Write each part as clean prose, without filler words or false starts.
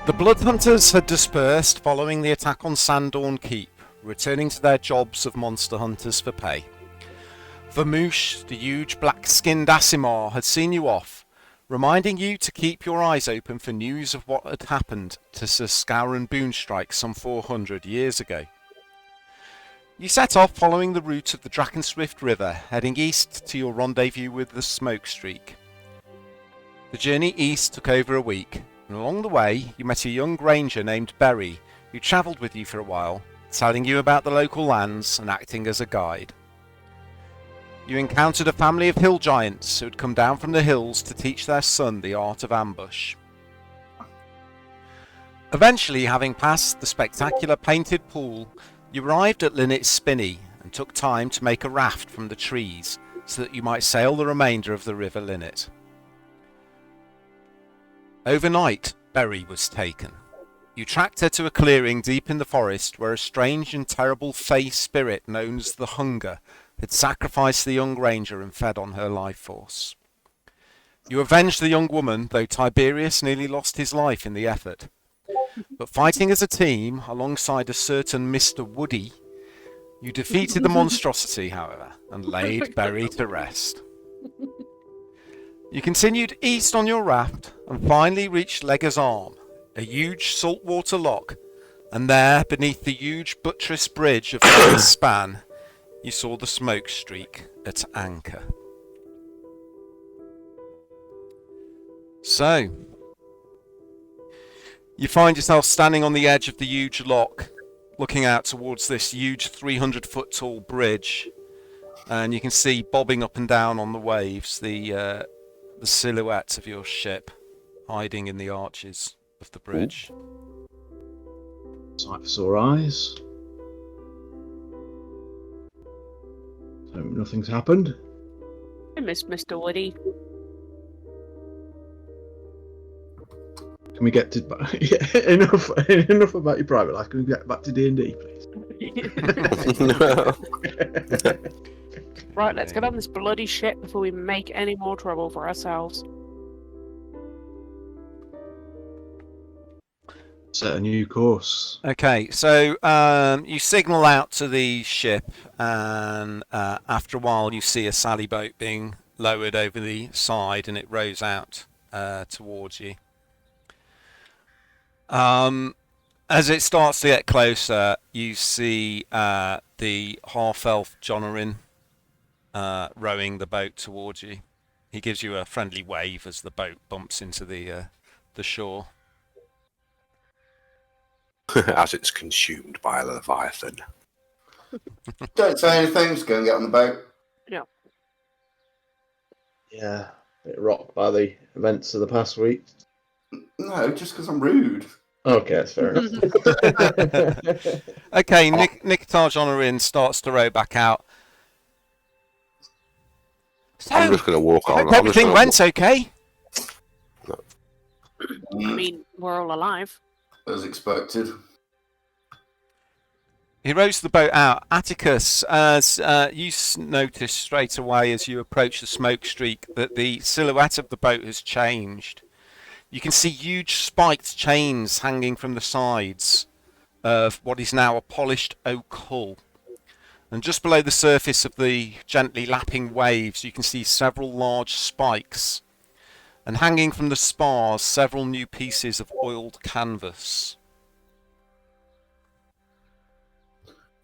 The Bloodhunters had dispersed following the attack on Sandorn Keep, returning to their jobs of monster hunters for pay. Vermouche, the huge black-skinned Aasimar, had seen you off, reminding you to keep your eyes open for news of what had happened to Sir Scouran Boonstrike some 400 years ago. You set off following the route of the Drakenswift River, heading east to your rendezvous with the Smokestreak. The journey east took over a week, and along the way you met a young ranger named Berry, who travelled with you for a while, telling you about the local lands and acting as a guide. You encountered a family of hill giants who had come down from the hills to teach their son the art of ambush. Eventually, having passed the spectacular painted pool, you arrived at Linnet's Spinney and took time to make a raft from the trees so that you might sail the remainder of the River Linnet. Overnight, Berry was taken. You tracked her to a clearing deep in the forest where a strange and terrible fey spirit known as the Hunger had sacrificed the young ranger and fed on her life force. You avenged the young woman, though Tiberius nearly lost his life in the effort. But fighting as a team, alongside a certain Mr. Woody, you defeated the monstrosity, however, and laid Berry to rest. You continued east on your raft and finally reached Legger's Arm, a huge saltwater lock, and there, beneath the huge buttress bridge of the span, you saw the Smokestreak at anchor. So, you find yourself standing on the edge of the huge lock, looking out towards this huge 300-foot tall bridge, and you can see bobbing up and down on the waves the silhouette of your ship hiding in the arches of the bridge. Sight for sore eyes. So nothing's happened. I miss Mr. Woody. Can we get to enough about your private life? Can we get back to D&D, please? No. Right, let's get on this bloody ship before we make any more trouble for ourselves. Set a new course. Okay, so you signal out to the ship, and after a while you see a sally boat being lowered over the side, and it rows out towards you. As it starts to get closer, you see the half-elf Jonarin rowing the boat towards you. He gives you a friendly wave as the boat bumps into the shore. As it's consumed by a leviathan. Don't say anything, just go and get on the boat. Yeah. Yeah, a bit rocked by the events of the past week. No, just because I'm rude. Okay, that's fair enough. Okay, Nikitar Jonarin starts to row back out. So, I'm just going to walk on. hope everything went okay. I mean, we're all alive. As expected. He rows the boat out. Atticus, as you notice straight away as you approach the Smokestreak that the silhouette of the boat has changed. You can see huge spiked chains hanging from the sides of what is now a polished oak hull. And just below the surface of the gently lapping waves, you can see several large spikes. And hanging from the spars, several new pieces of oiled canvas.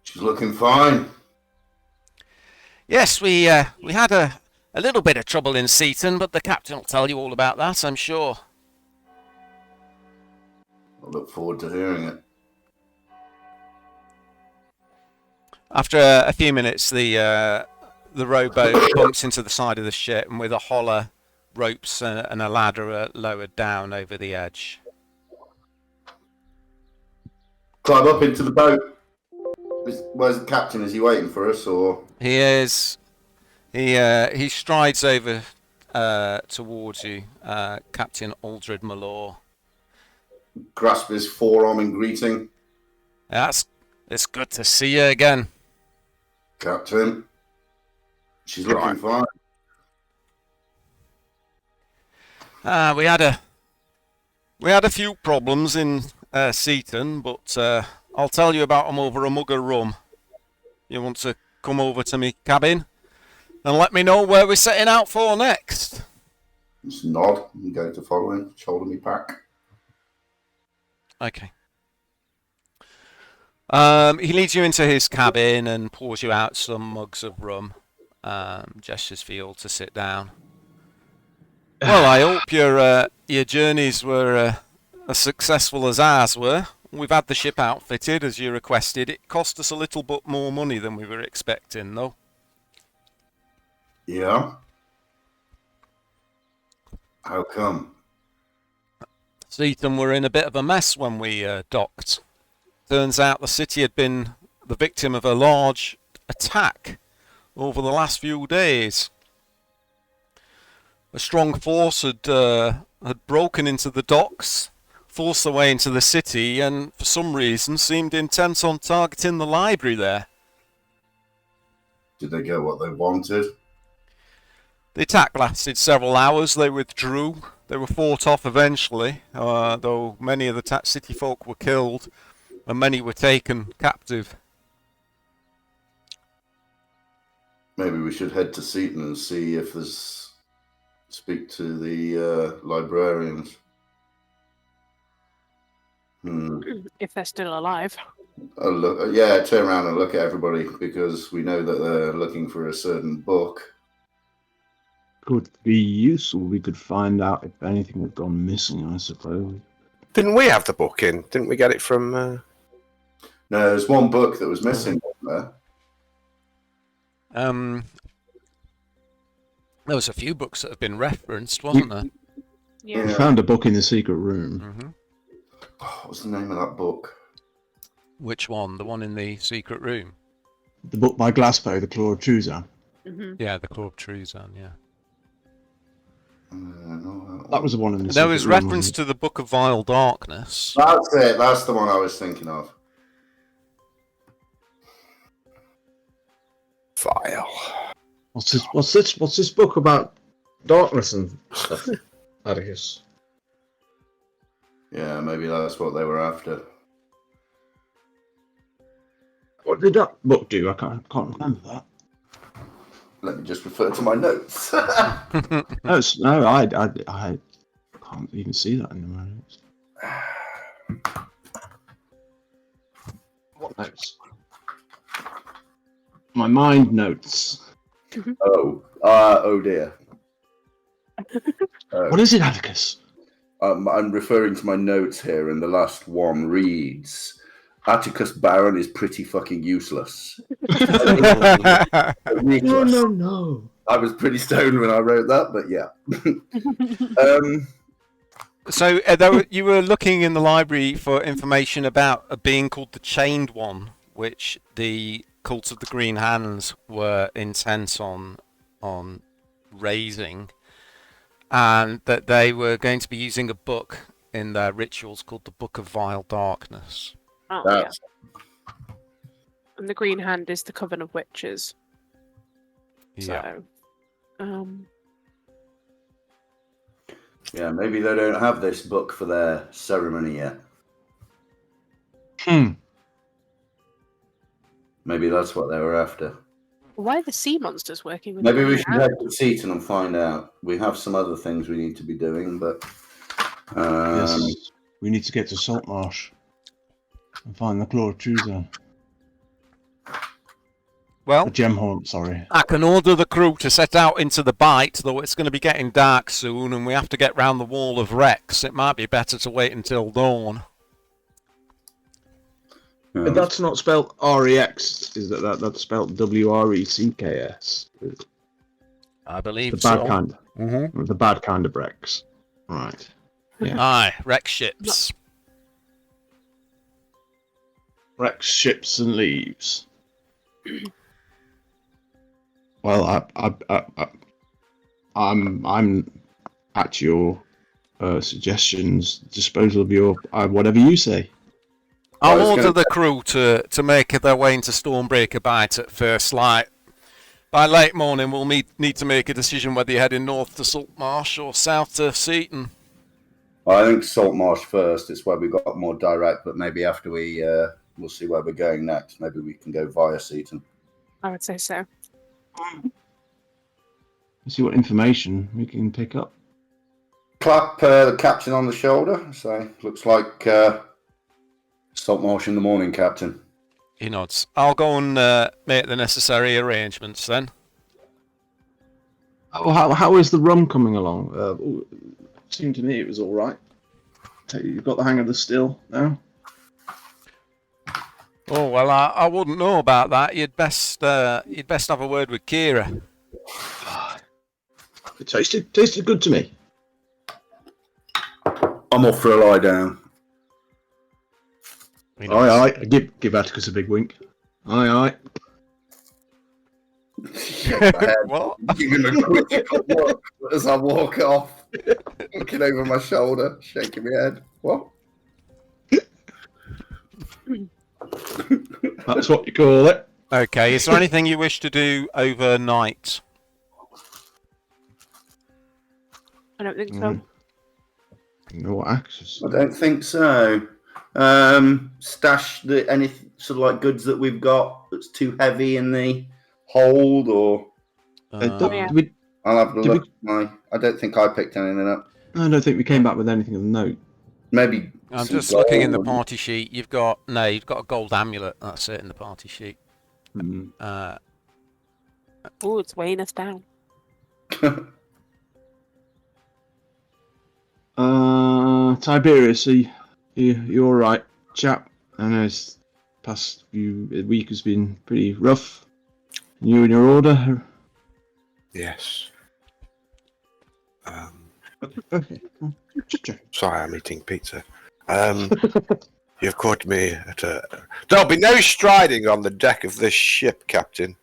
She's looking fine. Yes, we had a little bit of trouble in Seaton, but the captain will tell you all about that, I'm sure. I look forward to hearing it. After a few minutes, the rowboat bumps into the side of the ship, and with a holler, ropes and a ladder are lowered down over the edge. Climb up into the boat. Where's the captain? Is he waiting for us, or? He is. He strides over towards you, Captain Aldred Malore. Grasp his forearm in greeting. It's good to see you again. Captain. She's looking fine. We had a few problems in Seaton, but I'll tell you about them over a mug of rum. You want to come over to me cabin and let me know where we're setting out for next? Just nod and go to follow him. Shoulder me pack. Okay. He leads you into his cabin and pours you out some mugs of rum. Gestures for you all to sit down. Well, I hope your journeys were as successful as ours were. We've had the ship outfitted as you requested. It cost us a little bit more money than we were expecting, though. Yeah. How come? Seaton were in a bit of a mess when we docked. Turns out the city had been the victim of a large attack over the last few days. A strong force had broken into the docks, forced their way into the city, and for some reason seemed intent on targeting the library there. Did they get what they wanted? The attack lasted several hours. They withdrew. They were fought off eventually, though many of the city folk were killed and many were taken captive. Maybe we should head to Seaton and see if there's... Speak to the librarians. If they're still alive. Turn around and look at everybody, because we know that they're looking for a certain book. Could be useful. We could find out if anything had gone missing, I suppose. Didn't we have the book in? Didn't we get it from... No, there's one book that was missing, wasn't there? There was a few books that have been referenced, wasn't there? Yeah. We found a book in the secret room. Mm-hmm. What was the name of that book? Which one? The one in the secret room? The book by Glasgow, The Claw of Truzan. Mm-hmm. Yeah, the Claw of Truzan, yeah. That was the one in the There secret was room, reference wasn't to the Book of Vile Darkness. That's it. That's the one I was thinking of. Vile. What's this book about darkness and stuff? Atticus. Yeah, maybe that's what they were after. What did that book do? I can't remember that. Let me just refer to my notes. No, I can't even see that in my notes. What notes? My mind notes. Oh dear. What is it, Atticus? I'm referring to my notes here, and the last one reads, Atticus Baron is pretty fucking useless. No. I was pretty stoned when I wrote that, but yeah. So you were looking in the library for information about a being called the Chained One, which the Cult of the Green Hands were intent on raising, and that they were going to be using a book in their rituals called the Book of Vile Darkness. Oh, That's yeah. And the Green Hand is the Coven of Witches. Yeah. So, yeah, maybe they don't have this book for their ceremony yet. Maybe that's what they were after. why are the sea monsters working with Maybe the we Green should Hand? head to Seaton and find out. We have some other things we need to be doing, but Yes, we need to get to Saltmarsh and find the Claw of Truzan. Well, A gem haunt, sorry. I can order the crew to set out into the Bight, though it's going to be getting dark soon and we have to get round the Wall of Wrecks. It might be better to wait until dawn. But that's not spelled R-E-X, is that's spelled W-R-E-C-K-S. I believe The so. bad kind. Mm-hmm. The bad kind of wrecks. Right. Yeah. Aye, wreck ships. Wrecks, ships, and leaves. Well, I'm at your suggestions, disposal of your whatever you say. I'll was order gonna- the crew to make their way into Stormbreaker Bight at first light. By late morning, we'll need to make a decision whether you're heading north to Saltmarsh or south to Seaton. I think Saltmarsh first. It's where we got more direct, but maybe after we'll see where we're going next. Maybe we can go via Seaton. I would say so. See what information we can pick up. Clap the captain on the shoulder. So looks like Saltmarsh in the morning, Captain. He nods. I'll go and make the necessary arrangements then. Oh, how is the rum coming along? Seemed to me it was all right. You've got the hang of the still now. Oh well, I wouldn't know about that. You'd best have a word with Kira. It tasted good to me. I'm off for a lie down. He nods. Aye. Give Atticus a big wink. Aye. Shake my head. What? Giving a quick look as I walk off, looking over my shoulder, shaking my head. What? That's what you call it. Okay. Is there anything you wish to do overnight? I don't think so. Mm. No access. I don't think so. Stash any sort of like goods that we've got that's too heavy in the hold, or yeah. I'll have a Did look. I don't think I picked anything up. I don't think we came back with anything of note. Maybe. I'm some just looking in the gold. party sheet. You've got a gold amulet. That's it in the party sheet. Mm. Oh, it's weighing us down. Tiberius, you all right, chap? I know this past week has been pretty rough. You and your order? Yes. Okay. Sorry, I'm eating pizza. You've caught me at a... There'll be no striding on the deck of this ship, Captain.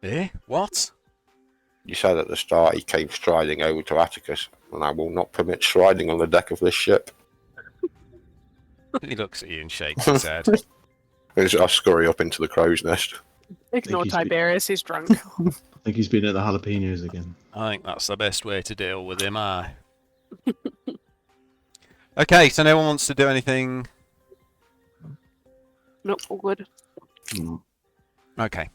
Eh? What? You said at the start he came striding over to Atticus, and I will not permit striding on the deck of this ship. He looks at you and shakes his head. I scurry up into the crow's nest. Ignore he's been- Tiberius, he's drunk. I think he's been at the jalapenos again. I think that's the best way to deal with him. Aye. Okay, so no one wants to do anything. Nope, all good. Okay.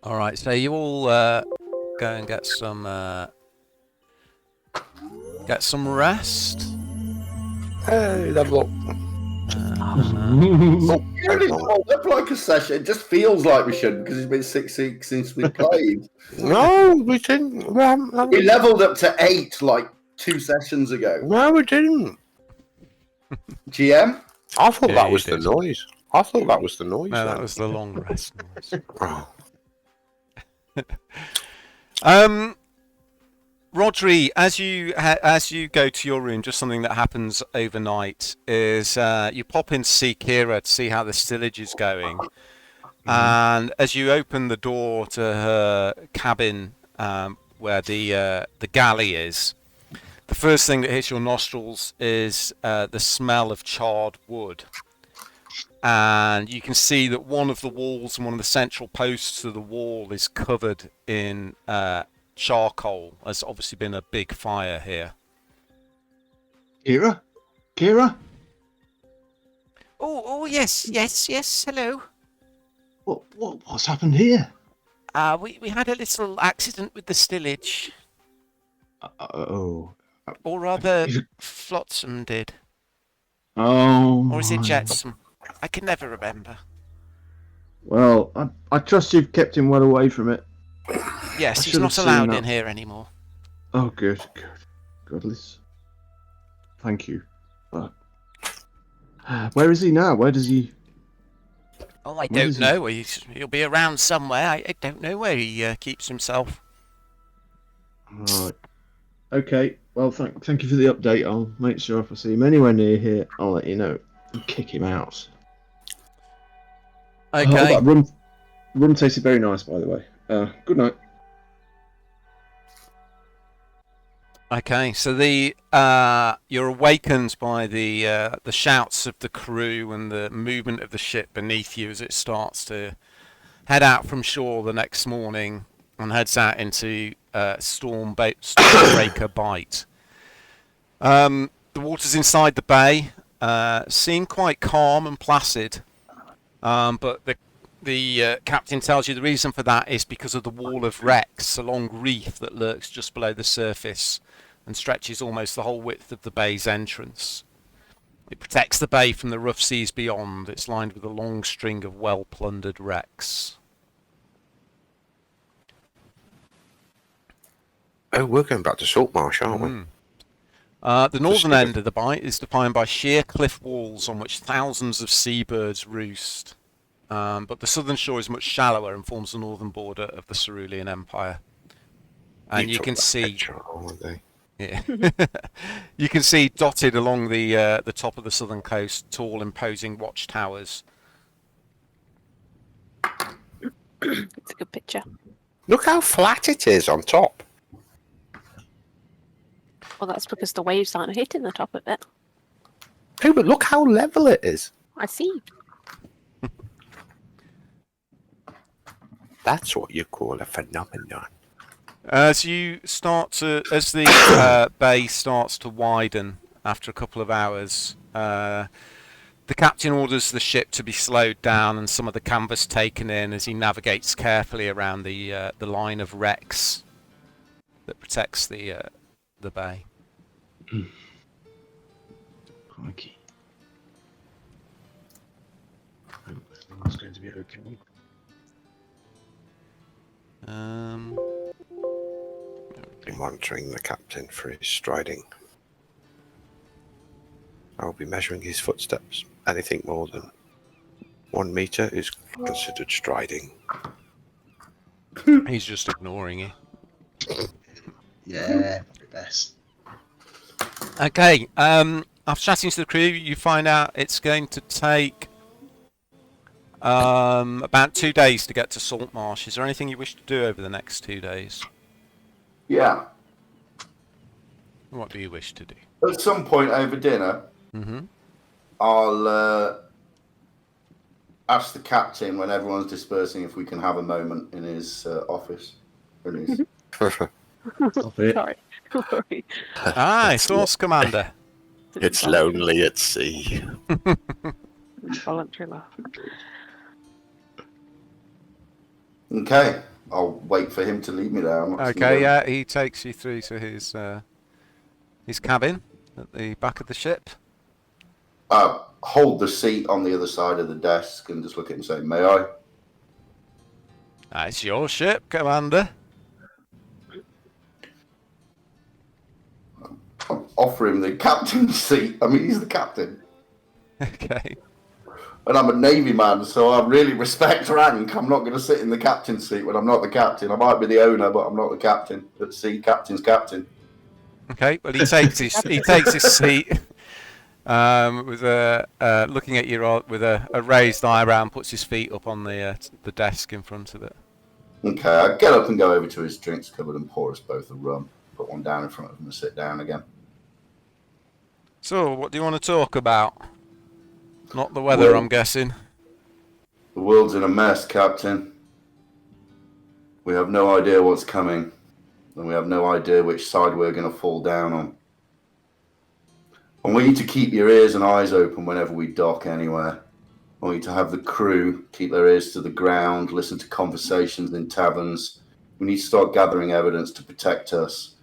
All right. So you all go and get some rest. Hey, level up. You only rolled up like a session. It just feels like we should because it's been 6 weeks since we played. No, we didn't. We leveled up to 8 like 2 sessions ago. No, we didn't. GM? I thought Yeah, that you was the did. noise. I thought that was the noise. No, that then. was the long rest noise. Oh. Rodri, as you go to your room, just something that happens overnight is you pop in to see Kira to see how the stillage is going, and as you open the door to her cabin where the galley is, the first thing that hits your nostrils is the smell of charred wood, and you can see that one of the walls and one of the central posts of the wall is covered in charcoal. There's obviously been a big fire here. Kira? Oh, yes. Hello. What's happened here? We had a little accident with the stillage, Oh. or rather, Flotsam did, Oh. or is it my- Jetsam? I can never remember. Well, I trust you've kept him well away from it. Yes, I he's should not have seen allowed that. in here anymore. Oh, good. Godless. Thank you. But where is he now? Where does he? Oh, I Where don't is he? know. He'll be around somewhere. I don't know where he keeps himself. Right. Okay. Well, thank you for the update. I'll make sure if I see him anywhere near here, I'll let you know and kick him out. Oh, Okay. that rum tasted very nice, by the way. Good night. Okay, so you're awakened by the shouts of the crew and the movement of the ship beneath you as it starts to head out from shore the next morning and heads out into Stormbreaker Bight. The waters inside the bay seem quite calm and placid, but the captain tells you the reason for that is because of the wall of wrecks, a long reef that lurks just below the surface and stretches almost the whole width of the bay's entrance. It protects the bay from the rough seas beyond. It's lined with a long string of well-plundered wrecks. Oh, we're going back to Saltmarsh, aren't we? The northern end of the bight is defined by sheer cliff walls on which thousands of seabirds roost. But the southern shore is much shallower and forms the northern border of the Cerulean Empire. And you can see... Yeah. You can see dotted along the top of the southern coast tall, imposing watchtowers. It's a good picture. Look how flat it is on top. Well, that's because the waves aren't hitting the top of it. Hey, but look how level it is. I see. That's what you call a phenomenon. As the bay starts to widen after a couple of hours, the captain orders the ship to be slowed down and some of the canvas taken in as he navigates carefully around the line of wrecks that protects the bay. Crikey. It's going to be okay. Be monitoring the captain for his striding. I will be measuring his footsteps. Anything more than 1 meter is considered striding. He's just ignoring you. Yeah, best. Okay, after chatting to the crew, you find out it's going to take about 2 days to get to Saltmarsh. Is there anything you wish to do over the next 2 days? Yeah. What do you wish to do? At some point over dinner, I'll ask the captain when everyone's dispersing if we can have a moment in his office. Stop it. Sorry. Sorry. Aye, Source Commander. It's lonely at sea. Voluntary laugh. Okay, I'll wait for him to lead me there. Okay, yeah, he takes you through to his cabin at the back of the ship. Hold the seat on the other side of the desk and just look at him and say, "May I?" It's your ship, Commander. I'm offering the captain's seat. I mean, he's the captain. Okay. And I'm a Navy man, so I really respect rank. I'm not going to sit in the captain's seat when I'm not the captain. I might be the owner, but I'm not the captain. At sea, captain's captain. Okay. Well, he takes his seat with looking at you with a raised eyebrow, puts his feet up on the desk in front of it. Okay, I get up and go over to his drinks cupboard and pour us both a rum. Put one down in front of him and sit down again. So, what do you want to talk about? Not the weather, Well, I'm guessing. The world's in a mess, Captain. We have no idea what's coming, and we have no idea which side we're going to fall down on. I want you to keep your ears and eyes open whenever we dock anywhere. I want you to have the crew keep their ears to the ground, listen to conversations in taverns. We need to start gathering evidence to protect us.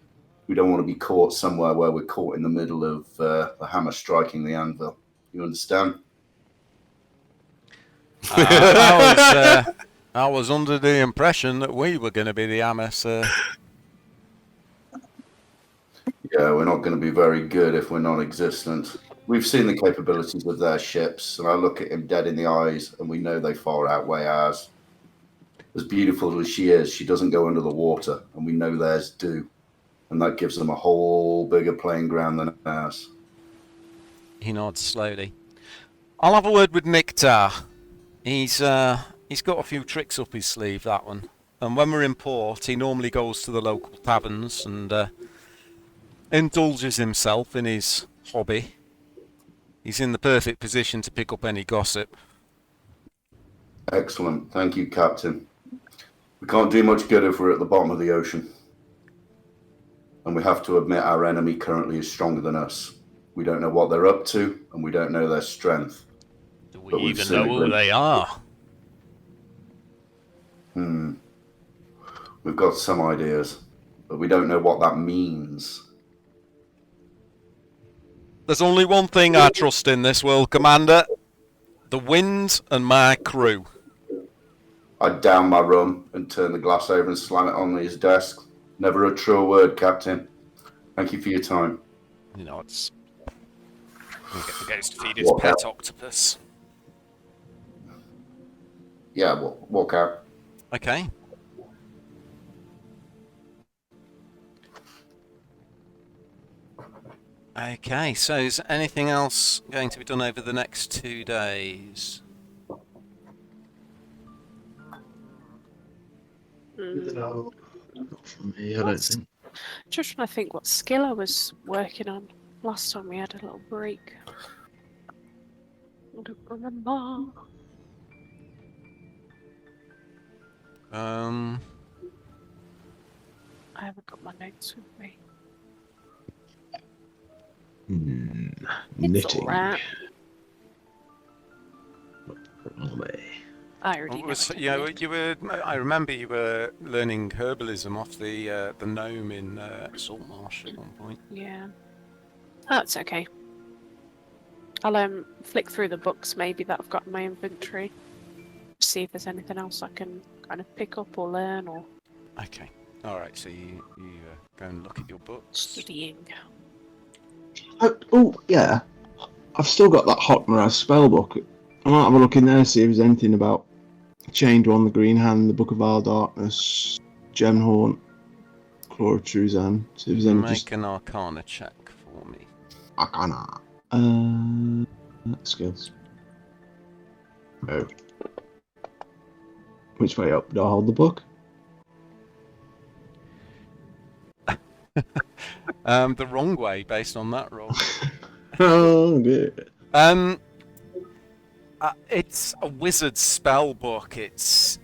We don't want to be caught somewhere where we're caught in the middle of the hammer striking the anvil. You understand? I was under the impression that we were going to be the hammer, sir. Yeah, we're not going to be very good if we're non-existent. We've seen the capabilities of their ships, and I look at him dead in the eyes, and we know they far outweigh ours. As beautiful as she is, she doesn't go under the water, and we know theirs do. and that gives them a whole bigger playing ground than ours. He nods slowly. I'll have a word with Niktar. He's got a few tricks up his sleeve, that one. And when we're in port, he normally goes to the local taverns and indulges himself in his hobby. He's in the perfect position to pick up any gossip. Excellent. Thank you, Captain. We can't do much good if we're at the bottom of the ocean. And we have to admit our enemy currently is stronger than us. We don't know what they're up to, and we don't know their strength. Do we But we've even seen a know who glimpse. they are? We've got some ideas, but we don't know what that means. There's only one thing I trust in this world, Commander. The wind and my crew. I'd down my rum and turn the glass over and slam it on his desk. Never a truer word, Captain. Thank you for your time. You know, it's... He goes to feed his Walk pet out. octopus. Yeah, walk out. Okay. Okay, so is anything else going to be done over the next 2 days? Not from me, I don't think. Just trying to think what skill I was working on last time we had a little break. I don't remember. I haven't got my notes with me. It's Knitting. alright. Wrong way. I already What know. was, what I you know, did. you were. I remember you were learning herbalism off the gnome in Saltmarsh at one point. Yeah. That's okay. I'll flick through the books maybe that I've got in my inventory. See if there's anything else I can kind of pick up or learn or Okay. All right. So you go and look at your books. studying. Oh, yeah. I've still got that Hot Miraz spellbook. I might have a look in there, see if there's anything about Chained One, the Green Hand, the Book of Our Darkness, Gemhorn, Claw of Truzan. See if there's any Make an Arcana check for me. Arcana. Skills. Oh. Which way up? Do I hold the book? The wrong way based on that roll. Oh, good. It's a wizard spell book. It's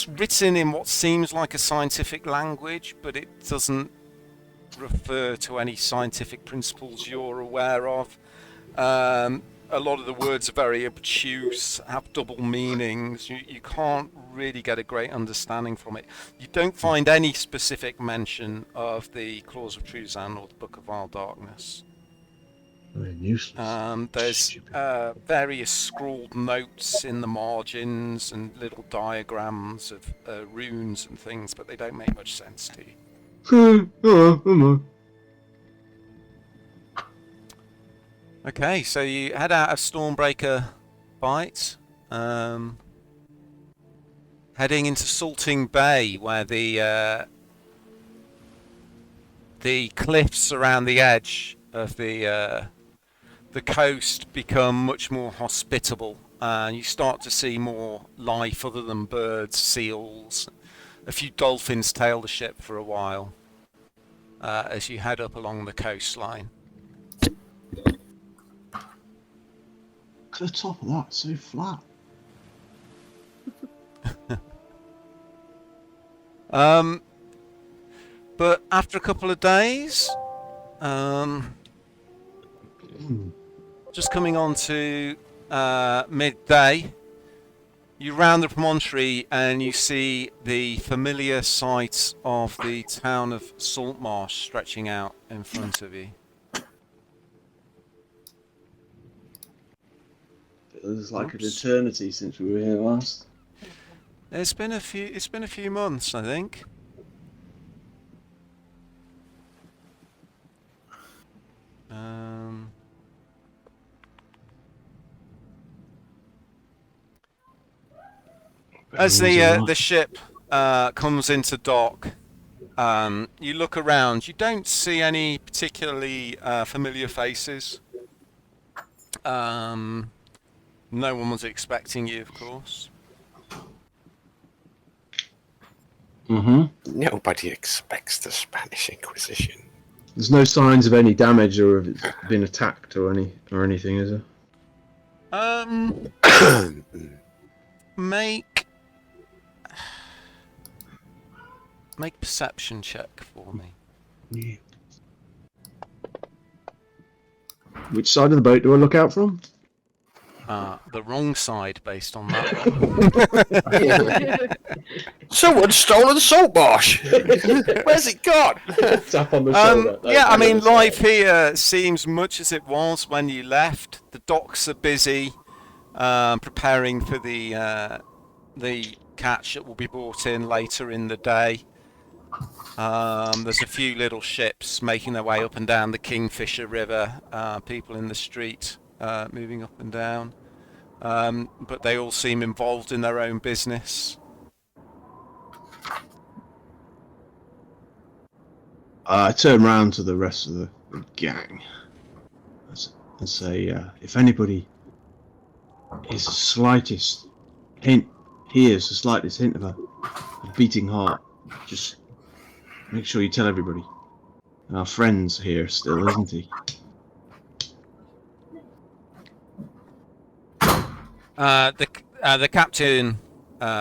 written in what seems like a scientific language, but it doesn't refer to any scientific principles you're aware of. A lot of the words are very obtuse, have double meanings. You can't really get a great understanding from it. You don't find any specific mention of the Claws of Truzan or the Book of Vile Darkness. Useless. There's Stupid. various scrawled notes in the margins and little diagrams of runes and things, but they don't make much sense to you. Okay, so you head out of Stormbreaker Bight, heading into Salting Bay, where the cliffs around the edge of the coast become much more hospitable, and you start to see more life other than birds, seals. A few dolphins tail the ship for a while as you head up along the coastline. The top of that, so flat. But after a couple of days, just coming on to midday, you round the promontory and you see the familiar sight of the town of Saltmarsh stretching out in front of you. Feels like an Oops. eternity since we were here last. It's been a few months, I think. As the ship comes into dock. You look around. You don't see any particularly familiar faces. No one was expecting you, of course. Mm-hmm. Nobody expects the Spanish Inquisition. There's no signs of any damage or of it been attacked or anything, is there? Make perception check for me. Yeah. Which side of the boat do I look out from? The wrong side, based on that one. Someone's stolen Saltmarsh! Where's it gone? Tap on the shoulder. Yeah, I mean, life here seems much as it was when you left. The docks are busy, preparing for the catch that will be brought in later in the day. There's a few little ships making their way up and down the Kingfisher River. People in the street moving up and down, but they all seem involved in their own business. I turn round to the rest of the gang and say, if anybody hears the slightest hint of a beating heart, just make sure you tell everybody. Our friend's here still, isn't he? The captain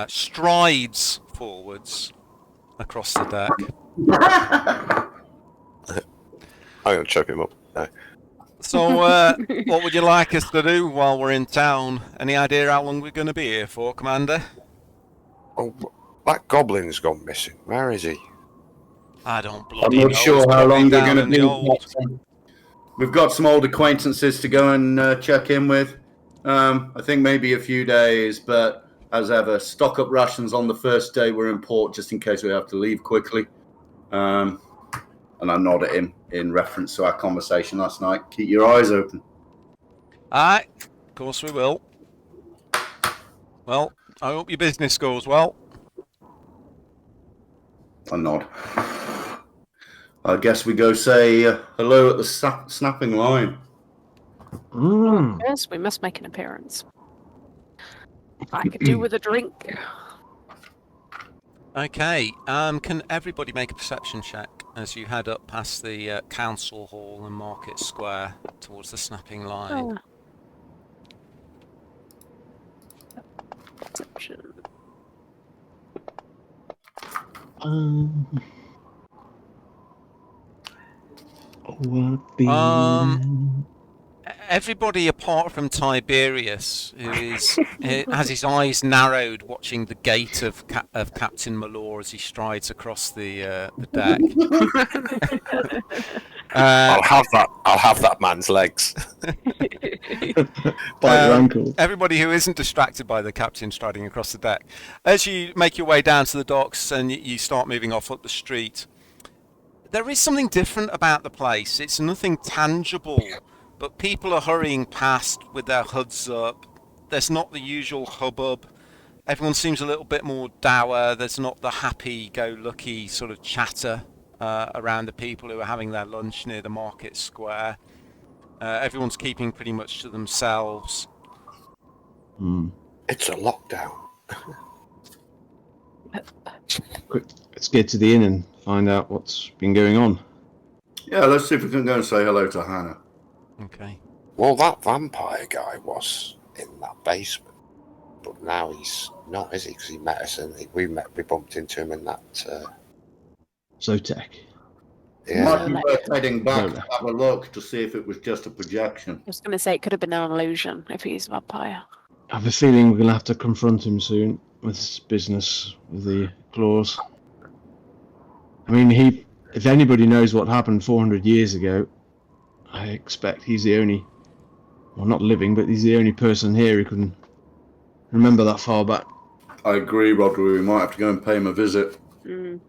strides forwards across the deck. I'm going to choke him up. No. So, what would you like us to do while we're in town? Any idea how long we're going to be here for, Commander? Oh, that goblin's gone missing. Where is he? I don't I'm bloody know. not sure It's how probably long we're down going to in the be. old. We've got some old acquaintances to go and check in with. I think maybe a few days, but as ever, stock up rations on the first day we're in port, just in case we have to leave quickly. And I nod at him in reference to our conversation last night. Keep your eyes open. Aye, of course we will. Well, I hope your business goes well. I nod. I guess we go say hello at the snapping line. Yes, we must make an appearance. I could do with a drink. Okay, can everybody make a perception check as you head up past the council hall and market square towards the snapping line? Perception. Everybody apart from Tiberius, who has his eyes narrowed, watching the gait of Captain Malore as he strides across the deck. I'll have that man's legs. Bite your ankle. Everybody who isn't distracted by the captain striding across the deck. As you make your way down to the docks and you start moving off up the street, there is something different about the place. It's nothing tangible, but people are hurrying past with their hoods up. There's not the usual hubbub. Everyone seems a little bit more dour. There's not the happy-go-lucky sort of chatter around the people who are having their lunch near the market square. Everyone's keeping pretty much to themselves. It's a lockdown. Quick, let's get to the inn and find out what's been going on. Yeah, let's see if we can go and say hello to Hannah. Okay. Well, that vampire guy was in that basement, but now he's not, is he? Because he met us and we bumped into him in that. Zotek. Yeah. Might be worth heading back No. to have a look to see if it was just a projection. I was going to say it could have been an illusion if he's a vampire. I have a feeling we're going to have to confront him soon with his business with the claws. I mean, if anybody knows what happened 400 years ago, I expect he's the only, well, not living, but he's the only person here who can remember that far back. I agree, Rodri. We might have to go and pay him a visit. I'm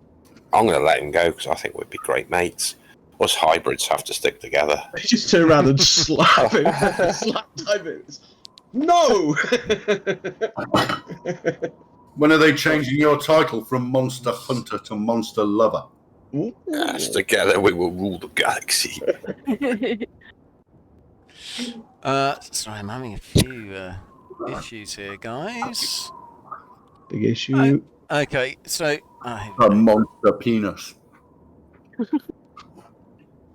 going to let him go because I think we'd be great mates. Us hybrids have to stick together. He just turn around and slap him. Slap Tiberius. No! When are they changing your title from Monster Hunter to Monster Lover? Yes, together we will rule the galaxy. Sorry, I'm having a few issues here, guys. Big issue. Okay, so A monster penis.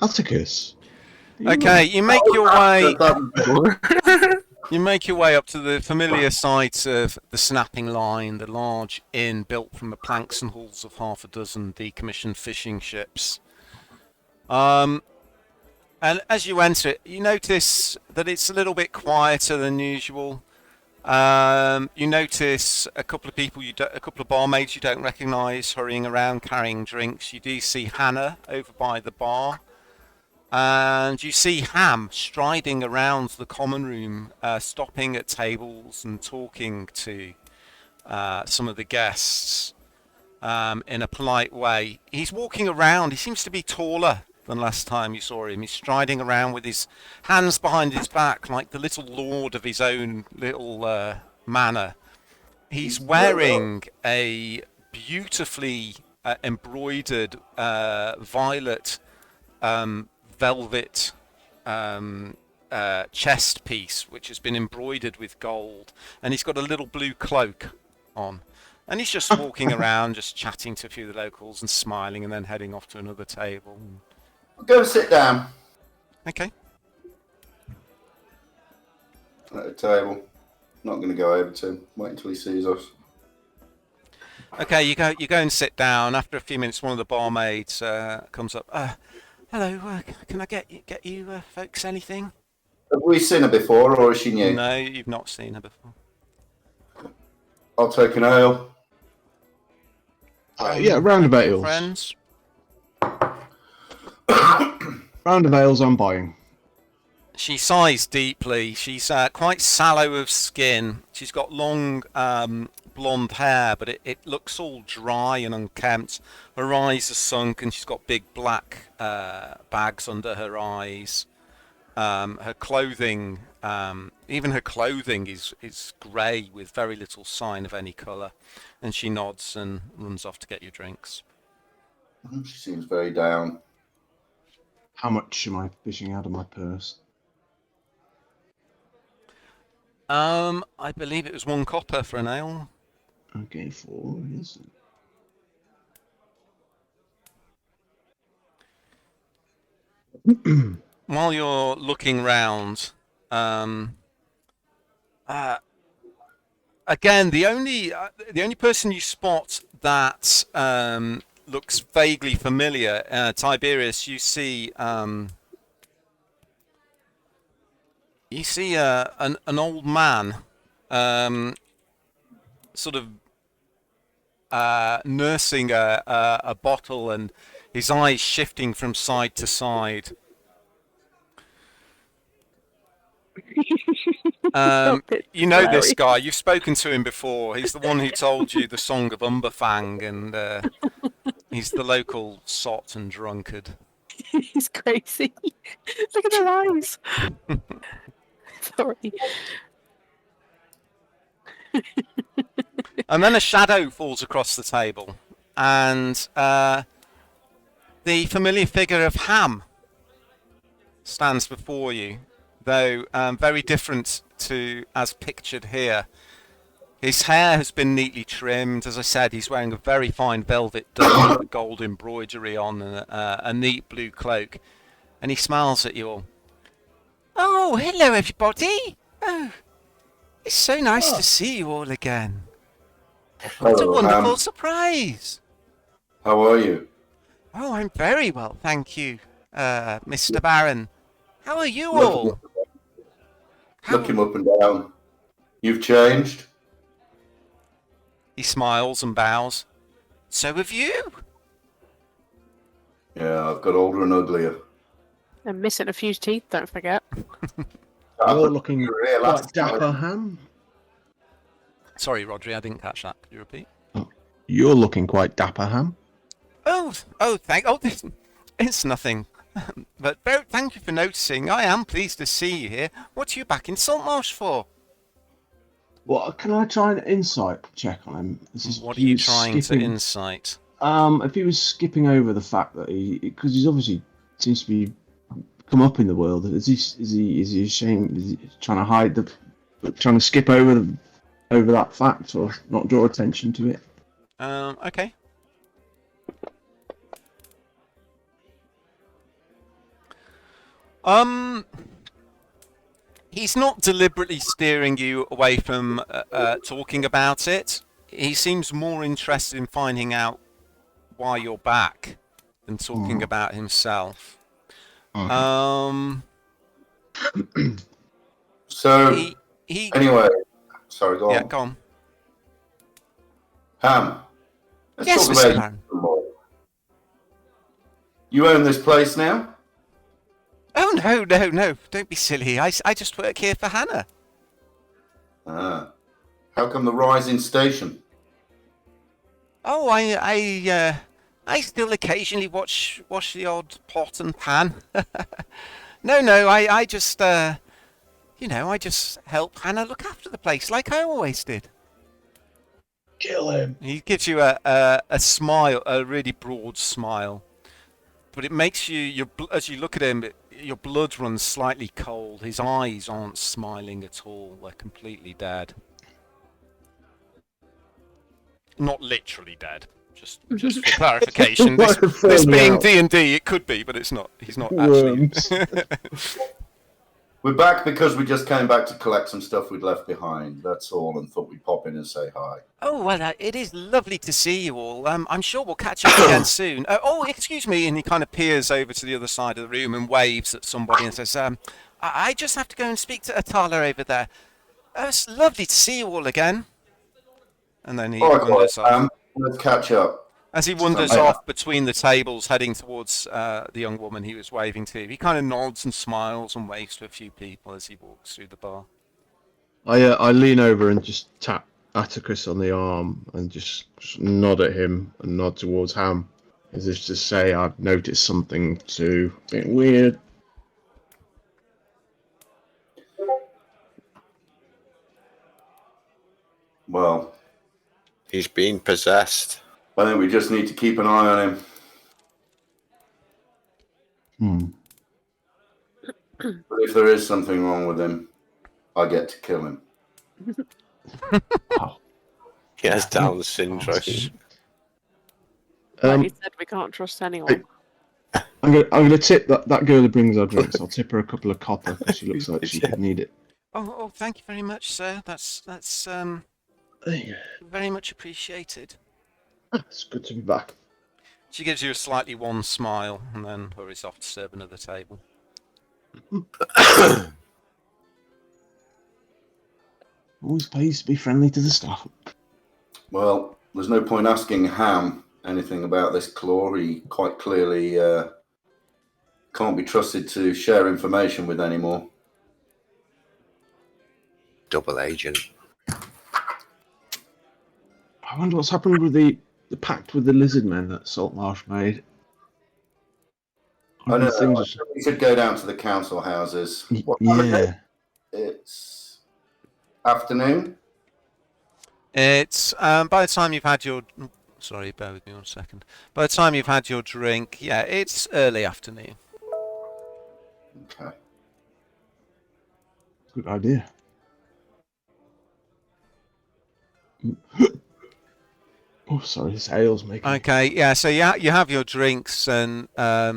Atticus. okay, you make your way. That- You make your way up to the familiar sight of the Snapping Line, the large inn built from the planks and hulls of half a dozen decommissioned fishing ships. And as you enter it, you notice that it's a little bit quieter than usual. You notice a couple of people, a couple of barmaids you don't recognise hurrying around carrying drinks. You do see Hannah over by the bar. And you see Ham striding around the common room, stopping at tables and talking to some of the guests in a polite way. He's walking around. He seems to be taller than last time you saw him. He's striding around with his hands behind his back like the little lord of his own little manor. He's wearing a beautifully embroidered violet velvet chest piece which has been embroidered with gold, and he's got a little blue cloak on, and he's just walking around just chatting to a few of the locals and smiling and then heading off to another table. Go sit down Okay. at the table. Not going to go over to him. Wait until he sees us. Okay, you go and sit down. After a few minutes, one of the barmaids comes up. Hello, can I get you folks anything? Have we seen her before, or is she new? No, you've not seen her before. I'll take an ale. Yeah, round of ales. Friends? Round of ales I'm buying. She sighs deeply. She's quite sallow of skin. She's got long blonde hair, but it looks all dry and unkempt. Her eyes are sunk, and she's got big black bags under her eyes. Her clothing, even her clothing is grey with very little sign of any colour. And she nods and runs off to get your drinks. She seems very down. How much am I fishing out of my purse? I believe it was 1 copper for an ale. Okay, 4 is While you're looking round, again, the only person you spot that looks vaguely familiar, Tiberius, you see an old man, sort of nursing a bottle, and his eyes shifting from side to side. You know this guy. You've spoken to him before. He's the one who told you the song of Umberfang, and he's the local sot and drunkard. He's crazy. Look at their eyes. Sorry. And then a shadow falls across the table, and the familiar figure of Ham stands before you, though very different to as pictured here. His hair has been neatly trimmed. As I said, he's wearing a very fine velvet doublet with gold embroidery on and a neat blue cloak, and he smiles at you all. Oh, hello everybody. Oh, it's so nice to see you all again. What a Hello, wonderful Ham. surprise. How are you? Oh, I'm very well, thank you, Mr. Baron. How are you all? Look him up and down. You've changed. He smiles and bows. So have you. Yeah, I've got older and uglier. I'm missing a few teeth, don't forget. You're looking You were here quite last time. dapper, Ham. Sorry, Rodri, I didn't catch that. Could you repeat? You're looking quite dapper, Ham. Oh, it's nothing. But thank you for noticing. I am pleased to see you here. What are you back in Saltmarsh for? Well, can I try an insight check on him? What are you trying to insight? If he was skipping over the fact that because he's obviously seems to be come up in the world. Is he ashamed? Is he trying to hide trying to skip over that fact or not draw attention to it? Okay. He's not deliberately steering you away from talking about it. He seems more interested in finding out why you're back than talking about himself. Okay. So, anyway, sorry, go on. Yeah, go on. Ham, let's Yes, talk Mr. about Baron. you more. You own this place now? Oh, no. Don't be silly. I just work here for Hannah. Ah. How come the rising station? Oh, I still occasionally wash the odd pot and pan. No, I just, I just help Hannah look after the place like I always did. Kill him. He gives you a smile, a really broad smile, but it makes you, as you look at him, your blood runs slightly cold. His eyes aren't smiling at all; they're completely dead. Not literally dead. Just for clarification, this being D&D, it could be, but it's not. He's not actually. We're back because we just came back to collect some stuff we'd left behind. That's all, and thought we'd pop in and say hi. Oh, well, it is lovely to see you all. I'm sure we'll catch up again soon. Oh, excuse me, and he kind of peers over to the other side of the room and waves at somebody and says, I just have to go and speak to Atala over there. It's lovely to see you all again. And then he wanders off. Let's catch up. As he wanders off between the tables, heading towards the young woman he was waving to, he kind of nods and smiles and waves to a few people as he walks through the bar. I lean over and just tap Atticus on the arm and just nod at him and nod towards Ham, as if to say I've noticed something too. A bit weird. Well, he's being possessed. I think we just need to keep an eye on him. But if there is something wrong with him, I get to kill him. He has Down syndrome. Like you said, we can't trust anyone. I'm gonna tip that girl who brings our drinks. I'll tip her a couple of copper because she looks like she could need it. Oh, thank you very much, sir. That's very much appreciated. It's good to be back. She gives you a slightly wan smile and then hurries off to serve another table. Always pays to be friendly to the staff. Well, there's no point asking Ham anything about this claw. He quite clearly can't be trusted to share information with anymore. Double agent. I wonder what's happened with the pact with the lizard men that Saltmarsh made. I don't know. We should go down to the council houses. Yeah. It's afternoon. It's by the time you've had your... Sorry, bear with me 1 second. By the time you've had your drink, yeah, it's early afternoon. Okay. Good idea. Oh, sorry, this ale's making... Okay, yeah, so you have your drinks and... yeah,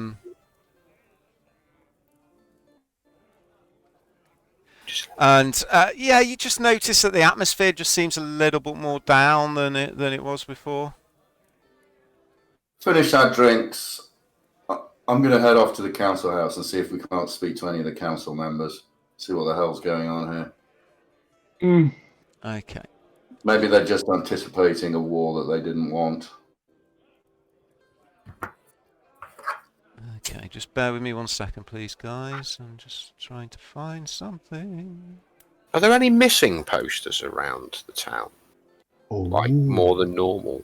you just notice that the atmosphere just seems a little bit more down than it was before. Finish our drinks. I'm going to head off to the council house and see if we can't speak to any of the council members. See what the hell's going on here. Okay. Maybe they're just anticipating a war that they didn't want. Okay, just bear with me 1 second, please, guys. I'm just trying to find something. Are there any missing posters around the town? Like, more than normal?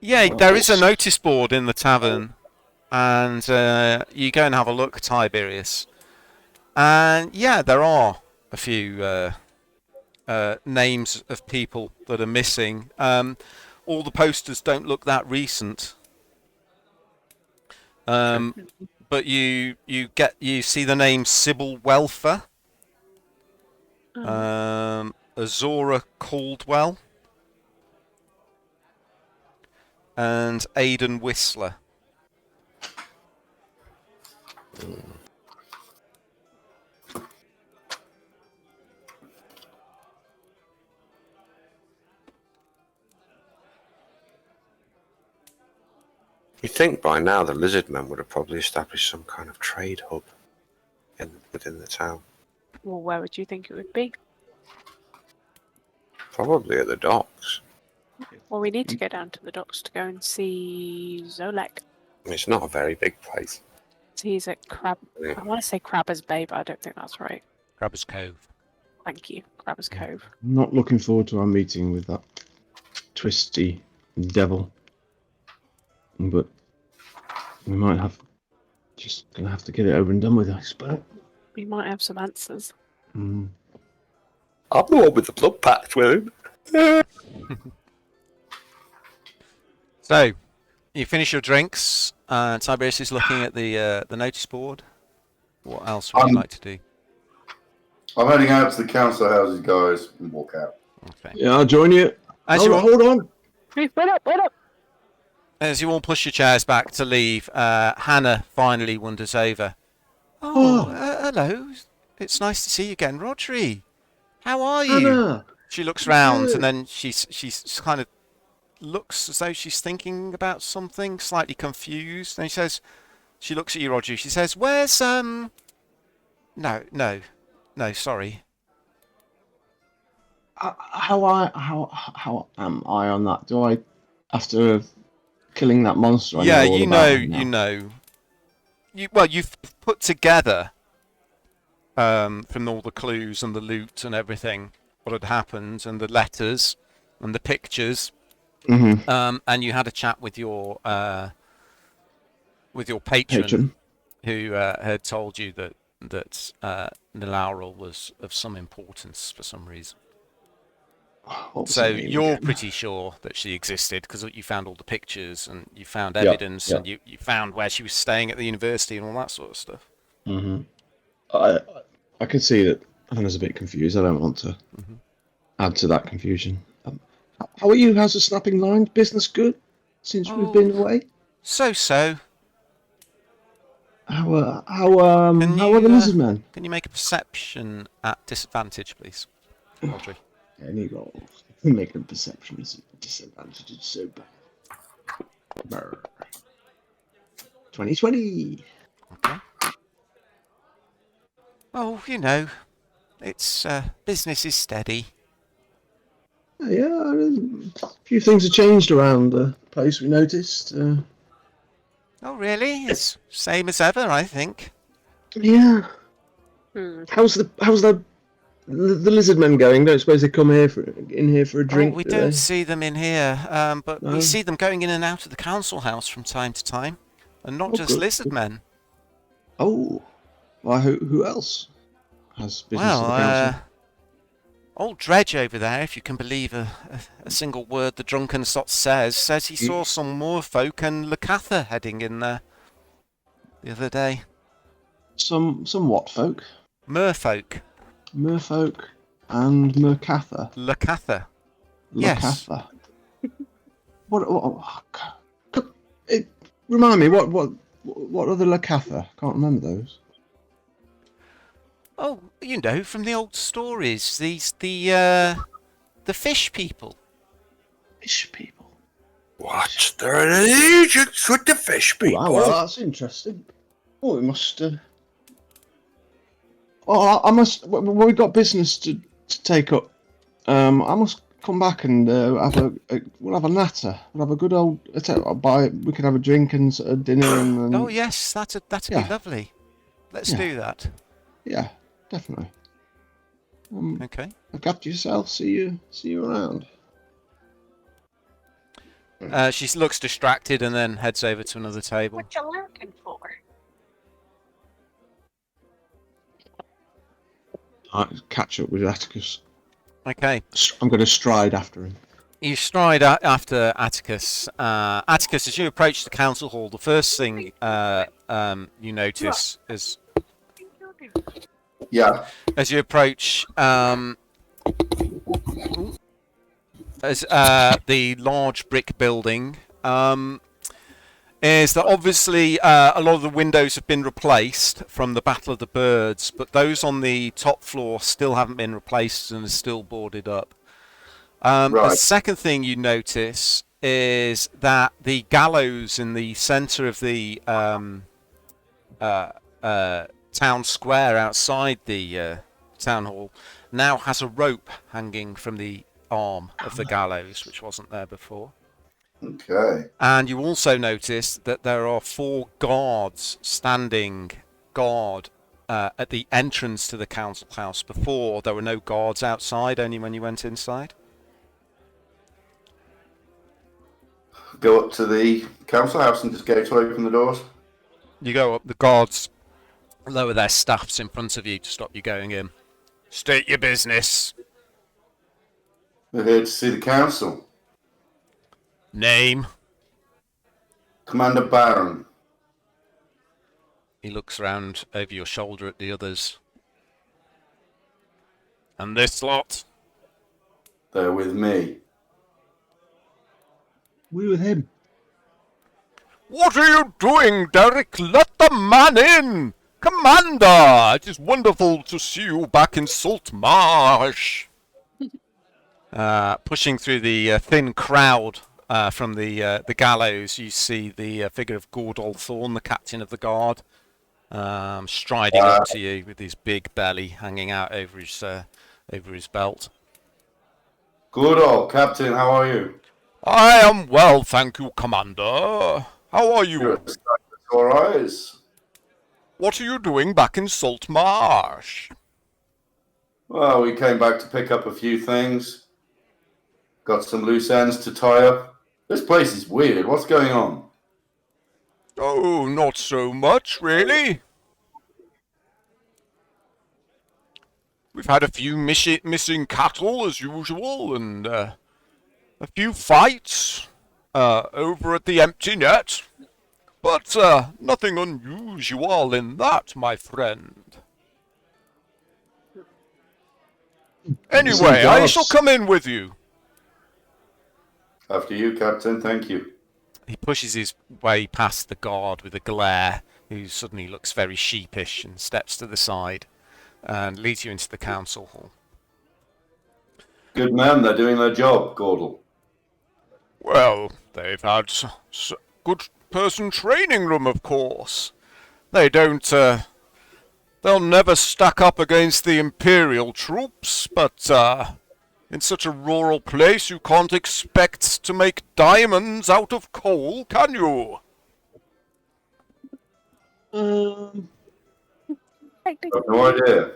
Yeah, there is a notice board in the tavern. and you go and have a look, Tiberius. And yeah, there are a few names of people that are missing. All the posters don't look that recent. But you see the name Sybil Welfer, Azora Caldwell, and Aidan Whistler. You'd think by now the lizard men would have probably established some kind of trade hub within the town. Well, where would you think it would be? Probably at the docks. Well, we need to go down to the docks to go and see Zolek. It's not a very big place. He's at Crab. Yeah. I want to say Crabber's Bay, but I don't think that's right. Crabber's Cove. Thank you, Crabber's Cove. I'm not looking forward to our meeting with that twisty devil. But we might have just gonna have to get it over and done with, I suppose. We might have some answers. Mm. I'm the one with the blood pact with him. So, you finish your drinks. Tiberius is looking at the notice board. What else would you like to do? I'm heading out to the council houses, guys, and walk out. Okay. Yeah, I'll join you. Hold on. Hey, wait up! As you all push your chairs back to leave, Hannah finally wanders over. Oh, hello. It's nice to see you again, Rodri. How are you? Hannah. She looks round Good. and then she's kind of looks as though she's thinking about something, slightly confused. And she looks at you, Rodri. She says, "Where's No, sorry. How am I on that? Do I, after killing that monster? Yeah, all you about know, him now? you know. You've put together from all the clues and the loot and everything what had happened and the letters and the pictures. Mm-hmm. And you had a chat with your patron. Who had told you that Nilaurel was of some importance for some reason. So you're pretty sure that she existed because you found all the pictures and you found evidence and you found where she was staying at the university and all that sort of stuff. Mm-hmm. I can see that Hannah's a bit confused. I don't want to add to that confusion. How are you? How's the snapping line? Business good since we've been away? So. How are the lizard men? Can you make a perception at disadvantage, please, Audrey? Any rolls? Making a perception disadvantage is so bad. 2020. Okay. Oh, it's business is steady. Yeah, a few things have changed around the place. We noticed. Oh, really? It's same as ever, I think. Yeah. How's the lizard men going? Don't suppose they come in here for a drink? Oh, we don't see them in here, but we see them going in and out of the council house from time to time, and not just lizard men. Oh, why? Who else has business at the council? Old Dredge over there, if you can believe a single word the drunken sot says he saw some Moorfolk and Lacatha heading in there the other day. Some what folk? Merfolk. Merfolk and Mercatha. Lacatha. Yes. Remind me, what are the Lacatha? Can't remember those. Oh, from the old stories, the fish people. Fish people? What? They're an allegiance with the fish people? Oh, well, that's interesting. Oh, we must... I must... Well, we've got business to take up. I must come back and we'll have a natter. We'll have a good old... We can have a drink and a dinner and... Oh, yes, that'd be lovely. Let's do that. Yeah. Definitely. Okay. Look after yourself. See you around. She looks distracted and then heads over to another table. What you lurking for? I catch up with Atticus. Okay. I'm going to stride after him. You stride after Atticus. Atticus, as you approach the council hall, the first thing you notice is, Yeah. as you approach as the large brick building, is that obviously a lot of the windows have been replaced from the Battle of the Birds, but those on the top floor still haven't been replaced and are still boarded up. The Right. second thing you notice is that the gallows in the centre of the town square outside the town hall now has a rope hanging from the arm of the gallows, which wasn't there before. Okay. And you also notice that there are 4 guards standing guard at the entrance to the council house. Before, there were no guards outside, only when you went inside. Go up to the council house and just go to open the doors. You go up, the guards lower their staffs in front of you to stop you going in. State your business. We're here to see the council. Name. Commander Baron. He looks round over your shoulder at the others. And this lot? They're with me. We with him. What are you doing, Derek? Let the man in! Commander! It is wonderful to see you back in Saltmarsh. Pushing through the thin crowd from the gallows, you see the figure of Gordol Thorne, the captain of the guard, striding up to you with his big belly hanging out over his belt. Good old Captain, how are you? I am well, thank you, Commander. How are you? You're a sight for sore eyes. What are you doing back in Saltmarsh? Well, we came back to pick up a few things. Got some loose ends to tie up. This place is weird. What's going on? Oh, not so much, really. We've had a few missing cattle, as usual, and a few fights over at the Empty Net. But nothing unusual in that, my friend. Anyway, I shall come in with you. After you, Captain. Thank you. He pushes his way past the guard with a glare, who suddenly looks very sheepish and steps to the side and leads you into the council hall. Good men. They're doing their job, Gordle. Well, they've had good person training room, of course. They don't, they'll never stack up against the Imperial troops, but, in such a rural place you can't expect to make diamonds out of coal, can you? I've no idea.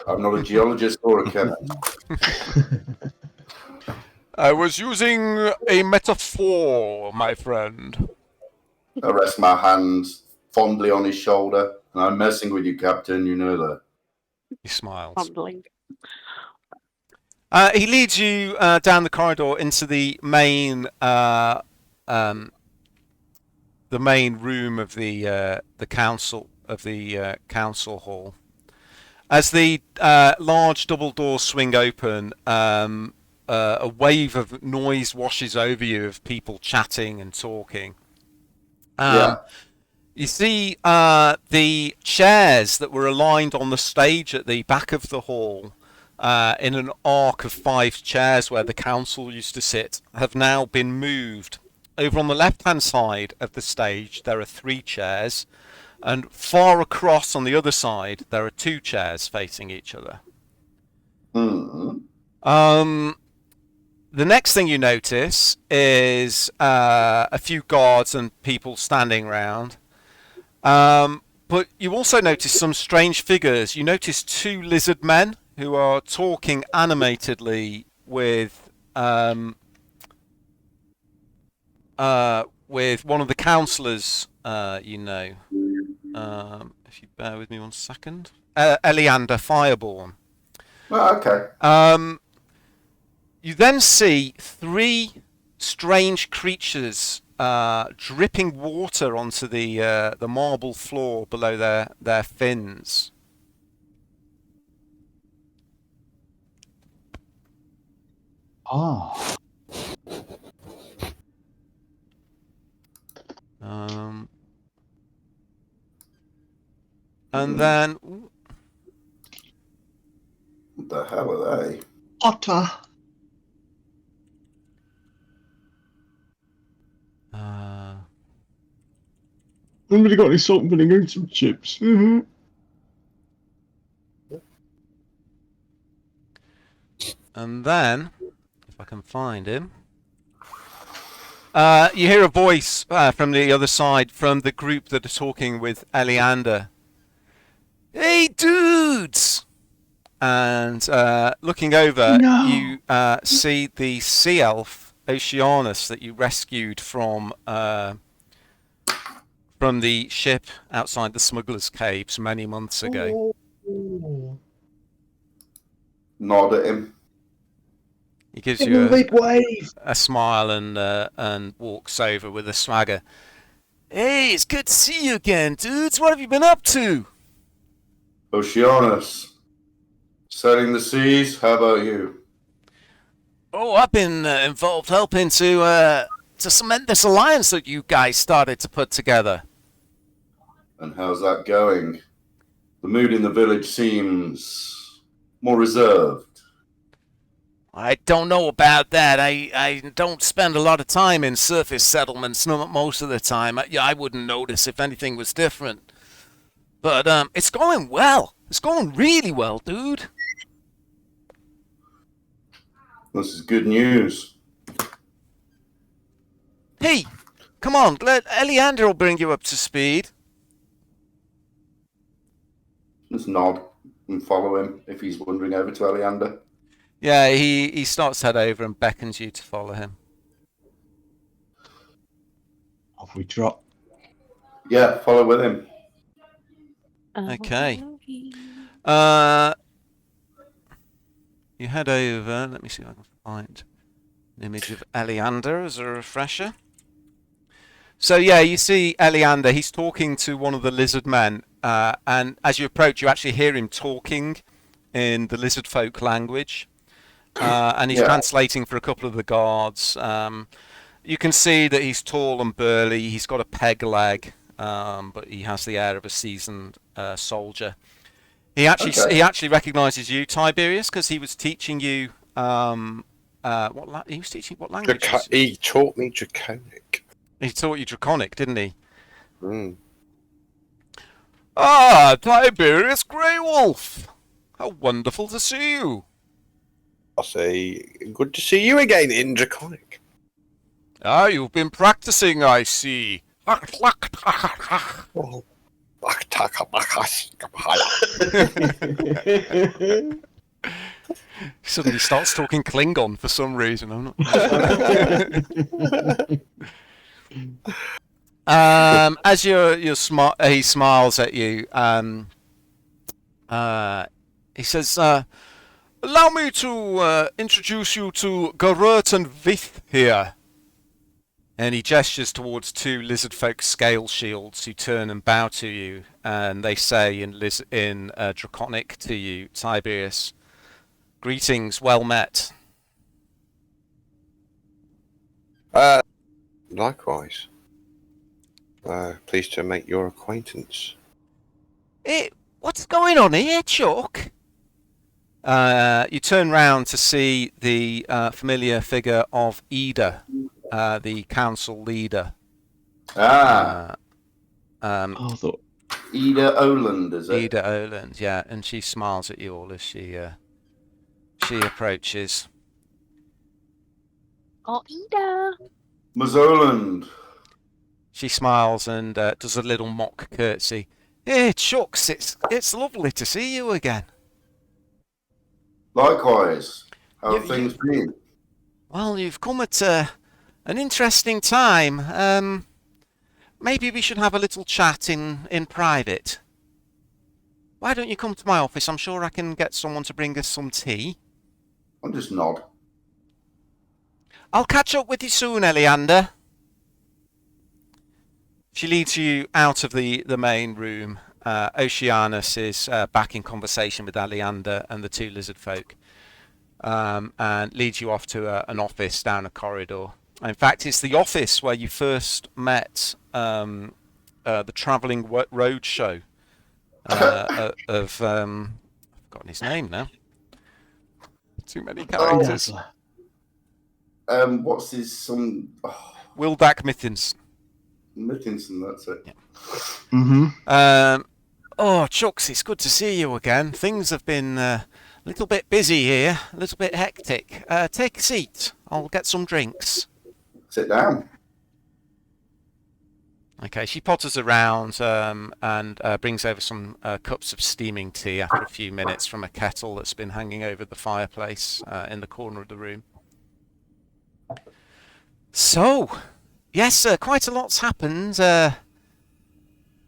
I'm not a geologist or a chemist. I was using a metaphor, my friend. I rest my hands fondly on his shoulder, and I'm messing with you, Captain. You know that. He smiles. Fondling. He leads you down the corridor into the main room of the council council hall. As the large double doors swing open, a wave of noise washes over you of people chatting and talking. You see the chairs that were aligned on the stage at the back of the hall, in an arc of 5 chairs where the council used to sit, have now been moved. Over on the left-hand side of the stage, there are 3 chairs, and far across on the other side, there are 2 chairs facing each other. Mm-hmm. The next thing you notice is a few guards and people standing around. But you also notice some strange figures. You notice 2 lizard men who are talking animatedly with with one of the councillors, you know. If you bear with me 1 second. Eleander Fireborn. Oh, okay. You then see 3 strange creatures dripping water onto the marble floor below their fins. Ah. And then What the hell are they? Otter. Anybody got any salt and vinegar and some chips? Mm-hmm. And then, if I can find him, you hear a voice from the other side, from the group that are talking with Eleander. Hey, dudes! And looking over, No. you see the sea elf Oceanus that you rescued from the ship outside the smugglers' caves many months ago. Nod at him. He gives Give you him a big wave. a smile and walks over with a swagger. Hey, it's good to see you again, dudes. What have you been up to? Oceanus. Sailing the seas, how about you? Oh, I've been involved helping to cement this alliance that you guys started to put together. And how's that going? The mood in the village seems more reserved. I don't know about that. I don't spend a lot of time in surface settlements, not most of the time. I wouldn't notice if anything was different. But it's going well. It's going really well, dude. This is good news. Hey, come on, Eleander will bring you up to speed. Just nod and follow him if he's wandering over to Eleander. Yeah, he starts to head over and beckons you to follow him. Off we trot. Yeah, follow with him. Okay. You head over. Let me see if I can find an image of Eleander as a refresher. So yeah, you see Eleander. He's talking to one of the lizard men, and as you approach, you actually hear him talking in the lizard folk language, and he's translating for a couple of the guards. You can see that he's tall and burly. He's got a peg leg, but he has the air of a seasoned soldier. He actually recognises you, Tiberius, because he was teaching you what language? He taught me Draconic. He taught you Draconic, didn't he? Mm. Ah, Tiberius Grey Wolf! How wonderful to see you! I say, good to see you again in Draconic. Ah, you've been practicing, I see. Oh. He suddenly starts talking Klingon for some reason. I'm not. As he smiles at you. He says, "Allow me to introduce you to Garrett and Vith here." And he gestures towards 2 lizard folk scale shields who turn and bow to you, and they say in Draconic to you, Tiberius, "Greetings, well met." Likewise. Pleased to make your acquaintance. Hey, what's going on here, Chuck? You turn round to see the familiar figure of Ida, the council leader. I thought Ida Oland, is it? Ida Oland, yeah, and she smiles at you all as she approaches. Oh, Ida. Ms. Oland. She smiles and does a little mock curtsy. Hey, Chucks, it's lovely to see you again. Likewise. How have things been? Well, you've come at a An interesting time. Maybe we should have a little chat in private. Why don't you come to my office? I'm sure I can get someone to bring us some tea. I'll just nod. I'll catch up with you soon, Eleander. She leads you out of the main room. Oceanus is back in conversation with Eleander and the two lizard folk, and leads you off to an office down a corridor. In fact, it's the office where you first met the travelling road show of I've forgotten his name now. Too many characters. What's his son? Wildak Mithins. Mittinson, that's it. Yeah. Mm-hmm. Chucks, it's good to see you again. Things have been a little bit busy here, a little bit hectic. Take a seat. I'll get some drinks. Sit down. Okay, she potters around and brings over some cups of steaming tea after a few minutes from a kettle that's been hanging over the fireplace in the corner of the room. So, yes, quite a lot's happened.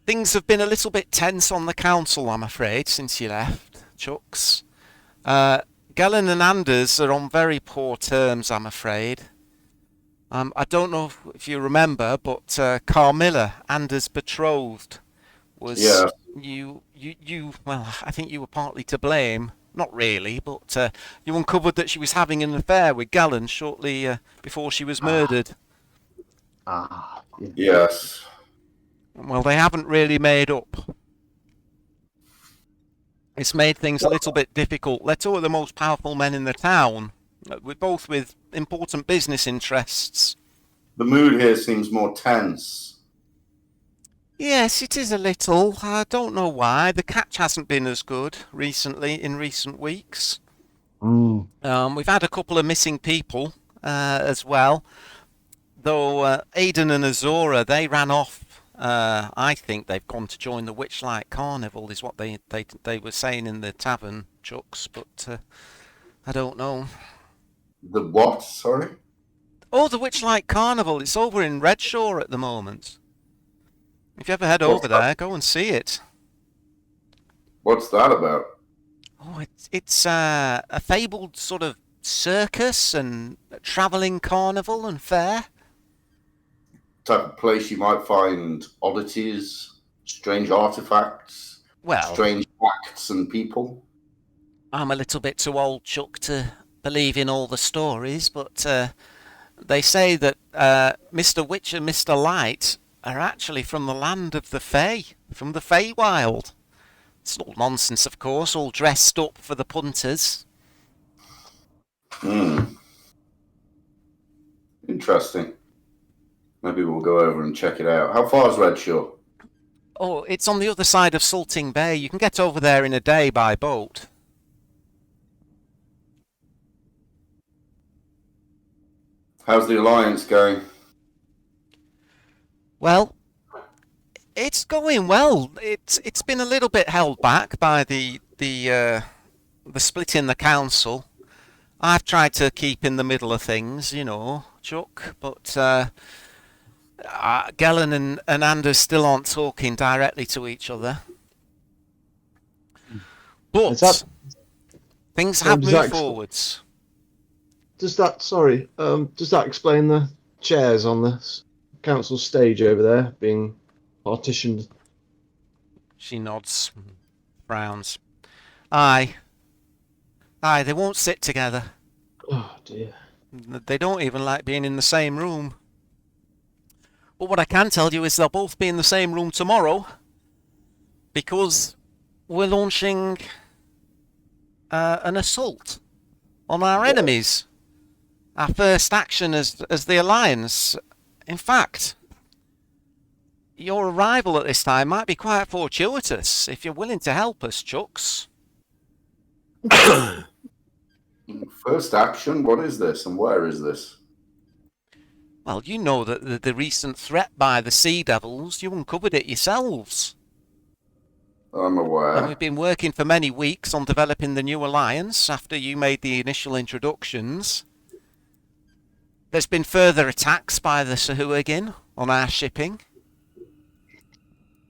Things have been a little bit tense on the council, I'm afraid, since you left, Chucks. Gellin and Anders are on very poor terms, I'm afraid. I don't know if you remember, but Carmilla, Anders' betrothed, was you. Well, I think you were partly to blame. Not really, but you uncovered that she was having an affair with Gellin shortly before she was murdered. Yeah. Yes. Well, they haven't really made up. It's made things a little bit difficult. They're two of the most powerful men in the town. We're both with important business interests. The mood here seems more tense. Yes, it is a little. I don't know why. The catch hasn't been as good in recent weeks. We've had a couple of missing people as well. Though Aidan and Azora, they ran off. I think they've gone to join the Witchlight Carnival, is what they were saying in the tavern, Chucks, but I don't know. The what? Sorry? Oh, the Witchlight Carnival. It's over in Redshaw at the moment. If you ever head over there, go and see it. What's that about? Oh, it's a fabled sort of circus and travelling carnival and fair. Type of place you might find oddities, strange artifacts, Well, strange acts and people. I'm a little bit too old, Chuck, to believe in all the stories, but they say that Mr. Witch and Mr. Light are actually from the land of the Fae, from the Feywild. It's all nonsense, of course, all dressed up for the punters. Interesting. Maybe we'll go over and check it out. How far is Redshaw? Oh, it's on the other side of Salting Bay. You can get over there in a day by boat. How's the Alliance going? Well, it's going well. It's been a little bit held back by the split in the council. I've tried to keep in the middle of things, you know, Chuck, but Gellin and Anders still aren't talking directly to each other. But things have moved forwards. Does that explain the chairs on the council stage over there being partitioned? She nods, frowns. Aye, they won't sit together. Oh dear. They don't even like being in the same room. But what I can tell you is they'll both be in the same room tomorrow, because we're launching an assault on our enemies. Our first action as the Alliance. In fact, your arrival at this time might be quite fortuitous if you're willing to help us, Chucks. First action? What is this and where is this? Well, you know that the recent threat by the Sea Devils, you uncovered it yourselves. I'm aware. And we've been working for many weeks on developing the new alliance after you made the initial introductions. There's been further attacks by the Sahuagin on our shipping.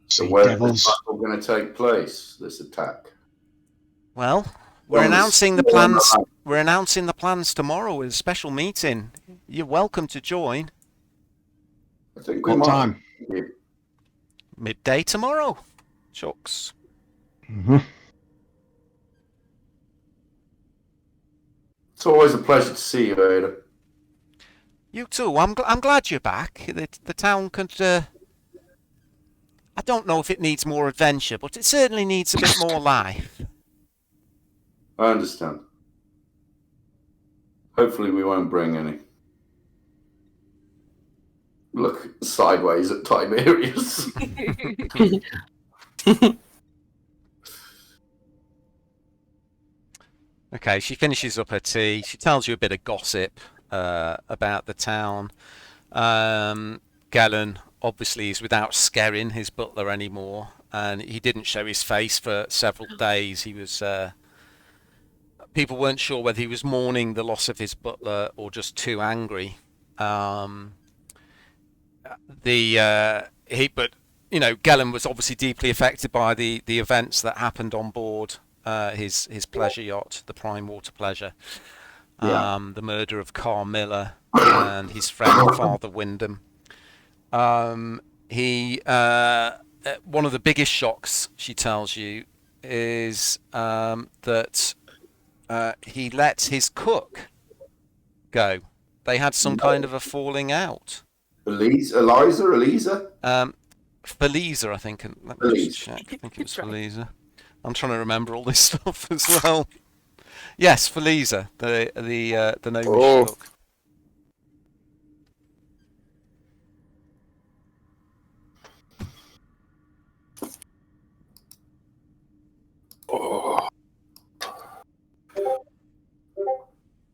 So Sea where's devils. this battle going to take place? This attack. Well, we're On the announcing the sea or on the plans. land? We're announcing the plans tomorrow with a special meeting. You're welcome to join. I think we What might. time? Midday tomorrow. Chucks. Mm-hmm. It's always a pleasure to see you, Ada. You too. I'm glad you're back. The town could. I don't know if it needs more adventure, but it certainly needs a bit more life. I understand. Hopefully we won't bring any. Look sideways at Tiberius. Okay, she finishes up her tea. She tells you a bit of gossip about the town. Galen obviously is without Skerrin, his butler, anymore, and he didn't show his face for several days. He was. People weren't sure whether he was mourning the loss of his butler or just too angry. But you know, Galen was obviously deeply affected by the events that happened on board his pleasure yacht, the Prime Water Pleasure. The murder of Carl Miller and his friend Father Wyndham. One of the biggest shocks, she tells you, is that he let his cook go. They had some kind of a falling out. Eliza? Feliza, I think. Let me just check. I think it was Feliza. I'm trying to remember all this stuff as well. Yes, Feliza, the gnomish cook.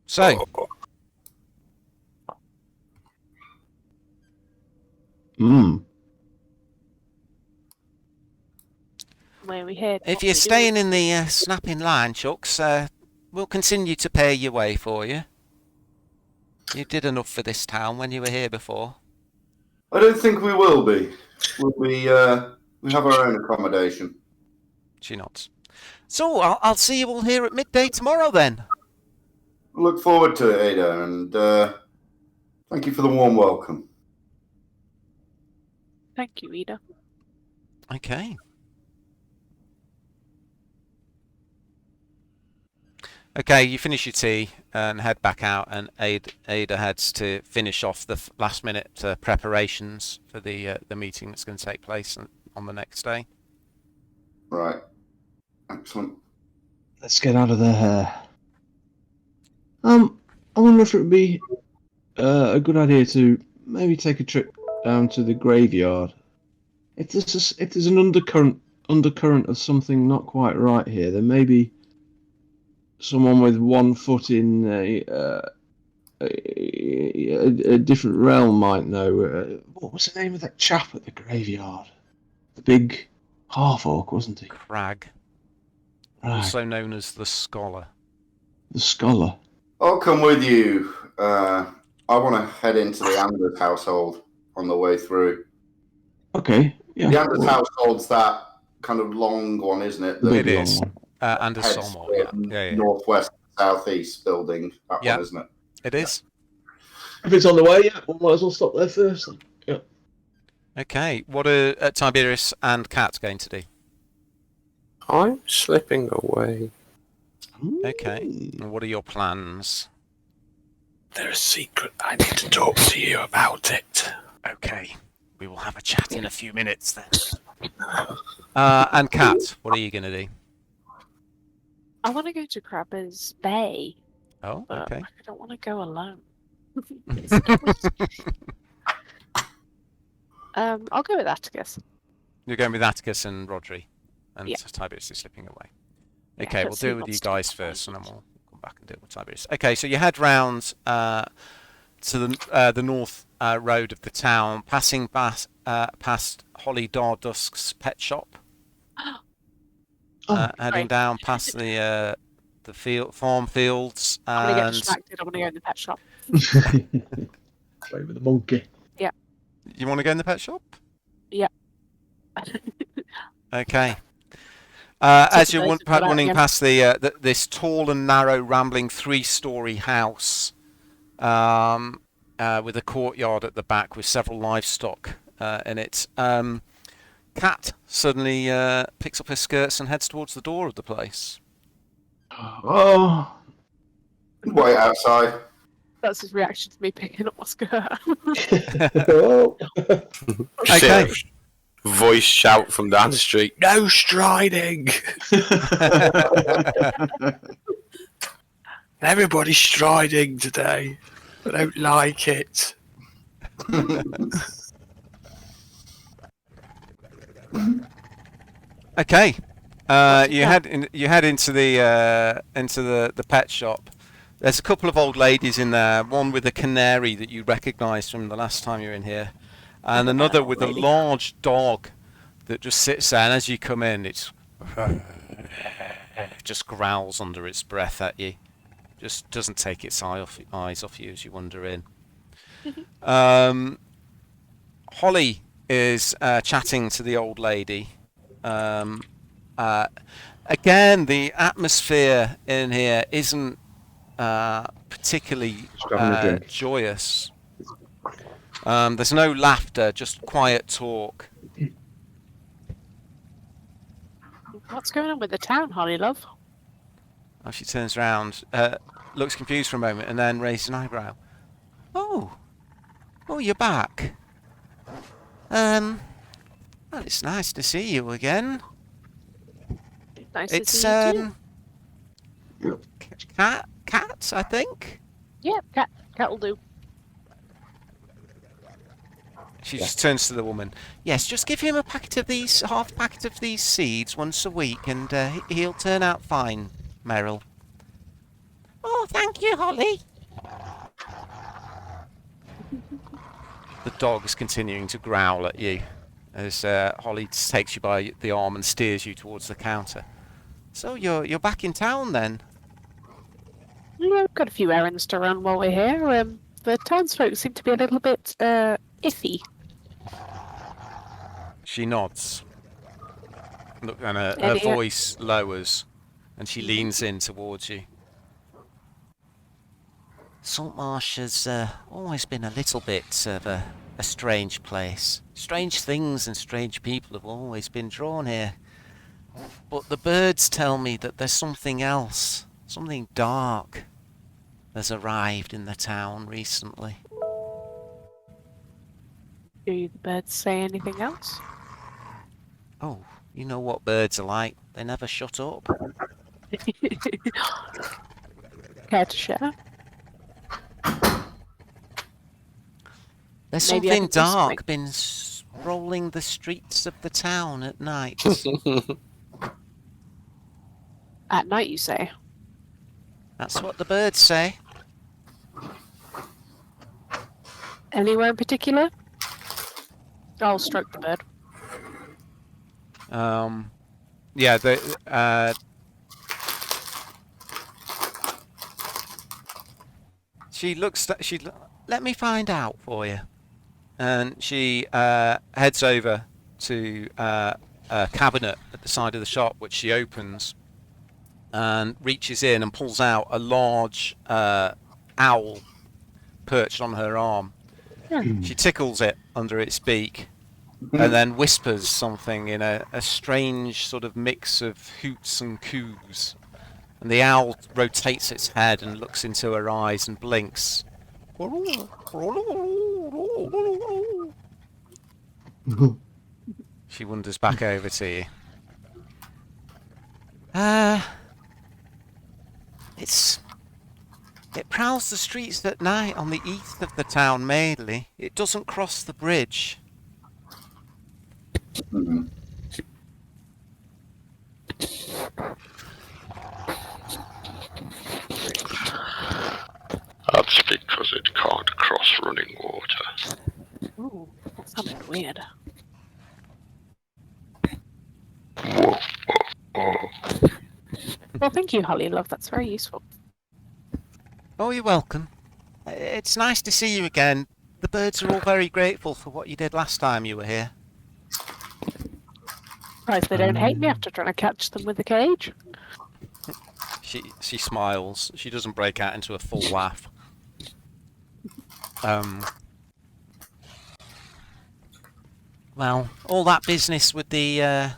So, Where we heard. if you're staying in the snapping line, Chucks, we'll continue to pay your way for you. You did enough for this town when you were here before. I don't think we will be. We have our own accommodation. She nods. So, I'll see you all here at midday tomorrow then. Look forward to it, Ada, and thank you for the warm welcome. Thank you, Ida. Okay. Okay, you finish your tea and head back out, and Ada heads to finish off the last-minute preparations for the meeting that's going to take place on the next day. Right. Excellent. Let's get out of their hair. I wonder if it would be a good idea to maybe take a trip down to the graveyard. If there's an undercurrent of something not quite right here, then maybe someone with one foot in a different realm might know. What was the name of that chap at the graveyard? The big half-orc, wasn't he? Crag, Right. also known as the Scholar. The scholar. I'll come with you. I want to head into the Anders household on the way through. Okay, yeah. The Anders household's that kind of long one, isn't it? The big It long is. one. Anders heads Solmore, from yeah. northwest, southeast building. That Yeah. one, isn't it? It is. If it's on the way, yeah, we might as well stop there first. Then. Yeah. Okay, what are Tiberius and Kat going to do? I'm slipping away. Okay, and what are your plans? There's a secret. I need to talk to you about it. Okay, we will have a chat in a few minutes then. And Kat, what are you going to do? I want to go to Crabber's Bay, Oh, but okay. I don't want to go alone. I'll go with Atticus. You're going with Atticus and Rodri, and Yeah. Tiberius is slipping away. Yeah, Okay, we'll let's see deal with what's you going guys on. first, and then we'll come back and deal with Tiberius. Okay, so you head round to the north road of the town, passing past Holly Dardusk's pet shop, heading Right. down past the farm fields, I'm gonna get and distracted. I'm gonna go in the pet shop. Play with the monkey. you want to go in the pet shop? Yeah. Okay. As you're Typical agent, running again. past this tall and narrow, rambling 3-story house, with a courtyard at the back with several livestock in it, Kat suddenly picks up her skirts and heads towards the door of the place. Oh, Wait outside. That's his reaction to me picking up my skirt. oh. Okay. Voice shout from down the street. No striding. Everybody's striding today. I don't like it. Okay. You head into the pet shop. There's a couple of old ladies in there. One with a canary that you recognise from the last time you were in here, and another with a large dog that just sits there. And as you come in, it just growls under its breath at you. Just doesn't take its eyes off you as you wander in. Holly is chatting to the old lady. Again, the atmosphere in here isn't particularly joyous. There's no laughter, just quiet talk. What's going on with the town, Holly, love? Oh, she turns around, looks confused for a moment, and then raises an eyebrow. Oh, you're back. Well, it's nice to see you again. Nice It's to see you too. Cat, I think. Yeah, cat will do. She just turns to the woman. Yes, just give him half packet of these seeds once a week, and he'll turn out fine, Merrill. Oh, thank you, Holly. The dog is continuing to growl at you as Holly takes you by the arm and steers you towards the counter. So you're back in town then? Yeah, we've got a few errands to run while we're here. The townsfolk seem to be a little bit iffy. She nods. Look, and her voice lowers, and she leans in towards you. Saltmarsh has always been a little bit of a strange place. Strange things and strange people have always been drawn here. But the birds tell me that there's something else, something dark, has arrived in the town recently. Do the birds say anything else? Oh, you know what birds are like. They never shut up. Care to share? There's Maybe I something can do something. dark been strolling the streets of the town at night. At night, you say? That's what the birds say. Anywhere in particular? I'll stroke the bird. Yeah, she looks. Let me find out for you. And she heads over to a cabinet at the side of the shop, which she opens and reaches in and pulls out a large owl perched on her arm. She tickles it under its beak and then whispers something in a strange sort of mix of hoots and coos. And the owl rotates its head and looks into her eyes and blinks. She wanders back over to you. It prowls the streets at night on the east of the town mainly. It doesn't cross the bridge. Mhm. That's because it can't cross running water. Ooh, that sounded weird. Whoa, whoa, whoa. Well, things Thank you, Holly, love. That's very useful. Oh, you're welcome. It's nice to see you again. The birds are all very grateful for what you did last time you were here. Surprised they don't hate me after trying to catch them with the cage. She smiles. She doesn't break out into a full laugh. Well, all that business with the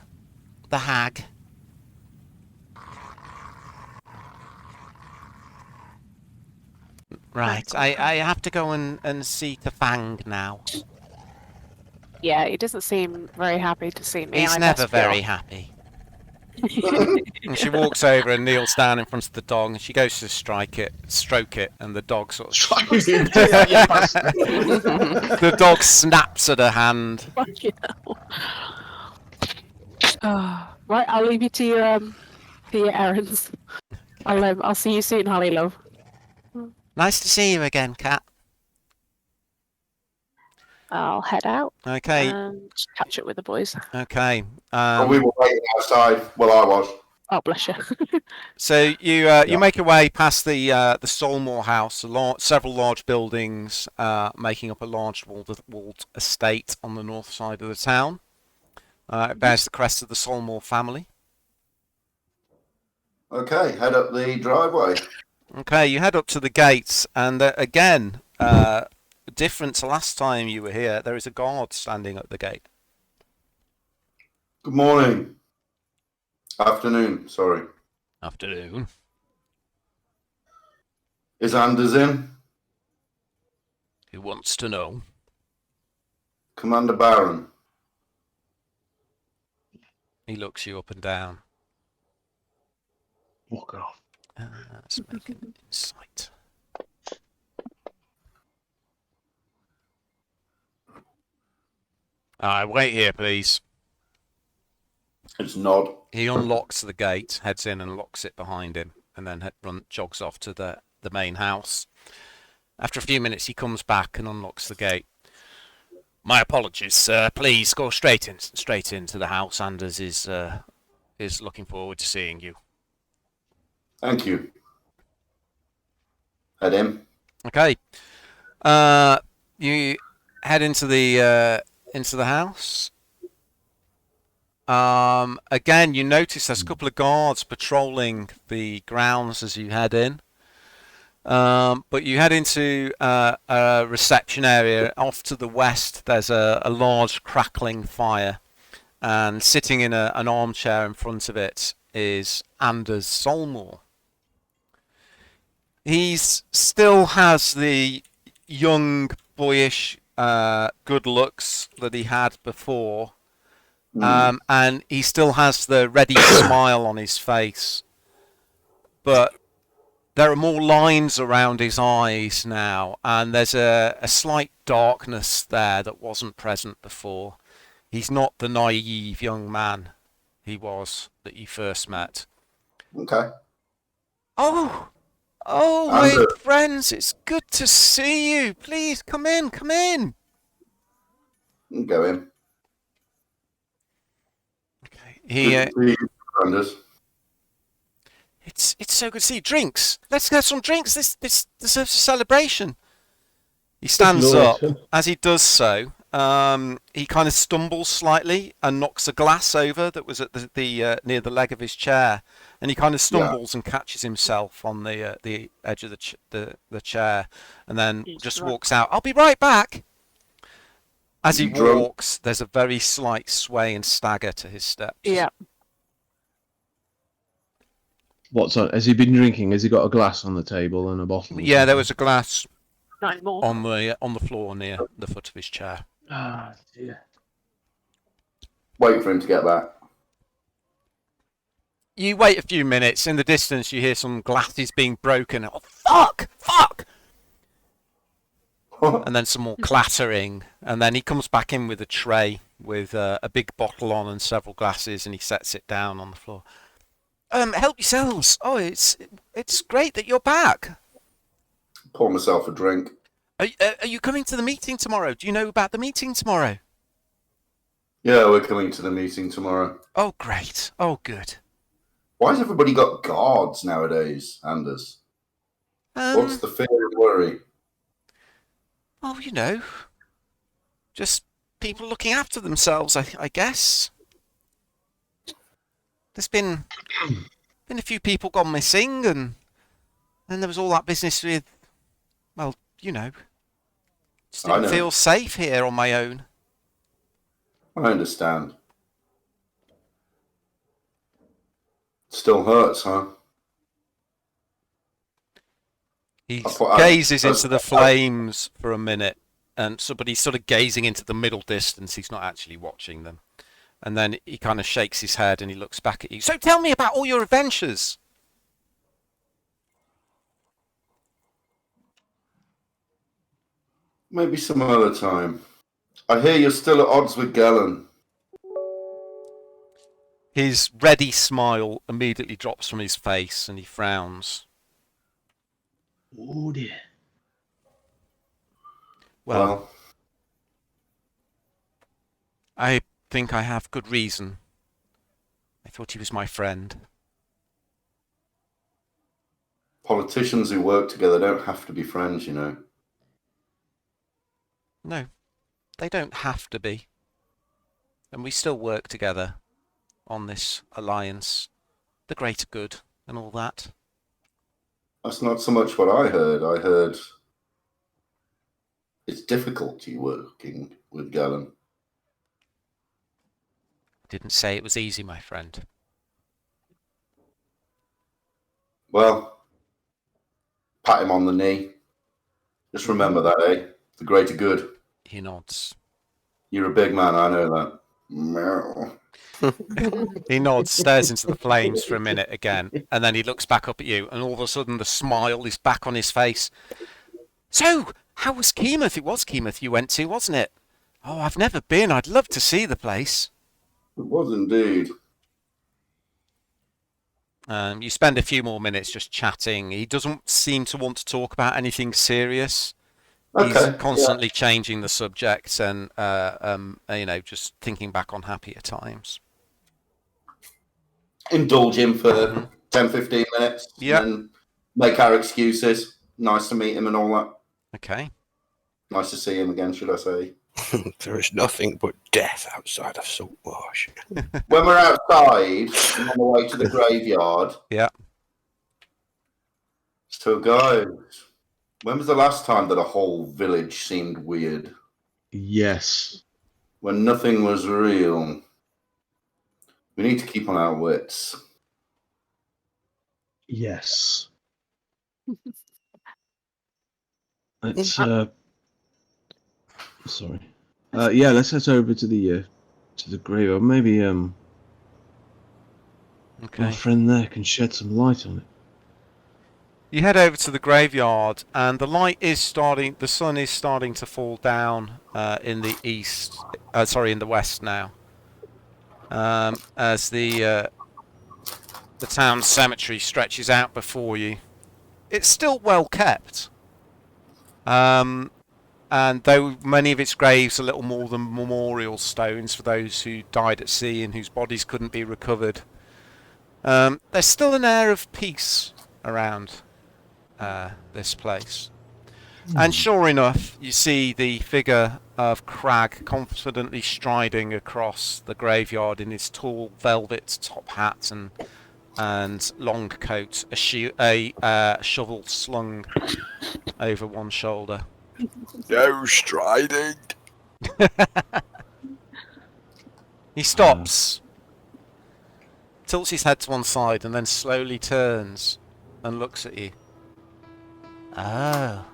hag. Right, I have to go and see to Fang now. Yeah, he doesn't seem very happy to see me. He's I never best be very off. happy. And she walks over and kneels down in front of the dog, and she goes to stroke it, and the dog sort of the dog snaps at her hand. Fucking hell. Right, I'll leave you to your errands. I'll see you soon, Holly, love. Nice to see you again, Cat. I'll head out Okay, and catch up with the boys. okay. We were waiting outside. Well, I was. Oh, bless you. So you make your way past the Saltmarsh house, several large buildings making up a large walled estate on the north side of the town. It bears the crest of the Saltmarsh family. Okay, head up the driveway. Okay, you head up to the gates, and again, different to last time you were here, there is a guard standing at the gate. Good morning. Afternoon, sorry. Afternoon. Is Anders in? Who wants to know? Commander Baron. He looks you up and down. Walk off. Let's make an insight. Wait here, please. It's Nod. He unlocks the gate, heads in and locks it behind him, and then jogs off to the main house. After a few minutes, he comes back and unlocks the gate. My apologies, sir. Please go straight into the house. Anders is looking forward to seeing you. Thank you. Head in. Okay. You head into the house. Again, you notice there's a couple of guards patrolling the grounds as you head in. But you head into a reception area. Off to the west, there's a large crackling fire, and sitting in an armchair in front of it is Anders Saltmarsh. He still has the young, boyish, good looks that he had before. And he still has the ready smile on his face. But there are more lines around his eyes now, and there's a slight darkness there that wasn't present before. He's not the naive young man he was that you first met. Okay. Oh, my friends, it's good to see you. Please, come in. You can go in. Okay. Anders. It's so good to see you. Drinks. Let's get some drinks. This deserves a celebration. He stands up. As he does so, he kind of stumbles slightly and knocks a glass over that was at the near the leg of his chair, and he kind of stumbles and catches himself on the edge of the chair, and then just walks out. I'll be right back. As he walks, there's a very slight sway and stagger to his steps. Yeah. What's on? Has he been drinking? Has he got a glass on the table and a bottle? Yeah, there was a glass Not anymore. on the floor near the foot of his chair. Ah, dear. Wait for him to get back. You wait a few minutes. In the distance, you hear some glasses being broken. Oh, fuck! And then some more clattering. And then he comes back in with a tray with a big bottle on and several glasses, and he sets it down on the floor. Help yourselves. Oh, it's great that you're back. Pour myself a drink. Are you coming to the meeting tomorrow? Do you know about the meeting tomorrow? Yeah, we're coming to the meeting tomorrow. Oh, great. Oh, good. Why has everybody got guards nowadays, Anders? What's the fear and worry? Well, you know, just people looking after themselves, I guess. There's been a few people gone missing, and then there was all that business with, well, you know, just I didn't know. feel safe here on my own. I understand. Still hurts, huh? He I- gazes I- into the flames for a minute, and so, but he's sort of gazing into the middle distance. He's not actually watching them. And then he kind of shakes his head and he looks back at you. So tell me about all your adventures. Maybe some other time. I hear you're still at odds with Galen. His ready smile immediately drops from his face and he frowns. Oh dear. Well, I think I have good reason. I thought he was my friend. Politicians who work together don't have to be friends, you know. No, they don't have to be. And we still work together on this alliance, the greater good and all that. That's not so much what I heard. I heard it's difficult you working with Galen. Didn't say it was easy, my friend. Well, pat him on the knee. Just remember that, eh? The greater good. He nods. You're a big man, I know that. Meow. He nods, stares into the flames for a minute again, and then he looks back up at you, and all of a sudden the smile is back on his face. So, how was Keemouth? It was Keemouth you went to, wasn't it? Oh, I've never been. I'd love to see the place. It was indeed. You spend a few more minutes just chatting. He doesn't seem to want to talk about anything serious. He's Okay. constantly changing the subject and, you know, just thinking back on happier times. Indulge him for 10, 15 minutes. Yeah. And then make our excuses. Nice to meet him and all that. Okay. Nice to see him again, should I say. There is nothing but death outside of Saltmarsh. When we're outside, on the way to the graveyard. Yeah. So, guys, when was the last time that a whole village seemed weird? Yes. When nothing was real. We need to keep on our wits. Yes. Let's sorry. Yeah, let's head over to the graveyard. Maybe my Okay. friend there can shed some light on it. You head over to the graveyard, and the sun is starting to fall down in the east. In the west now. As the town cemetery stretches out before you. It's still well kept. And though many of its graves are little more than memorial stones for those who died at sea and whose bodies couldn't be recovered, there's still an air of peace around this place. And sure enough, you see the figure of Crag confidently striding across the graveyard in his tall velvet top hat and long coat, a shovel slung over one shoulder. No striding. He stops, tilts his head to one side, and then slowly turns and looks at you. Oh,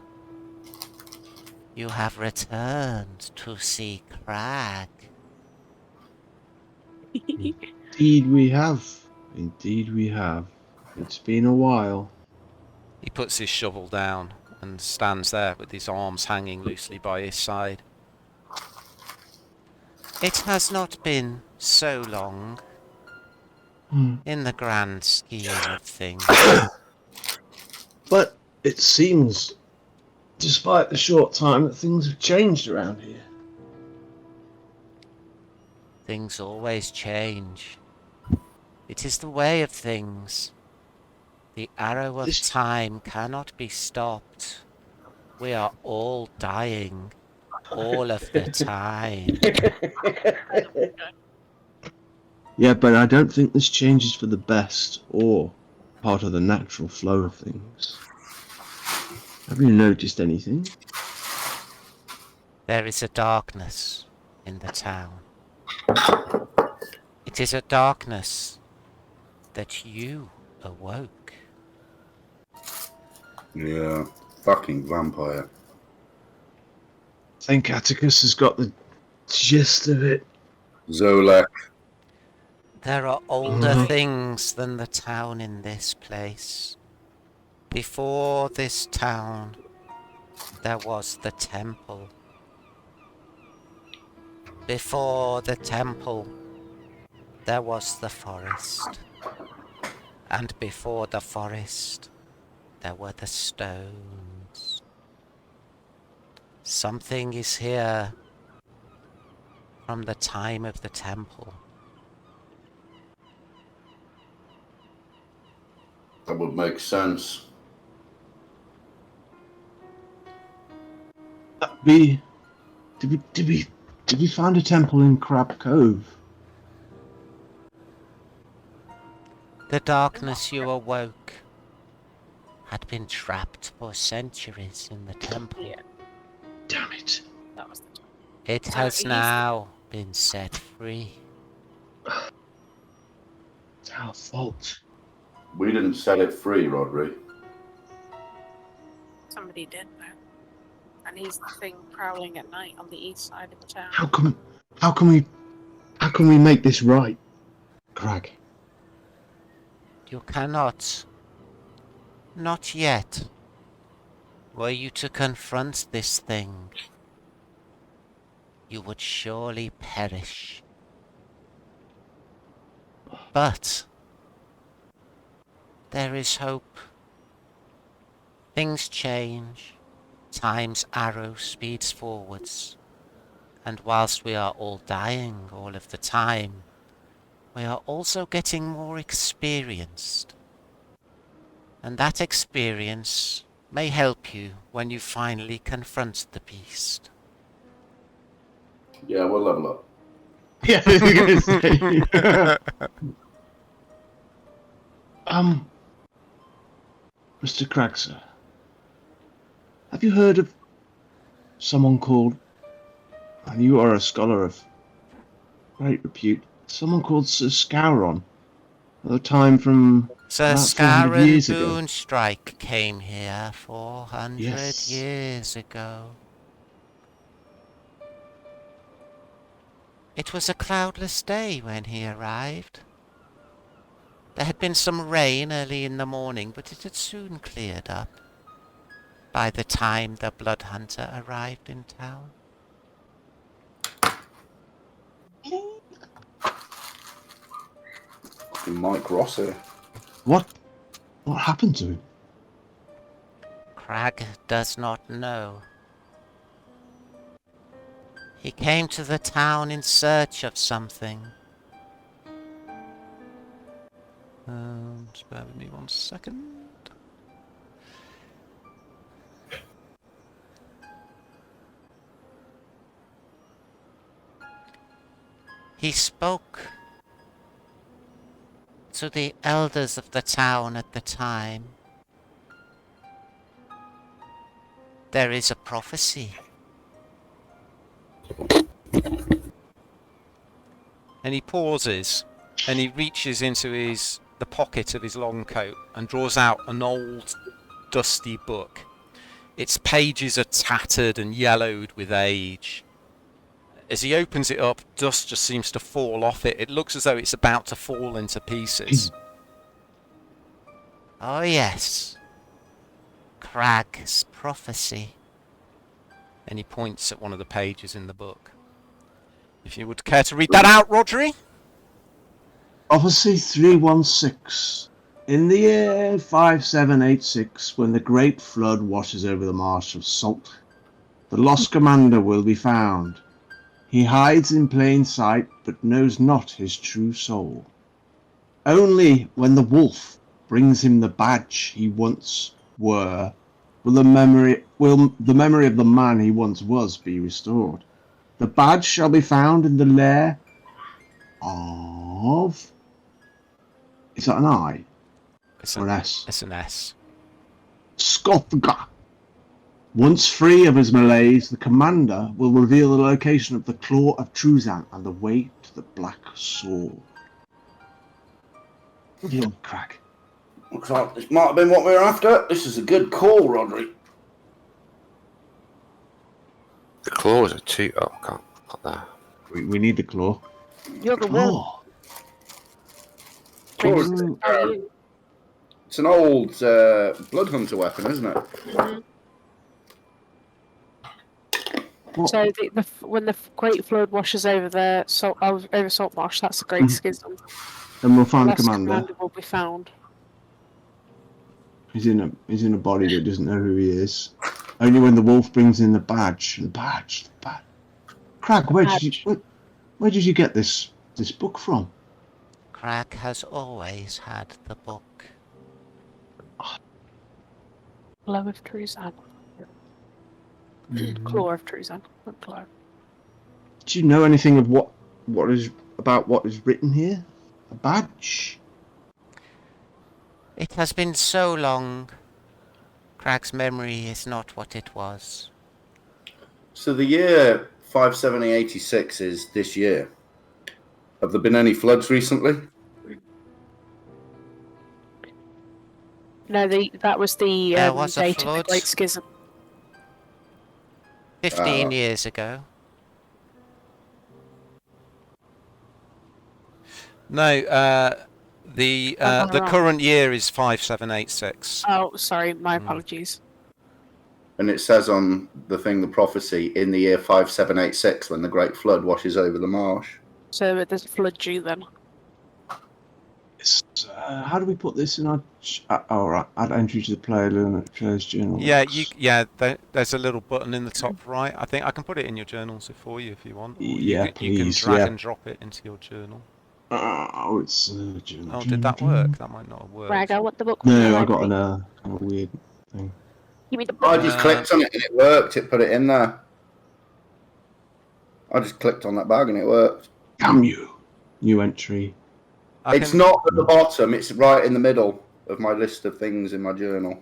you have returned to see Crag. Indeed we have. Indeed we have. It's been a while. He puts his shovel down and stands there with his arms hanging loosely by his side. It has not been so long in the grand scheme of things. But it seems, despite the short time, that things have changed around here. Things always change. It is the way of things. The arrow of This- time cannot be stopped. We are all dying. All of the time. Yeah, but I don't think this changes for the best or part of the natural flow of things. Have you noticed anything? There is a darkness in the town. It is a darkness that you awoke. Yeah, fucking vampire. I think Atticus has got the gist of it. Zolek. There are older Mhm. things than the town in this place. Before this town, there was the temple. Before the temple, there was the forest. And before the forest, there were the stones. Something is here from the time of the temple. That would make sense. Did we find a temple in Crab Cove? The darkness you awoke had been trapped for centuries in the temple. Yeah, Damn it. that was the time. It So has he's- now been set free. It's our fault. We didn't set it free, Rodri. Somebody did though. And he's the thing prowling at night on the east side of the town. How can we make this right, Crag? You cannot. Not yet. Were you to confront this thing, you would surely perish. But there is hope. Things change. Time's arrow speeds forwards. And whilst we are all dying all of the time, we are also getting more experienced. And that experience may help you when you finally confront the beast. Yeah, we'll level up. Yeah, I was gonna say. Mr. Crag, sir. Have you heard of someone called, and you are a scholar of great repute, someone called Sir Scouron? At the time from Sir about 400 years ago. Boonstrike came here 400 Yes. years ago. It was a cloudless day when he arrived. There had been some rain early in the morning, but it had soon cleared up by the time the Blood Hunter arrived in town. Fucking Mike Ross here. what happened to him? Crag does not know. He came to the town in search of something. Just bear with me 1 second. He spoke to the elders of the town at the time. There is a prophecy. And he pauses, and he reaches into the pocket of his long coat and draws out an old, dusty book. Its pages are tattered and yellowed with age. As he opens it up, dust just seems to fall off it. It looks as though it's about to fall into pieces. Oh yes, Crag's prophecy. And he points at one of the pages in the book. If you would care to read that out, Rodri? Prophecy 316. In the year 5786, when the great flood washes over the marsh of Salt, the lost commander will be found. He hides in plain sight, but knows not his true soul. Only when the wolf brings him the badge he once were will the memory of the man he once was be restored. The badge shall be found in the lair of... Is that an I? It's Or an S? It's an S. Scothga. Once free of his malaise, the commander will reveal the location of the Claw of Truzan and the way to the Black Sword. Young crack. Looks like this might have been what we were after. This is a good call, Rodri. The claws are too. Oh, can't. Not there. We need the claw. You're the one. Claw. Claws. Ooh. It's an old blood hunter weapon, isn't it? Mhm. What? So when the Great Flood washes over over Saltmarsh, that's a Great Schism. Then we'll find the Last commander. will be found. He's in a body that doesn't know who he is. Only when the wolf brings in the badge. The badge. Crag, where did you get this book from? Crag has always had the book. Claw of Truzan. Claw of Truzan. Not Claw. Do you know anything of what is written here? A badge. It has been so long. Crag's memory is not what it was. So the year 57086 is this year. Have there been any floods recently? No, that was the There was a date of the flood. Great Schism. 15 years ago. No, the wrong. current year is 5786. Oh, sorry, my apologies. And it says on the thing, the prophecy, in the year 5786, when the Great Flood washes over the marsh. So there's a flood due then. How do we put this in our... right. Add entry to the player's journal. There's a little button in the top right. I think I can put it in your journals for you if you want. Or Yeah, you can please, drag yeah. and drop it into your journal. It's journal. Oh, did that work? That might not have worked. Rag, I want the book. From the No, I got library. kind of weird thing. Give me the I book. just clicked on it and it worked. It put it in there. I just clicked on that bag and it worked. Damn you! New entry. It's not at the bottom. It's right in the middle of my list of things in my journal.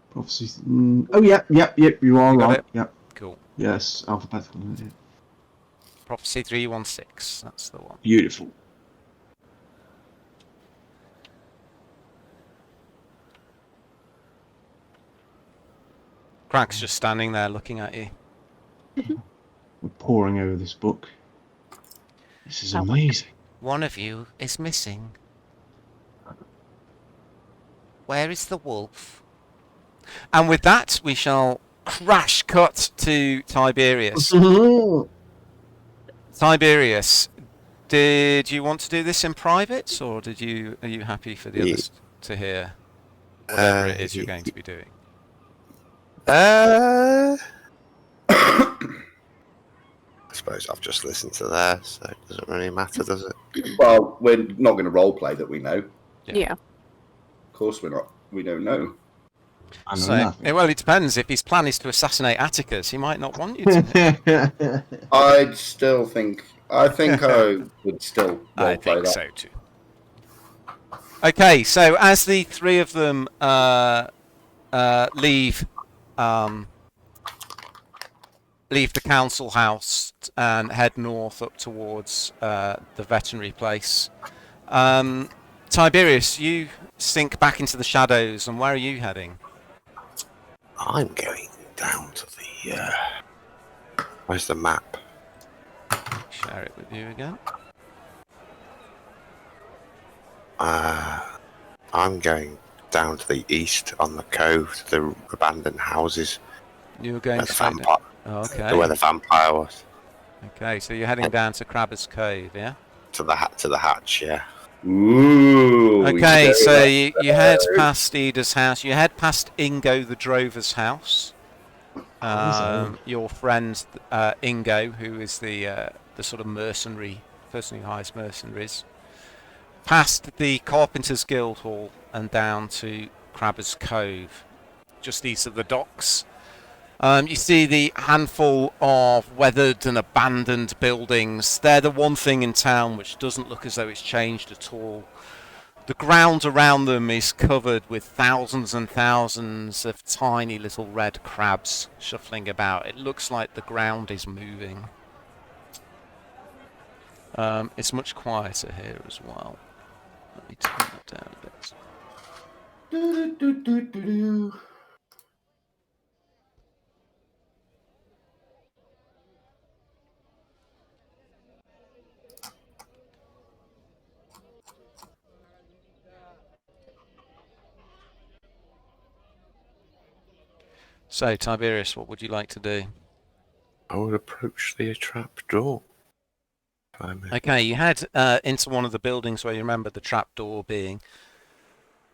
Prophecy. Oh, yep. You are You got right. it? Yep. Cool. Yes, alphabetical. Yeah. Prophecy 316. That's the one. Beautiful. Crag's just standing there looking at you. We're poring over this book. This is amazing. One of you is missing. Where is the wolf? And with that, we shall crash cut to Tiberius. Tiberius, did you want to do this in private, or are you happy for the others to hear whatever it is you're going to be doing? I suppose I've just listened to theirs, so it doesn't really matter, does it? Well, we're not going to roleplay that we know. Yeah. Of course we're not. We don't know. I know So, nothing. well, it depends. If his plan is to assassinate Atticus, he might not want you to. I think I would still I roleplay think that. so too. Okay, so as the three of them leave the council house and head north up towards the veterinary place, Tiberius, you sink back into the shadows, and where are you heading? I'm going down to the... Where's the map? Share it with you again. I'm going down to the east on the cove to the abandoned houses. You're going Where the straight vampire, Okay. where the vampire was. Okay, so you're heading down to Crabber's Cave, yeah? To the hatch, yeah. Ooh. Okay, so you head past Ida's house. You head past Ingo the drover's house. Your friend Ingo, who is the sort of mercenary person who hires mercenaries. past the Carpenters Guild Hall and down to Crabber's Cove, just east of the docks. You see the handful of weathered and abandoned buildings. They're the one thing in town which doesn't look as though it's changed at all. The ground around them is covered with thousands and thousands of tiny little red crabs shuffling about. It looks like the ground is moving. It's much quieter here as well. Let me turn that down a bit. Do-do-do-do-do-do. So, Tiberius, what would you like to do? I would approach the trap door. Okay, you head into one of the buildings where you remember the trapdoor being.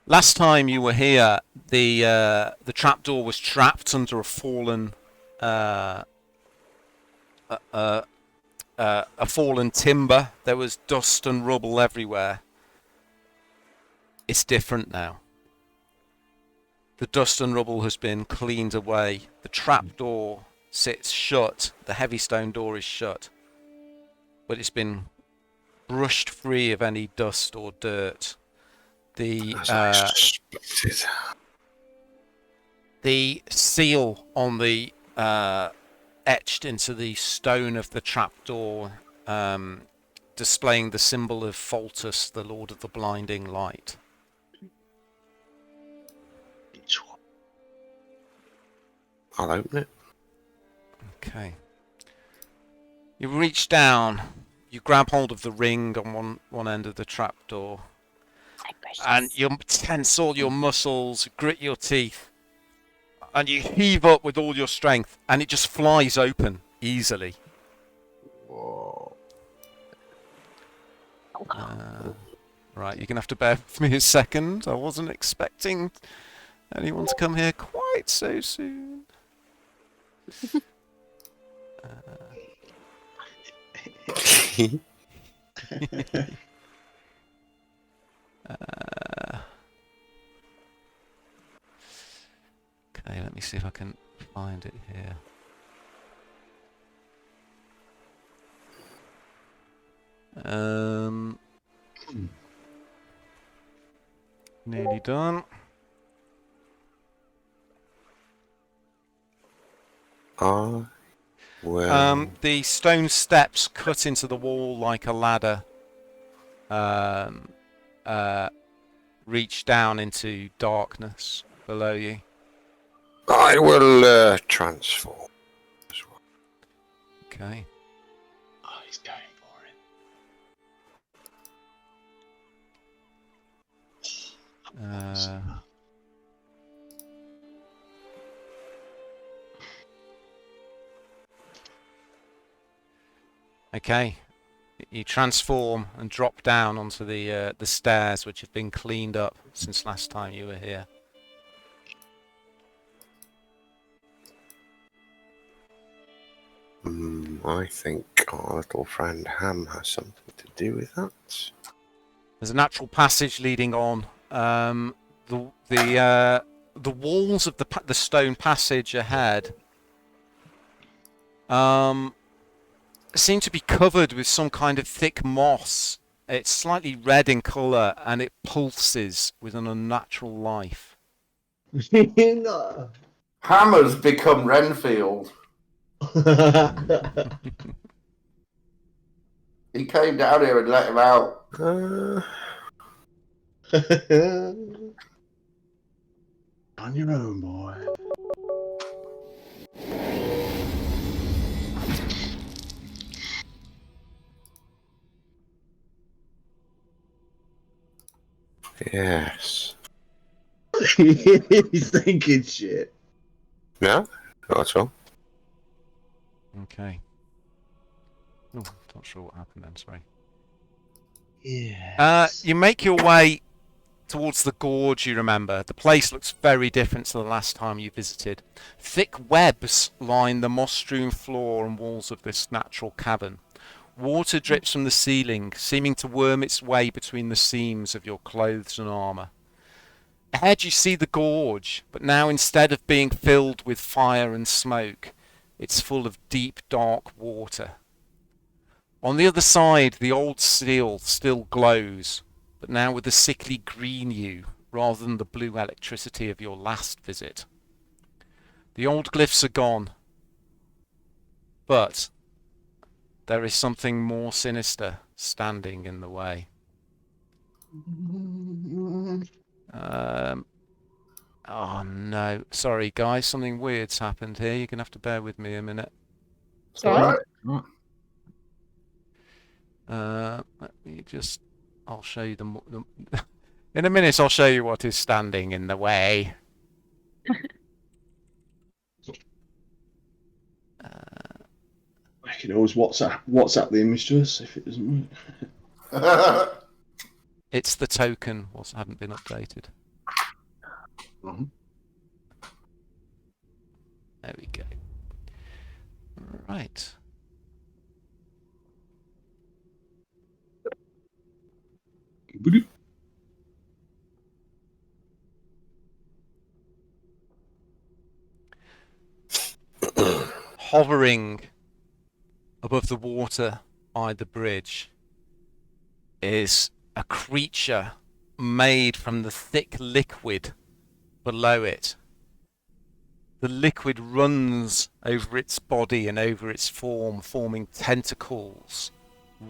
Last time you were here, the trapdoor was trapped under a fallen fallen timber. There was dust and rubble everywhere. It's different now. The dust and rubble has been cleaned away. The trapdoor sits shut. The heavy stone door is shut. But it's been brushed free of any dust or dirt. As I suspected. The seal on the etched into the stone of the trapdoor, displaying the symbol of Foltus, the Lord of the Blinding Light. I'll open it. Okay. You reach down, you grab hold of the ring on one end of the trapdoor, and you tense all your muscles, grit your teeth, and you heave up with all your strength, and it just flies open easily. Whoa. Right, you're going to have to bear with me a second. I wasn't expecting anyone to come here quite so soon. Okay, let me see if I can find it here. Nearly done. Well, The stone steps cut into the wall like a ladder reach down into darkness below you. I will transform as well. Okay. Oh, he's going for it. Okay. You transform and drop down onto the stairs, which have been cleaned up since last time you were here. I think our little friend Ham has something to do with that. There's a natural passage leading on. The walls of the stone passage ahead seem to be covered with some kind of thick moss. It's slightly red in colour and it pulses with an unnatural life. No. Hammer's become Renfield. He came down here and let him out. On your own, boy. Yes. He's thinking shit. No, not at all. Okay. Oh, not sure what happened then, sorry. Yeah. You make your way towards the gorge, you remember. The place looks very different to the last time you visited. Thick webs line the moss-strewn floor and walls of this natural cavern. Water drips from the ceiling, seeming to worm its way between the seams of your clothes and armour. Ahead you see the gorge, but now instead of being filled with fire and smoke, it's full of deep, dark water. On the other side, the old seal still glows, but now with a sickly green hue, rather than the blue electricity of your last visit. The old glyphs are gone, but there is something more sinister standing in the way. Oh no, sorry guys, something weird's happened here. You're gonna have to bear with me a minute. It's all right. Let me just, I'll show you in a minute I'll show you what is standing in the way. I can always WhatsApp the image to us if it doesn't work. It's the token, what hadn't been updated. There we go. Right. Hovering above the water by the bridge is a creature made from the thick liquid below it. The liquid runs over its body and over its form, forming tentacles,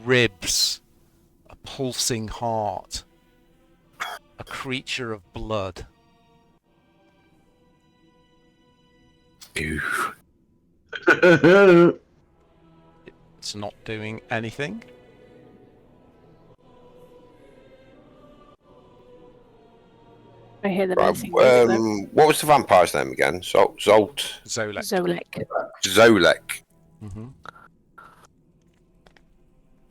ribs, a pulsing heart, a creature of blood. Ew. It's not doing anything. I hear the Right, missing noise, though. what was the vampire's name again? Zolek. Zolek. Zolek. Zolek. Mm-hmm.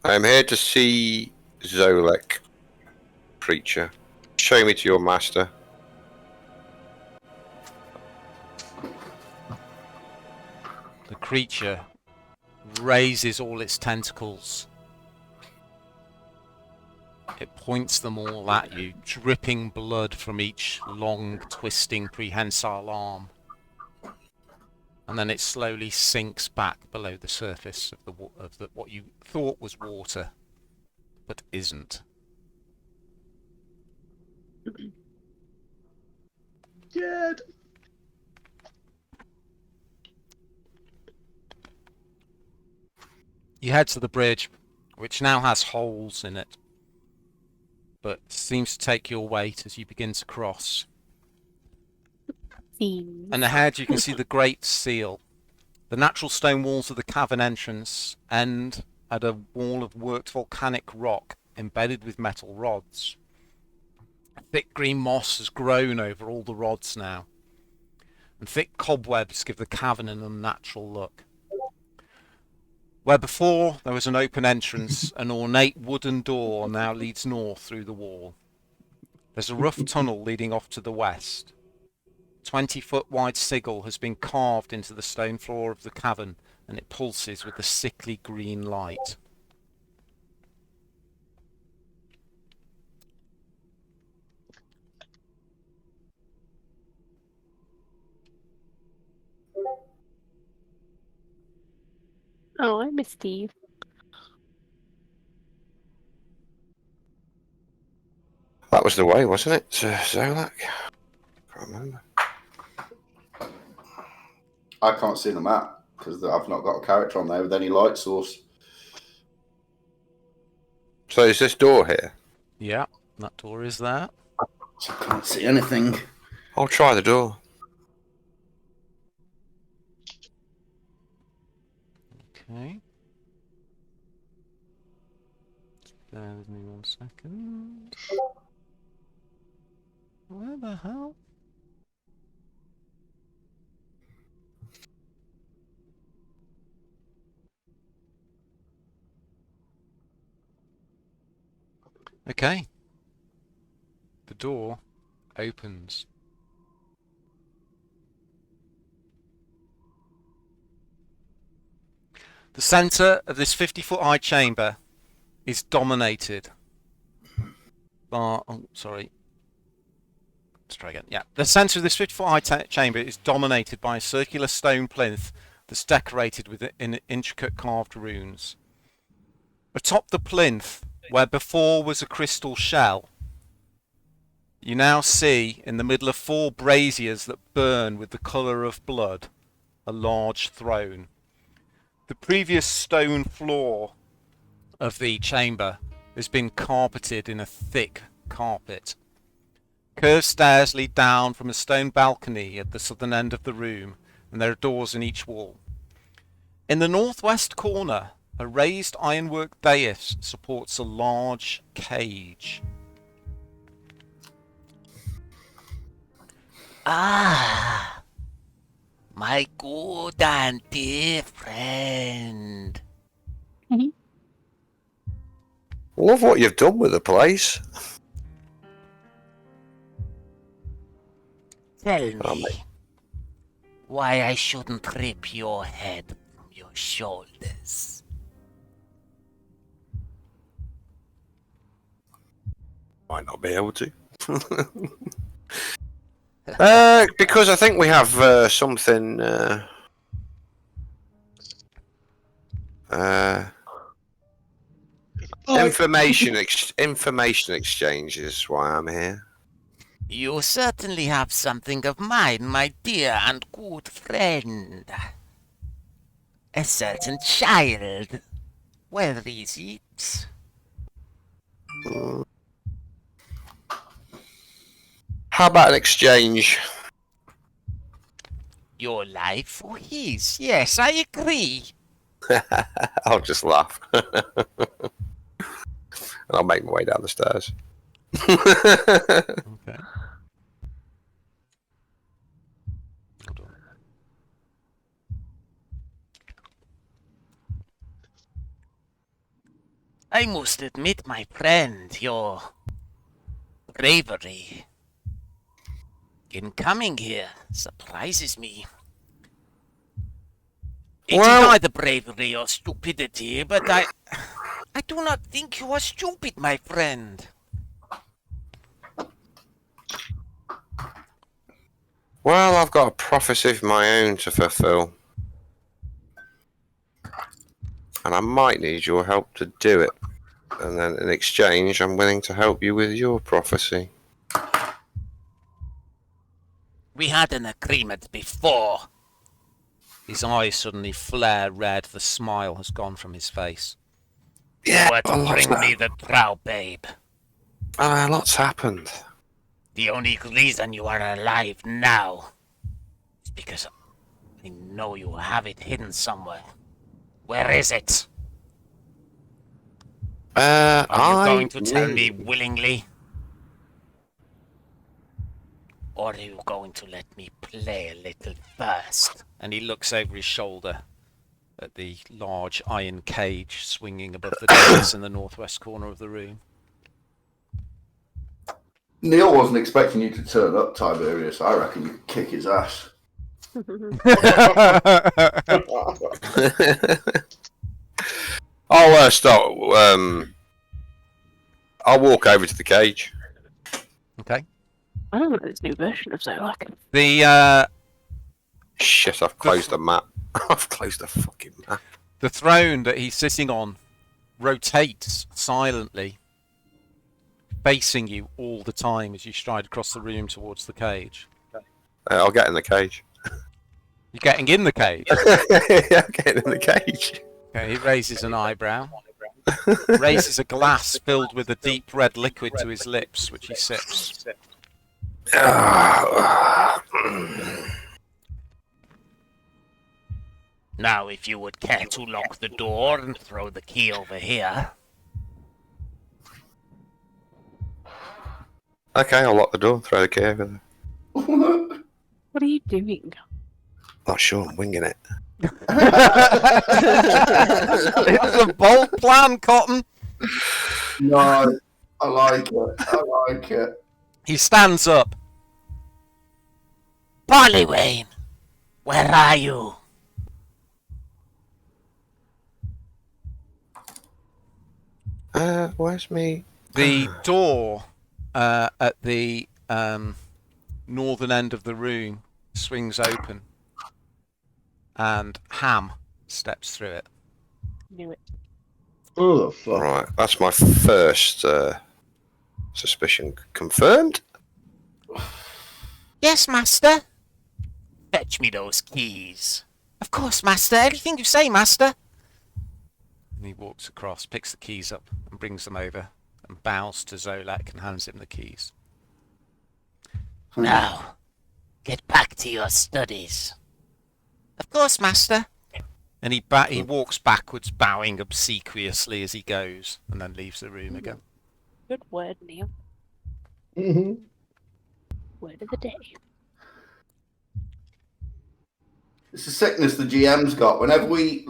I'm here to see Zolek, creature. Show me to your master. The creature raises all its tentacles. It points them all at you, dripping blood from each long, twisting, prehensile arm. And then it slowly sinks back below the surface of the what you thought was water, but isn't. Dead. You head to the bridge, which now has holes in it, but seems to take your weight as you begin to cross. And ahead you can see the Great Seal. The natural stone walls of the cavern entrance end at a wall of worked volcanic rock embedded with metal rods. Thick green moss has grown over all the rods now, and thick cobwebs give the cavern an unnatural look. Where before there was an open entrance, an ornate wooden door now leads north through the wall. There's a rough tunnel leading off to the west. 20-foot wide sigil has been carved into the stone floor of the cavern, and it pulses with a sickly green light. Oh, I miss Steve. That was the way, wasn't it, Zolek? Can't remember. I can't see the map because I've not got a character on there with any light source. So is this door here? Yeah, that door is there. So I can't see anything. I'll try the door. Okay. Bear with me 1 second. Where the hell? Okay. The door opens. The centre of this 50-foot high chamber is dominated by... Oh, sorry. Let's try again. Yeah. The centre of this 50-foot high chamber is dominated by a circular stone plinth that's decorated with intricate carved runes. Atop the plinth, where before was a crystal shell, you now see, in the middle of 4 braziers that burn with the colour of blood, a large throne. The previous stone floor of the chamber has been carpeted in a thick carpet. Curved stairs lead down from a stone balcony at the southern end of the room, and there are doors in each wall. In the northwest corner, a raised ironwork dais supports a large cage. Ah, my good and dear friend. Love what you've done with the place. Tell Oh, me mate. why I shouldn't rip your head from your shoulders. Might not be able to. Because I think we have something. Information exchange is why I'm here. You certainly have something of mine, my dear and good friend. A certain child. Where is it? How about an exchange? Your life for his. Yes, I agree. I'll just laugh. And I'll make my way down the stairs. Okay. Hold on. I must admit, my friend, your bravery in coming here surprises me. It Well- is either bravery or stupidity, but I do not think you are stupid, my friend. Well, I've got a prophecy of my own to fulfill. And I might need your help to do it. And then in exchange, I'm willing to help you with your prophecy. We had an agreement before. His eyes suddenly flare red. The smile has gone from his face. You were to bring me the drow babe. Lots happened. The only reason you are alive now is because I know you have it hidden somewhere. Where is it? Are you going to tell me willingly? Or are you going to let me play a little first? And he looks over his shoulder at the large iron cage swinging above the dais in the northwest corner of the room. Neil wasn't expecting you to turn up, Tiberius. I reckon you could kick his ass. I'll start. I'll walk over to the cage. Okay. I don't like this new version of Zolak. The Shit! I've closed the map. I've closed the fucking map. the throne that he's sitting on rotates silently, facing you all the time as you stride across the room towards the cage. I'll get in the cage. You're getting in the cage. Yeah, I'm getting in the cage. Okay, he raises an eyebrow, raises a glass filled with a deep red liquid to his lips, which he sips. Now, if you would care to lock the door and throw the key over here. Okay, I'll lock the door, throw the key over there. What are you doing? Not sure, I'm winging it. It's a bold plan, Cotton. No, I like it. I like it. He stands up. Polywayne, where are you? Where's me? The door at the northern end of the room swings open, and Ham steps through it. Knew it. Oh, the fuck. Right, that's my first suspicion confirmed. Yes, master. Fetch me those keys. Of course, master. Anything you say, master. And he walks across, picks the keys up, and brings them over, and bows to Zolek and hands him the keys. Now, get back to your studies. Of course, master. And he walks backwards, bowing obsequiously as he goes, and then leaves the room again. Good word, Neil. Mm-hmm. Word of the day. It's a sickness the GM's got. Whenever we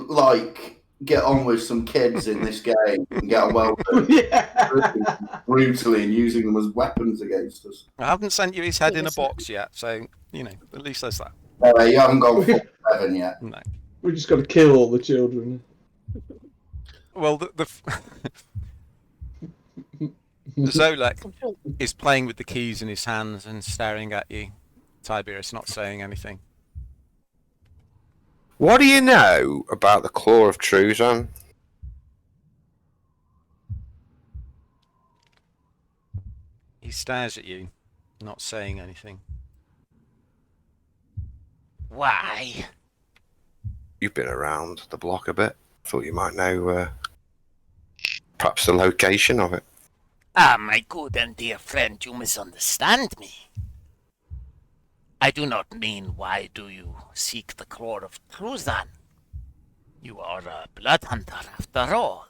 get on with some kids in this game and get on well with them, Yeah. brutally and using them as weapons against us. I haven't sent you his head in a box yet, so, at least there's that. You haven't gone full 7 yet. No. We just got to kill all the children. Well, Zolek is playing with the keys in his hands and staring at you. Tiberius not saying anything. What do you know about the Claw of Truzan? He stares at you, not saying anything. Why? You've been around the block a bit. Thought you might know perhaps the location of it. Ah, my good and dear friend, you misunderstand me. I do not mean why do you seek the Claw of Truzan. You are a blood hunter after all.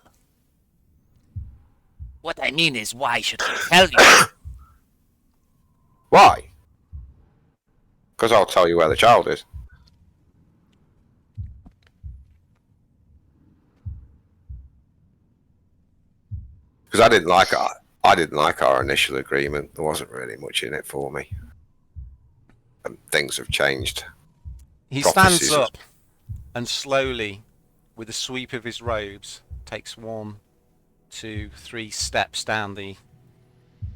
What I mean is, why should I tell you? Why? Because I'll tell you where the child is. Because I didn't like our initial agreement. There wasn't really much in it for me, and things have changed. He Prophecies stands up and slowly, with a sweep of his robes, takes 1, 2, 3 steps down the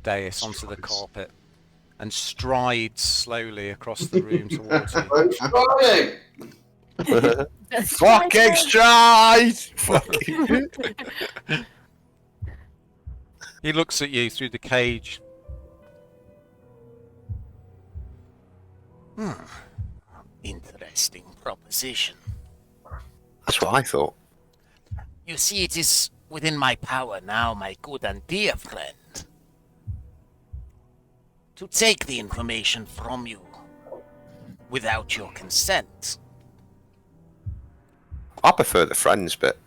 dais onto the carpet and strides slowly across the room towards you. Fucking stride! Fucking. He looks at you through the cage. Interesting proposition. That's what I thought. You see, it is within my power now, my good and dear friend, to take the information from you without your consent. I prefer the friends bit.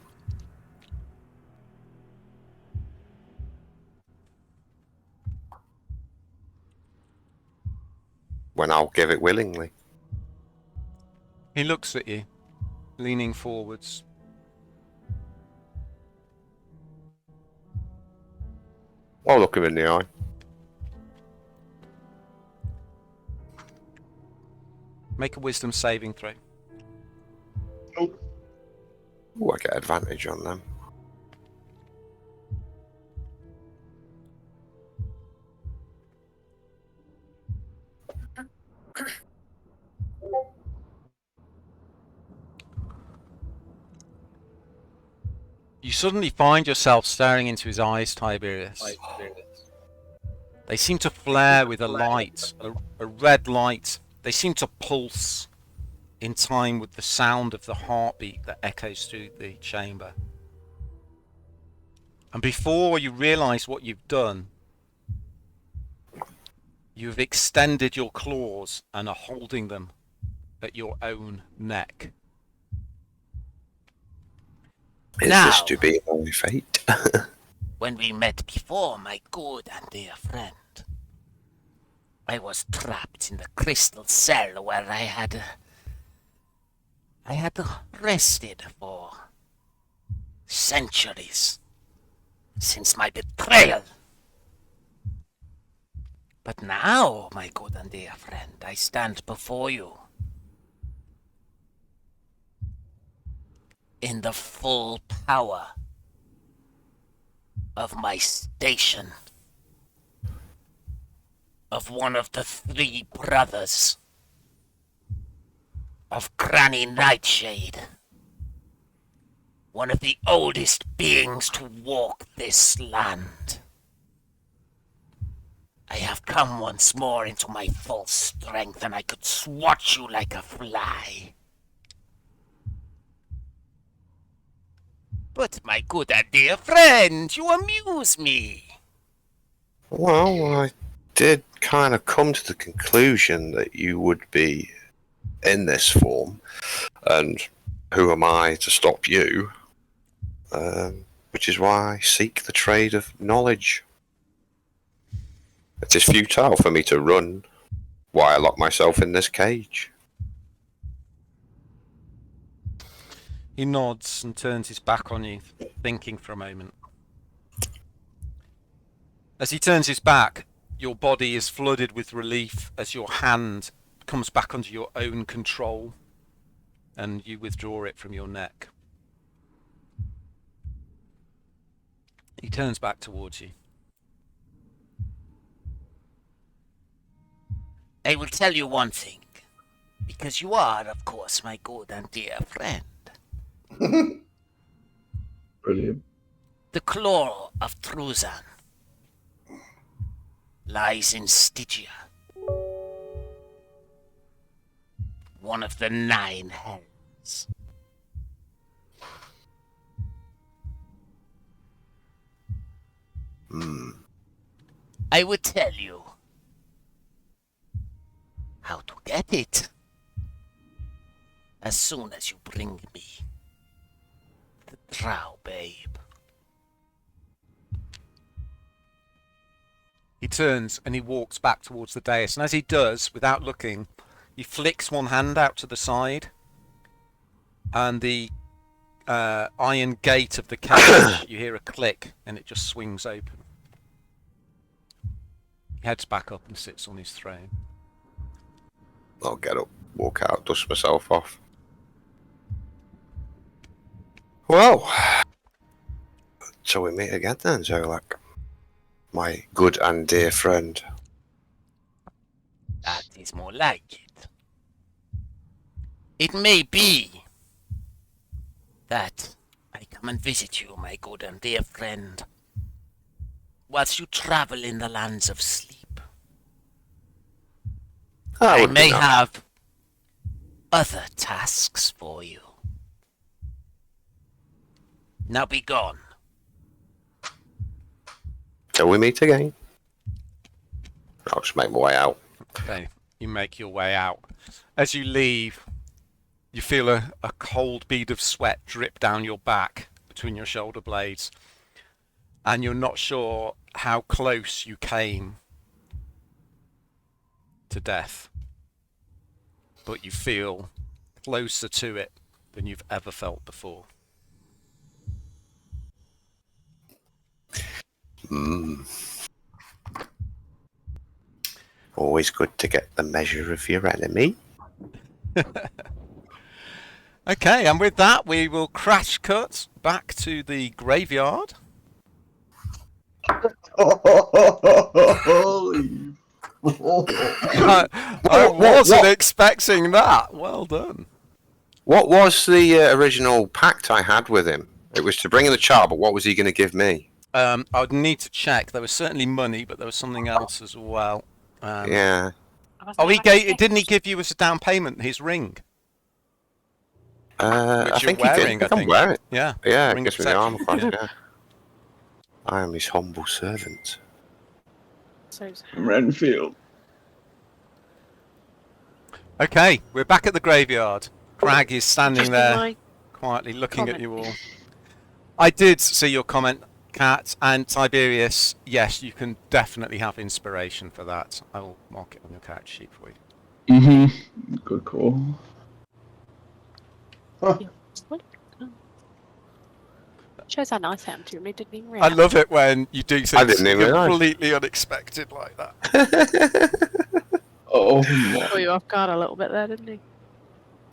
When I'll give it willingly. He looks at you, leaning forwards. I'll look him in the eye. Make a wisdom saving throw. Ooh, I get advantage on them. You suddenly find yourself staring into his eyes, Tiberius. They seem to flare with a light, a red light. They seem to pulse in time with the sound of the heartbeat that echoes through the chamber. And before you realise what you've done, you've extended your claws and are holding them at your own neck. Is Now, this to be my fate? when we met before, my good and dear friend, I was trapped in the crystal cell where I had rested for centuries since my betrayal. But now, my good and dear friend, I stand before you in the full power of my station, of one of the 3 brothers of Granny Nightshade, one of the oldest beings to walk this land. I have come once more into my full strength, and I could swat you like a fly. But my good and dear friend, you amuse me. Well, I did kind of come to the conclusion that you would be in this form, and who am I to stop you? Which is why I seek the trade of knowledge. It is futile for me to run while I lock myself in this cage. He nods and turns his back on you, thinking for a moment. As he turns his back, your body is flooded with relief as your hand comes back under your own control and you withdraw it from your neck. He turns back towards you. I will tell you one thing, because you are, of course, my good and dear friend. Brilliant. The claw of Truzan lies in Stygia, one of the 9 hells. I would tell you how to get it as soon as you bring me the drow babe. He turns and he walks back towards the dais, and as he does, without looking, he flicks one hand out to the side, and the iron gate of the cage, you hear a click, and it just swings open. He heads back up and sits on his throne. I'll get up, walk out, dust myself off. Well, so we meet again then, Zolak. My good and dear friend. That is more like it. It may be that I come and visit you, my good and dear friend, whilst you travel in the lands of sleep. I may have other tasks for you. Now be gone. Till we meet again. I'll just make my way out. Okay, you make your way out. As you leave, you feel a cold bead of sweat drip down your back between your shoulder blades, and you're not sure how close you came to death, but you feel closer to it than you've ever felt before. Always good to get the measure of your enemy. Okay, and with that, we will crash cut back to the graveyard. Holy. I wasn't expecting that. Well done. What was the original pact I had with him? It was to bring in the child, but what was he going to give me? I would need to check. There was certainly money, but there was something else as well. Yeah. Oh, didn't he give you as a down payment his ring? I Which you're think wearing, he did. I think. Wear it. Yeah. Yeah, Ring gives of me the armor protection. class, yeah. I am his humble servant. Renfield. Okay, we're back at the graveyard. Crag is standing there, My quietly looking at comment. you all. I did see your comment, Kat, and Tiberius. Yes, you can definitely have inspiration for that. I will mark it on your character sheet for you. Mm-hmm. Good call. Shows how nice I am to me, didn't even I realise. love it when you do I things didn't even realise. completely unexpected like that. Oh Threw my. you off guard a little bit there, didn't he?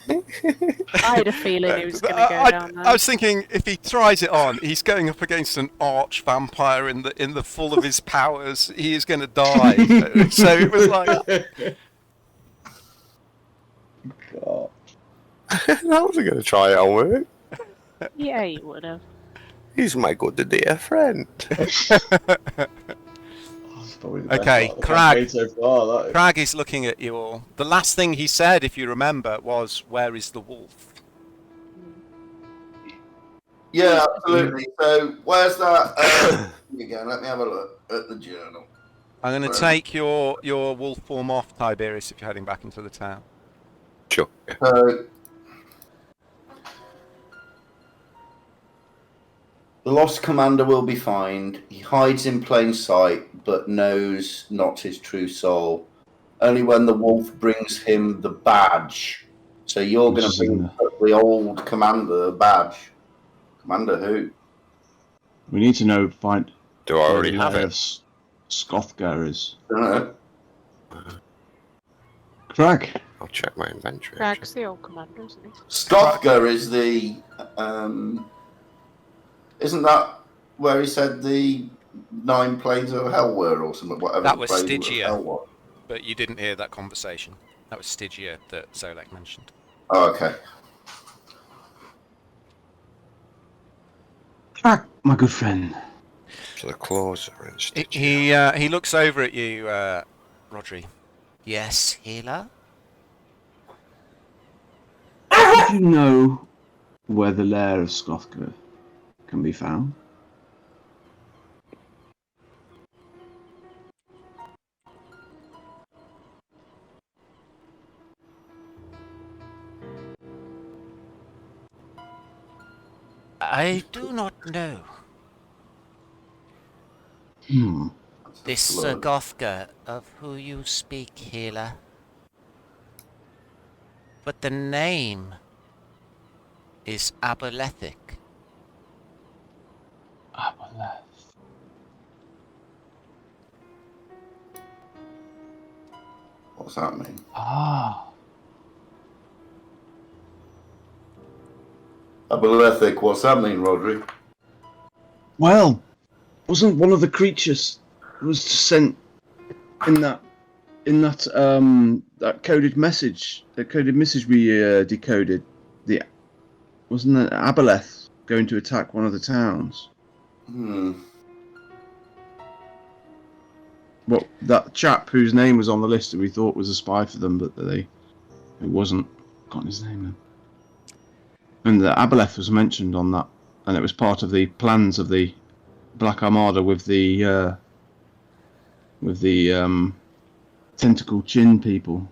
I had a feeling he was going to go down there. I was thinking if he tries it on, he's going up against an arch vampire in the full of his powers. He is going to die. So it was like, God. I wasn't going to try it on with him. Yeah, you would have. He's my good dear friend. okay, Crag. Crag is looking at you all. The last thing he said, if you remember, was, "Where is the wolf?" Yeah, absolutely. So where's that? Again, let me have a look at the journal. I'm going to take your wolf form off, Tiberius, if you're heading back into the town. Sure. Yeah. So the lost commander will be found. He hides in plain sight, but knows not his true soul. Only when the wolf brings him the badge. So you're going to bring the old commander the badge. Commander who? We need to know. Find. Do I already have it? Scothgar is. I don't know. Crag. I'll check my inventory. Crag's the old commander, isn't he? Scothgar is the. Isn't that where he said the 9 planes of hell were, or something? Whatever. That was the plane of Stygia. hell was. But you didn't hear that conversation. That was Stygia that Solek mentioned. Oh, okay. Crag, my good friend. So the claws are in He looks over at you, Rodri. Yes, healer? Do you know where the lair of Scothgar can be found? I do not know. This Gothka of who you speak, healer. But the name is Abolithic. Aboleth. What's that mean? Ah. Abolithic, what's that mean, Rodri? Well, wasn't one of the creatures was sent in that that coded message? The coded message we decoded. Wasn't it Aboleth going to attack one of the towns? Well, that chap whose name was on the list that we thought was a spy for them, but it wasn't. Got his name then. And the Aboleth was mentioned on that, and it was part of the plans of the Black Armada with the tentacle chin people.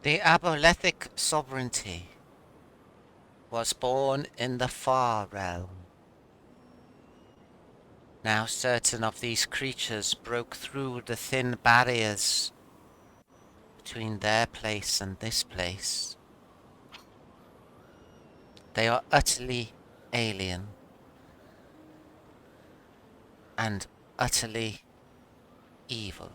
The Abolithic sovereignty was born in the far realm. Now certain of these creatures broke through the thin barriers between their place and this place. They are utterly alien and utterly evil.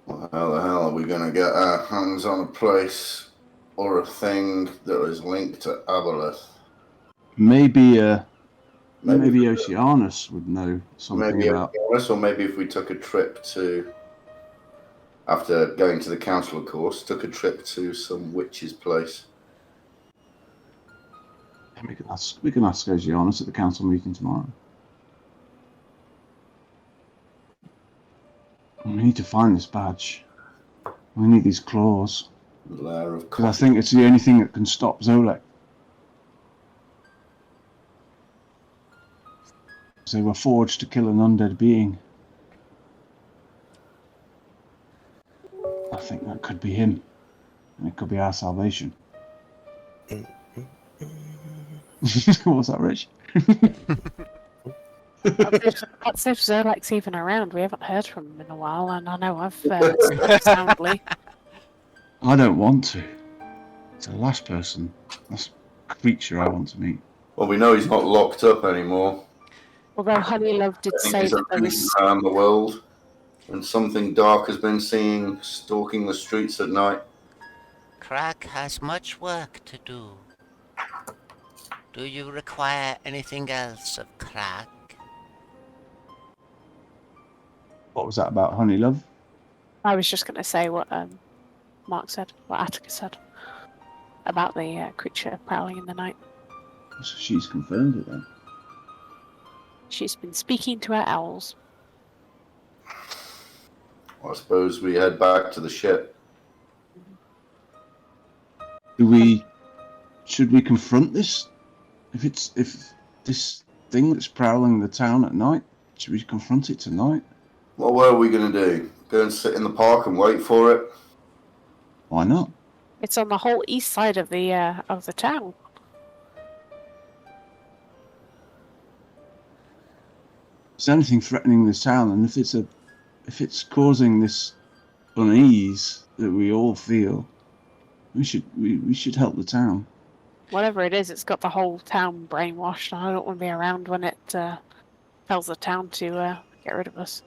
Well, how the hell are we going to get our hands on a place or a thing that is linked to Aboleth? Maybe Oceanus would know something about. Maybe or maybe if we took a trip to, after going to the council, of course, took a trip to some witch's place. We can ask Oceanus at the council meeting tomorrow. We need to find this badge. We need these claws. Because I think it's the only thing that can stop Zolek. They were forged to kill an undead being. I think that could be him. And it could be our salvation. What was that, Rich? That's if Zerlek's even around. We haven't heard from him in a while, and I know I've slept soundly. I don't want to. It's the last creature I want to meet. Well, we know he's not locked up anymore. Although Honeylove did say that there was around the world. And something dark has been seen stalking the streets at night. Crag has much work to do. Do you require anything else of Crag? What was that about, honey love? I was just going to say what Mark said, what Attica said about the creature prowling in the night. So she's confirmed it then. She's been speaking to her owls. I suppose we head back to the ship. Should we confront this? If this thing that's prowling the town at night, should we confront it tonight? What were we going to do? Go and sit in the park and wait for it? Why not? It's on the whole east side of the town. Is there anything threatening this town? And if it's causing this unease that we all feel, we should help the town. Whatever it is, it's got the whole town brainwashed, and I don't want to be around when it tells the town to get rid of us.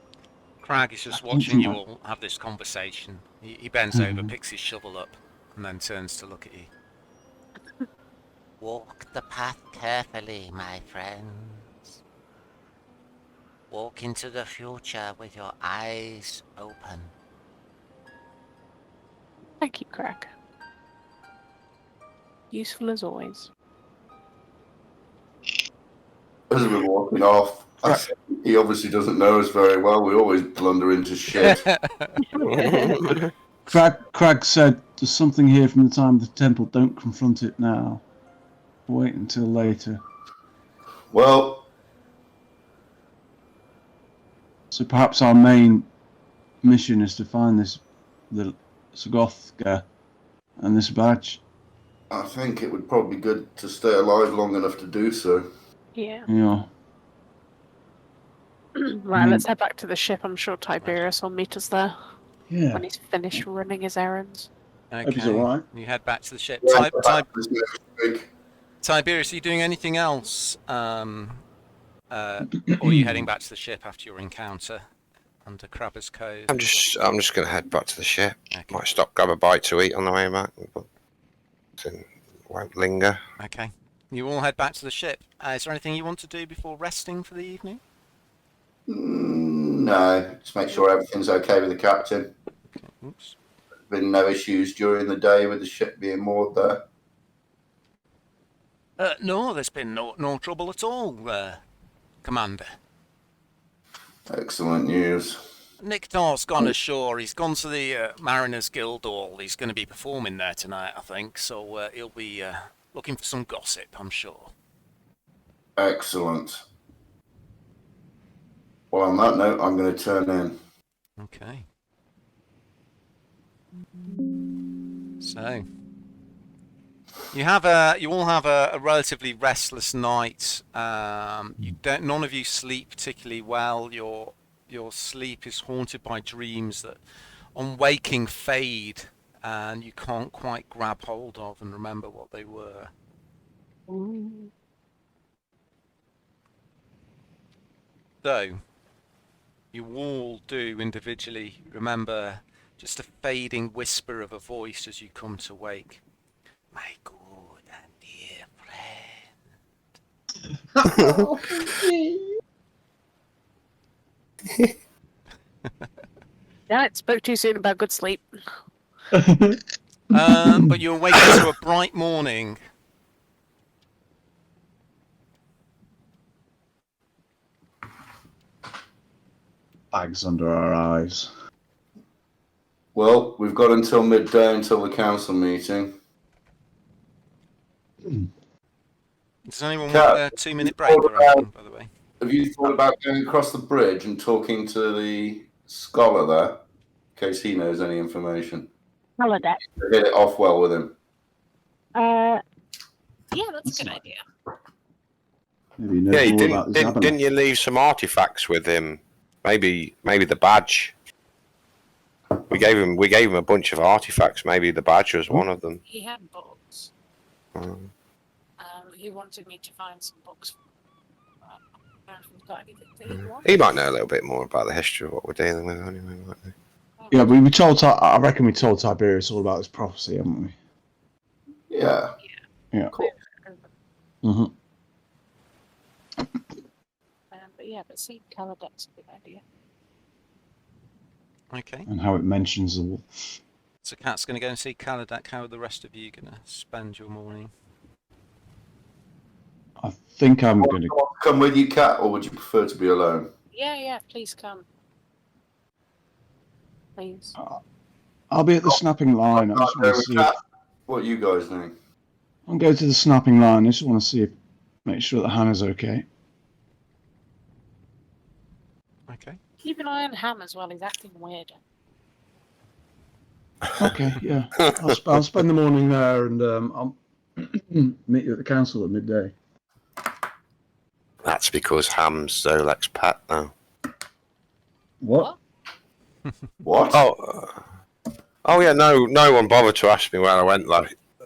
Crag is just watching you all have this conversation. He bends over, picks his shovel up, and then turns to look at you. Walk the path carefully, my friends. Walk into the future with your eyes open. Thank you, Craig. Useful as always. As we're walking off, I think he obviously doesn't know us very well. We always blunder into shit. Crag said, "There's something here from the time of the temple. Don't confront it now. Wait until later." Well, So perhaps our main mission is to find the Sagothka and this badge. I think it would probably be good to stay alive long enough to do so. Yeah. Yeah. Right, let's head back to the ship. I'm sure Tiberius will meet us there Yeah. when he's finished running his errons. Hope he's alright. You head back to the ship. Yeah, back this next week. Tiberius, are you doing anything else? Or are you heading back to the ship after your encounter under Crabber's Cove? I'm just going to head back to the ship. Okay. Might stop, grab a bite to eat on the way back, but won't linger. Okay. You all head back to the ship. Is there anything you want to do before resting for the evening? No, just make sure everything's okay with the captain. Okay. Oops. Been no issues during the day with the ship being moored there. No, there's been no trouble at all, Commander. Excellent news. Niktar's gone ashore. He's gone to the Mariners Guild Hall. He's going to be performing there tonight, I think. So he'll be looking for some gossip, I'm sure. Excellent. Well, on that note, I'm going to turn in. Okay. So you all have a relatively restless night. None of you sleep particularly well. Your sleep is haunted by dreams that on waking fade and you can't quite grab hold of and remember what they were. So you all do individually remember just a fading whisper of a voice as you come to wake. My good and dear friend. Yeah, it spoke too soon about good sleep. But you awaken to a bright morning. Bags under our eyes. Well, we've got until midday until the council meeting. Does anyone Cat, want a 2-minute break or anything, by the way? Have you thought about going across the bridge and talking to the scholar there, in case he knows any information? Holodeck. Hit it off well with him. Yeah, that's a good idea. Maybe he knows Yeah, you all about this didn't you leave some artifacts with him? Maybe the badge. We gave him a bunch of artifacts. Maybe the badge was one of them. He had books. He wanted me to find some books. If we've got anything to eat, what? He might know a little bit more about the history of what we're dealing with anyway, mightn't he? Yeah, we told. I reckon we told Tiberius all about this prophecy, haven't we? Yeah. Yeah. Cool. Mm-hmm. But seeing Caladet's a good idea. Okay. And how it mentions the wolf. So Kat's going to go and see Kaladak. How are the rest of you going to spend your morning? I think I'm going to. Come with you, Cat, or would you prefer to be alone? Yeah, please come. Please. I'll be at the snapping line. I just want to see. What you guys think? I'll go to the snapping line. I just want to see make sure that Hannah's okay. Okay. Keep an eye on Ham as well. He's acting weird. Okay, yeah. I'll spend the morning there, and I'll meet you at the council at midday. That's because Ham's Zolek's pet now. What? What? Oh yeah, no one bothered to ask me where I went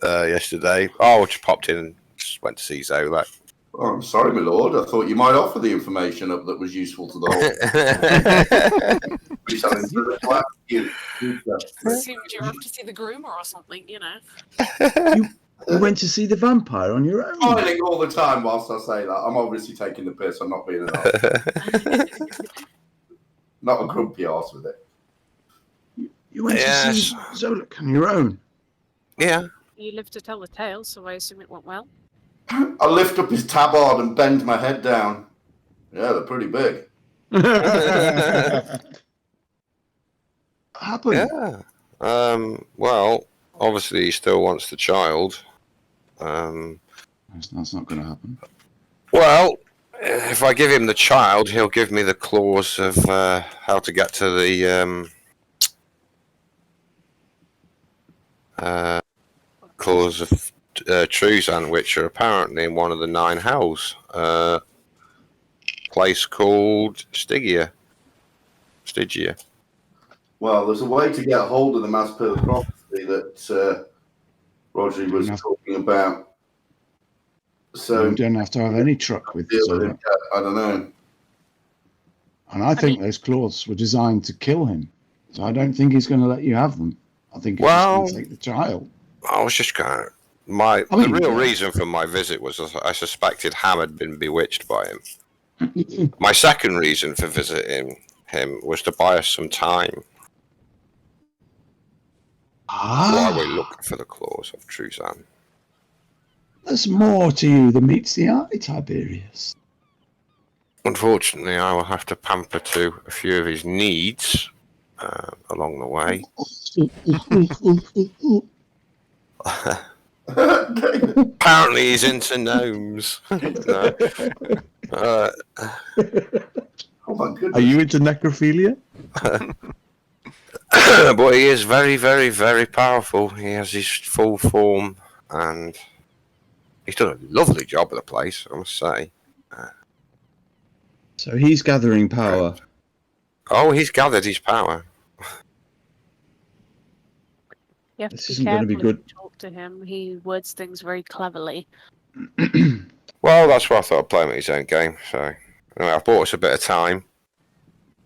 yesterday. Oh, I just popped in and just went to see Zolek. Oh, I'm sorry, my lord. I thought you might offer the information up that was useful to the whole. You Assumed you're off to see the groomer or something, you know. You went to see the vampire on your own? smiling all the time whilst I say that. I'm obviously taking the piss. I'm not being an arse. Not a grumpy arse with it. You went to see Zolek on your own? Yeah. You live to tell the tale, so I assume it went well. I lift up his tabard and bend my head down. Yeah, they're pretty big. Happened? Yeah. Well, obviously he still wants the child. That's not going to happen. Well, if I give him the child, he'll give me the clause of how to get to the clause of Truzan, which are apparently in one of the 9 hells. Place called Stygia. Well, there's a way to get hold of them as per the prophecy that Roger was talking about. So you don't have to have any truck with Zolek. I don't know. And I think those claws were designed to kill him. So I don't think he's going to let you have them. I think he's just going to take the child. I was just kind of... The real reason for my visit was I suspected Ham had been bewitched by him. My second reason for visiting him was to buy us some time while we look for the claws of Truzan. There's more to you than meets the eye, Tiberius. Unfortunately, I will have to pamper to a few of his needs along the way. Apparently he's into gnomes. No. Oh my goodness. Are you into necrophilia? But he is very, very, very powerful. He has his full form, and he's done a lovely job of the place, I must say. So he's gathering power. Oh, he's gathered his power. You have This to be isn't going to be careful good. if you talk to him. He words things very cleverly. Well, that's why I thought I'd play him at his own game. So, anyway, I bought us a bit of time.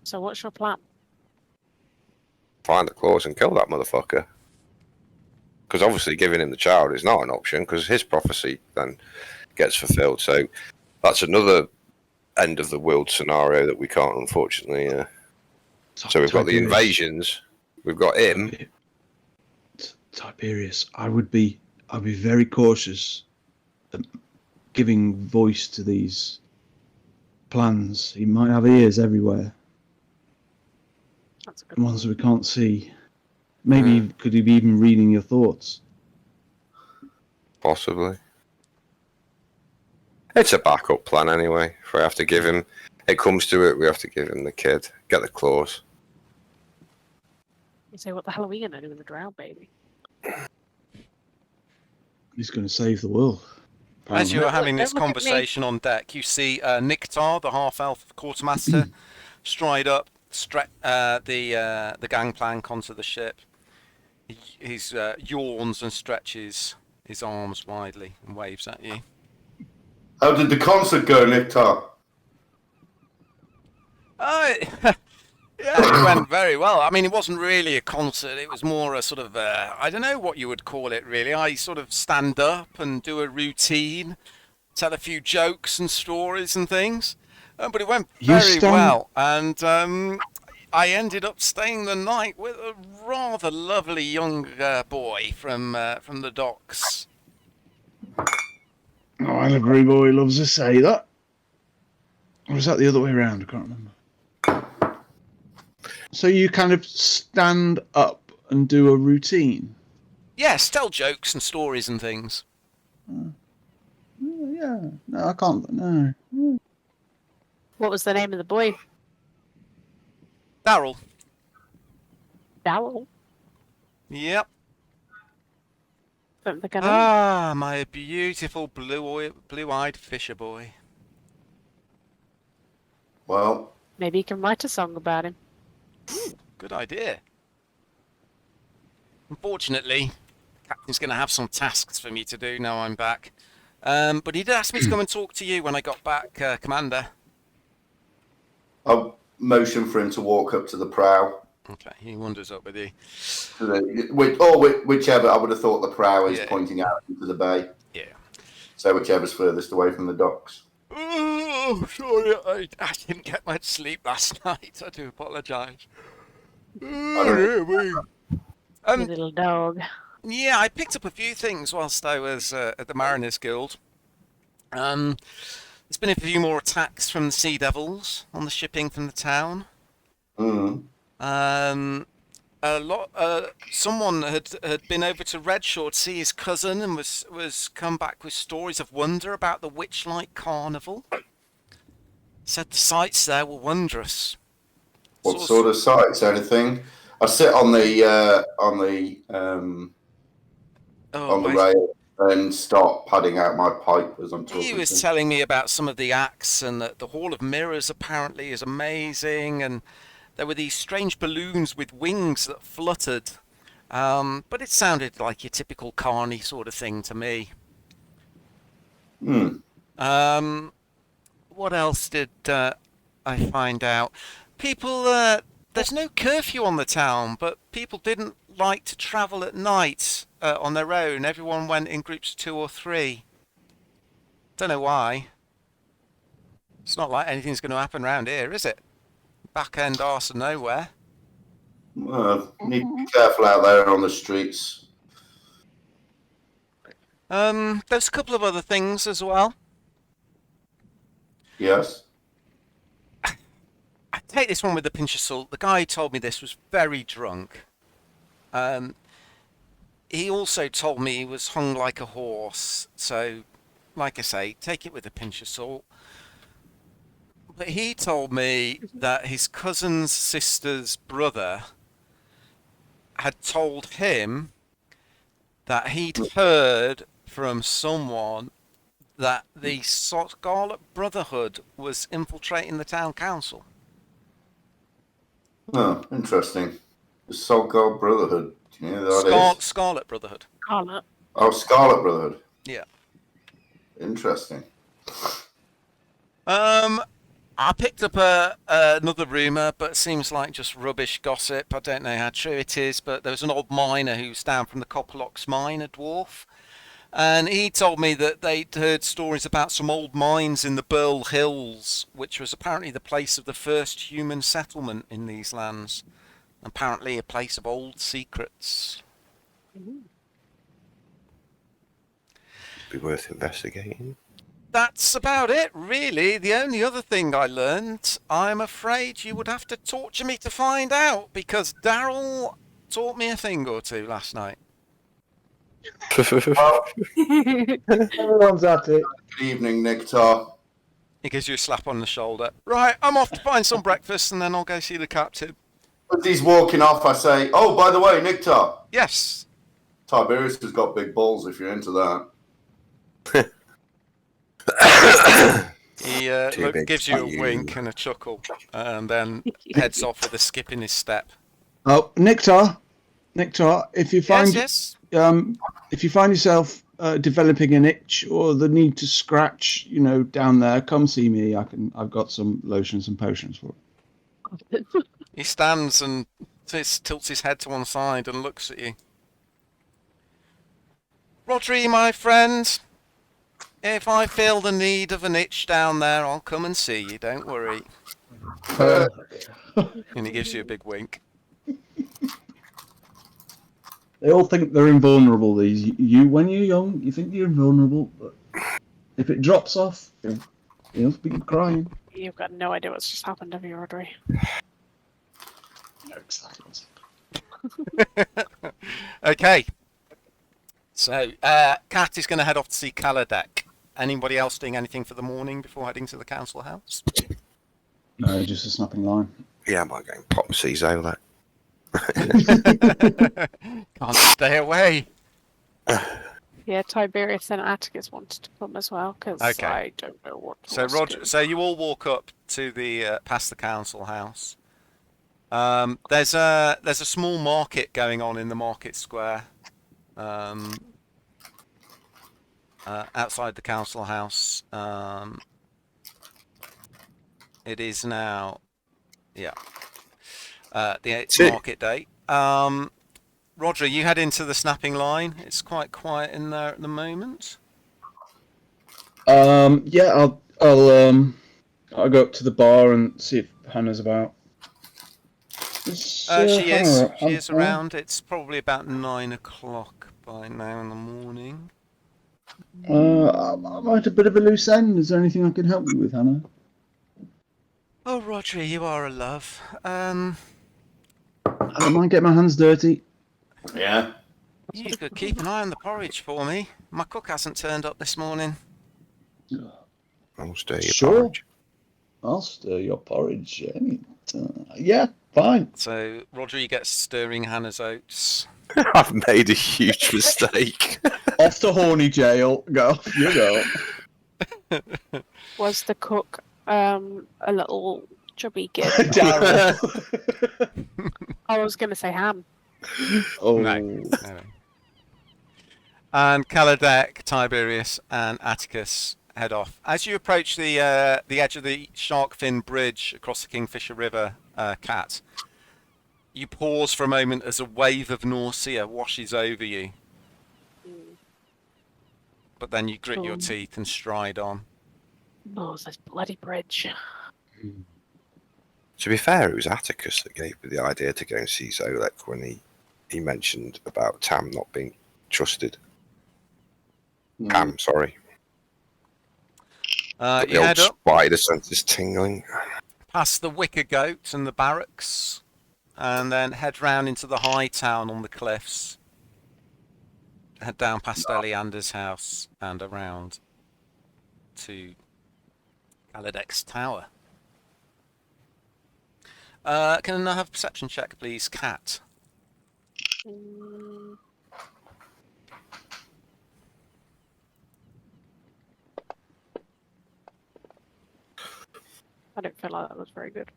So what's your plan? Find the claws and kill that motherfucker. Because obviously giving him the child is not an option, because his prophecy then gets fulfilled. So that's another end of the world scenario that we can't, unfortunately. So we've got the invasions, we've got him. Tiberius, I'd be very cautious giving voice to these plans. He might have ears everywhere. That's a good Ones we can't see. Maybe could he be even reading your thoughts? Possibly. It's a backup plan anyway. If we have to give him, it comes to it, we have to give him the kid, get the claws. You say, what the hell are we going to do with the drow baby? He's going to save the world. As you are having this Don't look at me. conversation on deck, you see Niktar, the half-elf quartermaster, stride up, the gangplank onto the ship. He yawns and stretches his arms widely and waves at you. How did the concert go, Niktar? Yeah, it went very well. I mean, it wasn't really a concert. It was more a sort of, I don't know what you would call it, really. I sort of stand up and do a routine, tell a few jokes and stories and things. But it went very well. And I ended up staying the night with a rather lovely young boy from the docks. Oh, every boy loves to say that. Or was that the other way around? I can't remember. So you kind of stand up and do a routine? Yes, tell jokes and stories and things. Yeah. No, I can't. No. What was the name of the boy? Daryl. Daryl? Yep. Don't think I know. Ah, my beautiful blue-eyed fisher boy. Well, Maybe you can write a song about him. Good idea. Unfortunately, Captain's going to have some tasks for me to do now I'm back. But he did ask me to come and talk to you when I got back, Commander. I'll motion for him to walk up to the prow. Okay, he wanders up with you. Whichever. I would have thought the prow is pointing out into the bay. Yeah. So whichever's furthest away from the docks. Oh, sorry, I didn't get much sleep last night. I do apologise. You little dog. Yeah, I picked up a few things whilst I was at the Mariners Guild. There's been a few more attacks from the Sea Devils on the shipping from the town. Someone had been over to Redshore to see his cousin and was come back with stories of wonder about the Witchlight Carnival. Said the sights there were wondrous. What sort of sights? Anything? I sit on the rail and start padding out my pipe as I'm talking. He was telling me about some of the acts, and that the Hall of Mirrors apparently is amazing, and there were these strange balloons with wings that fluttered. But it sounded like your typical carny sort of thing to me. What else did I find out? People, there's no curfew on the town, but people didn't like to travel at night on their own. Everyone went in groups of 2 or 3. Don't know why. It's not like anything's going to happen around here, is it? Back end arse of nowhere. Need to be careful out there on the streets. There's a couple of other things as well. Yes. I take this one with a pinch of salt. The guy who told me this was very drunk. He also told me he was hung like a horse. So, like I say, take it with a pinch of salt. But he told me that his cousin's sister's brother had told him that he'd heard from someone that the Scarlet Brotherhood was infiltrating the town council. Oh, interesting. The Scarlet Brotherhood. Do you know who that is? Scarlet Brotherhood. Scarlet. Oh, Scarlet Brotherhood. Yeah. Interesting. I picked up another rumour, but it seems like just rubbish gossip. I don't know how true it is, but there was an old miner who's down from the Copperlocks mine, a dwarf, and he told me that they'd heard stories about some old mines in the Burl Hills, which was apparently the place of the first human settlement in these lands. Apparently a place of old secrets. Be worth investigating. That's about it, really. The only other thing I learned, I'm afraid you would have to torture me to find out, because Daryl taught me a thing or two last night. Everyone's at it. Good evening, Nectar. He gives you a slap on the shoulder. Right, I'm off to find some breakfast, and then I'll go see the captain. As he's walking off, I say, oh, by the way, Nectar. Yes. Tiberius has got big balls if you're into that. He gives you a wink and a chuckle, and then heads off with a skip in his step. Oh, Nectar, if you find if you find yourself developing an itch or the need to scratch, down there, come see me. I've got some lotions and potions for it. He stands and tilts his head to one side and looks at you. Rodri, my friend, if I feel the need of an itch down there, I'll come and see you, don't worry. And he gives you a big wink. They all think they're invulnerable. When you're young, you think you're invulnerable, but if it drops off, you'll be crying. You've got no idea what's just happened, have you, Rodri? No, exactly. Okay. So, Kat is going to head off to see Kaladek. Anybody else doing anything for the morning before heading to the council house? No, just a snapping line. Yeah, I might go and pop Cizo that. Can't stay away. Yeah, Tiberius and Atticus wanted to come as well, because Okay. I don't know what. So Roger, so you all walk up to the past the council house. There's a small market going on in the market square. Outside the council house. It is now, the 8th market day. Roger, you head into the snapping line. It's quite quiet in there at the moment. Yeah, I'll go up to the bar and see if Hannah's about. She is around. It's probably about 9 o'clock by now in the morning. I'm at a bit of a loose end. Is there anything I can help you with, Hannah? Oh, Roger, you are a love. I don't mind getting my hands dirty. Yeah. You could keep an eye on the porridge for me. My cook hasn't turned up this morning. I'll stir your Sure. porridge. I'll stir your porridge. Yeah, fine. So, Roger, you get stirring Hannah's oats. I've made a huge mistake. Off to horny jail. Go. You go. Was the cook a little chubby kid? Daryl. I was going to say ham. Oh. No. And Kaladek, Tiberius, and Atticus head off. As you approach the edge of the shark fin bridge across the Kingfisher River, Cat, you pause for a moment as a wave of nausea washes over you. But then you grit your teeth and stride on. Oh, this bloody bridge. To be fair, it was Atticus that gave me the idea to go and see Zolek when he mentioned about Tam not being trusted. Tam, sorry. You head up Spider sense is tingling. past the Wicker Goat and the barracks, and then head round into the high town on the cliffs. Head down past Eliander's house and around to Kaladek's tower. Can I have a perception check, please, Cat? I don't feel like that was very good.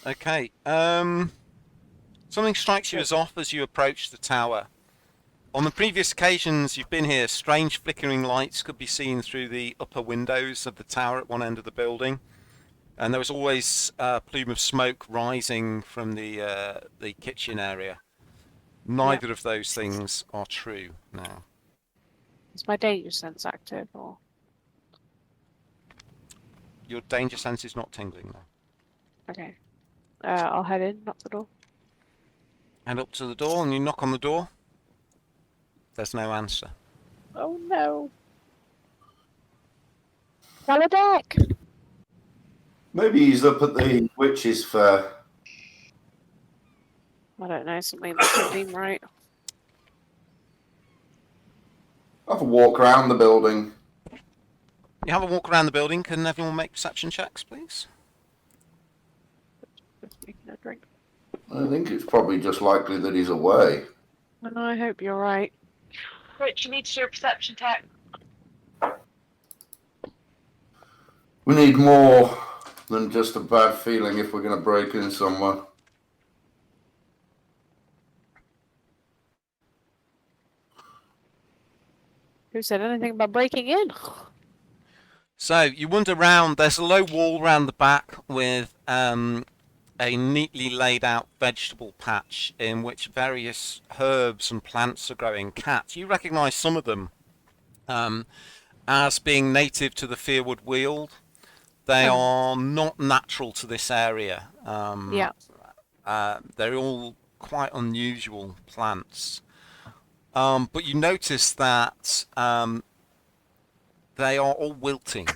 Okay. Something strikes you as off as you approach the tower. On the previous occasions you've been here, strange flickering lights could be seen through the upper windows of the tower at one end of the building, and there was always a plume of smoke rising from the kitchen area. Neither of those things are true now. Is my danger sense active, or? Your danger sense is not tingling now. Okay. I'll head in, knock the door. And up to the door, and you knock on the door. There's no answer. Oh no. Kaladek! Maybe he's up at the witches' fair. I don't know, something that doesn't seem right. Have a walk around the building. You have a walk around the building. Can everyone make perception checks, please? Just making a drink. I think it's probably just likely that he's away. And I hope you're right. Rich, you need to do a perception check. We need more than just a bad feeling if we're going to break in somewhere. Who said anything about breaking in? So you wander round. There's a low wall round the back with a neatly laid out vegetable patch in which various herbs and plants are growing. Cat, you recognise some of them as being native to the Fearwood Weald. They are not natural to this area. Yeah. They're all quite unusual plants. But you notice that they are all wilting.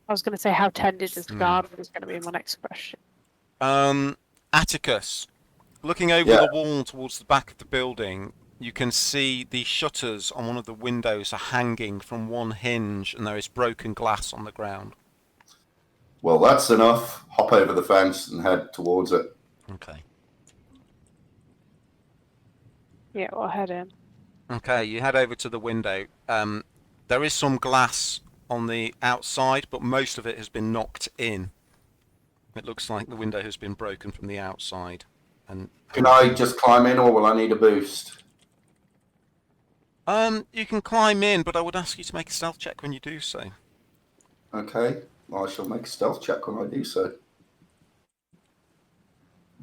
I was going to say, how tended is the garden is going to be my next question. Atticus, looking over the wall towards the back of the building, you can see the shutters on one of the windows are hanging from one hinge, and there is broken glass on the ground. Well, that's enough. Hop over the fence and head towards it. Okay. Yeah, we'll head in. Okay, you head over to the window. There is some glass on the outside, but most of it has been knocked in. It looks like the window has been broken from the outside. And can I just climb in, or will I need a boost? You can climb in, but I would ask you to make a stealth check when you do so. Okay, well, I shall make a stealth check when I do so.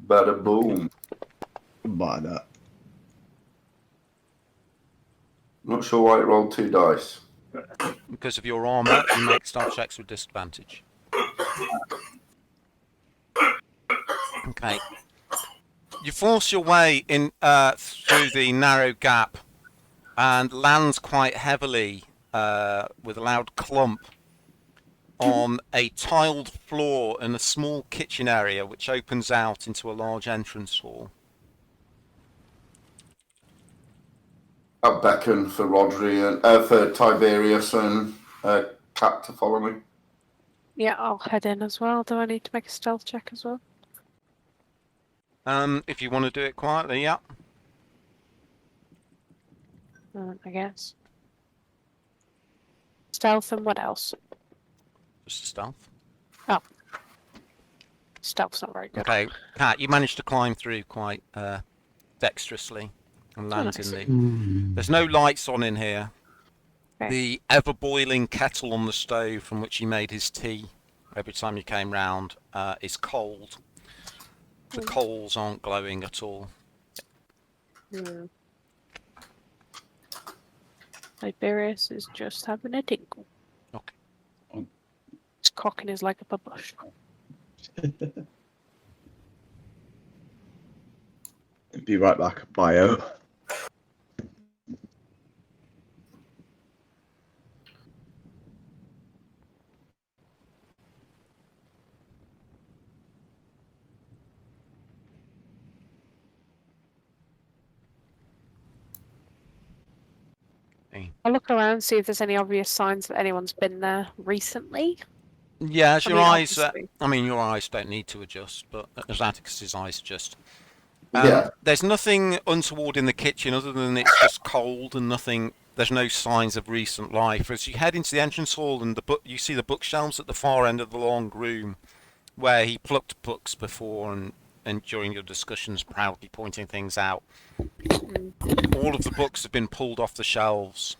Bada boom. Buy that. Not sure why it rolled 2 dice. Because of your armor, you make stealth checks with disadvantage. Okay. You force your way in through the narrow gap and land quite heavily with a loud clump on a tiled floor in a small kitchen area which opens out into a large entrance hall. I'll beckon for for Tiberius and Cat to follow me. Yeah, I'll head in as well. Do I need to make a stealth check as well? If you want to do it quietly, yeah. I guess. Stealth and what else? Just a stealth. Oh. Stealth's not very good. Okay, Cat, you managed to climb through quite dexterously and land in the... There's no lights on in here. Okay. The ever-boiling kettle on the stove from which he made his tea every time you came round is cold. The coals aren't glowing at all. Tiberius is just having a tinkle. Okay. He's cocking his leg up a bush. Be right back, bio. I'll look around, see if there's any obvious signs that anyone's been there recently. Yeah, as I your mean, eyes... obviously. I mean, your eyes don't need to adjust, but as Atticus's eyes adjust. Yeah. There's nothing untoward in the kitchen other than it's just cold and nothing... There's no signs of recent life. As you head into the entrance hall and you see the bookshelves at the far end of the long room where he plucked books before and during your discussions proudly pointing things out. All of the books have been pulled off the shelves.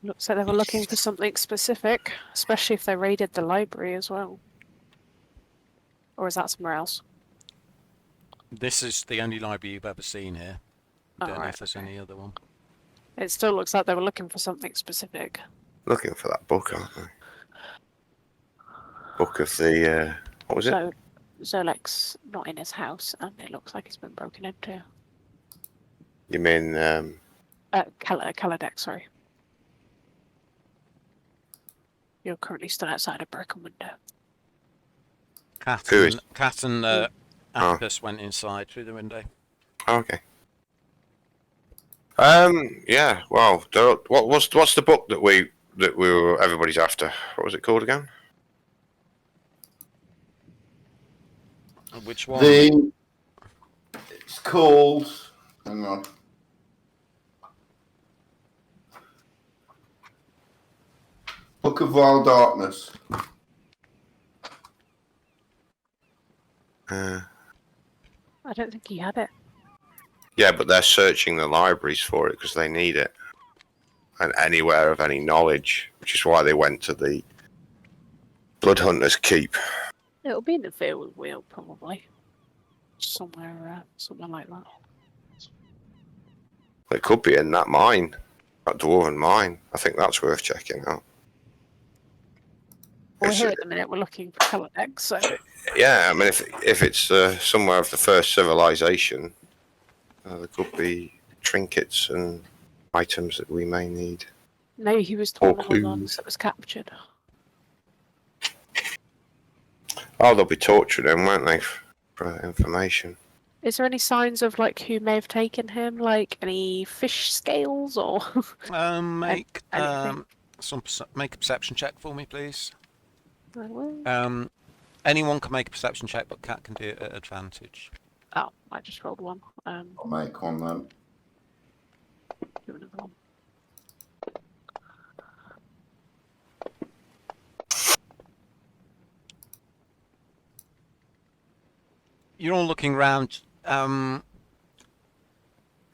Looks like they were looking for something specific, especially if they raided the library as well. Or is that somewhere else? This is the only library you've ever seen here. I don't know if there's any other one. It still looks like they were looking for something specific. Looking for that book, aren't they? Book of the... what was it? So, Zolek's not in his house, and it looks like he's been broken into. You mean... Kaladeck, sorry. You're currently still outside a broken window. Cat and Atticus went inside through the window. Oh, okay. Yeah. Well, what's the book that we were everybody's after? What was it called again? Which one? It's called... Hang on. Book of Vile Darkness. I don't think he had it. Yeah, but they're searching the libraries for it because they need it. And anywhere of any knowledge, which is why they went to the Bloodhunter's Keep. It'll be in the field wheel, probably. Somewhere like that. It could be in that mine, that dwarven mine. I think that's worth checking out. Well, we're It's- here at the minute, we're looking for colour decks, so... Yeah, I mean, if it's somewhere of the first civilization, there could be trinkets and items that we may need. Maybe he was Or one of the ones clues. that was captured. Oh, they'll be torturing him, won't they, for information? Is there any signs of, like, who may have taken him? Like, any fish scales, or... Make anything? make a perception check for me, please. I will. Anyone can make a perception check, but Cat can do it at advantage. Oh, I just rolled one. I'll make one then. Do another one. You're all looking around. I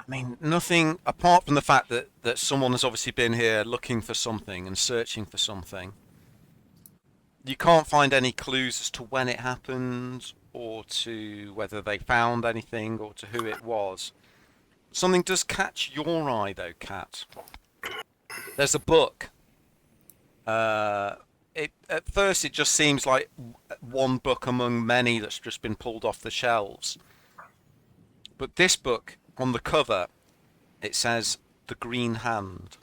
mean, nothing apart from the fact that someone has obviously been here looking for something and searching for something. You can't find any clues as to when it happened, or to whether they found anything, or to who it was. Something does catch your eye, though, Cat. There's a book. At first, it just seems like one book among many that's just been pulled off the shelves. But this book, on the cover, it says The Green Hand.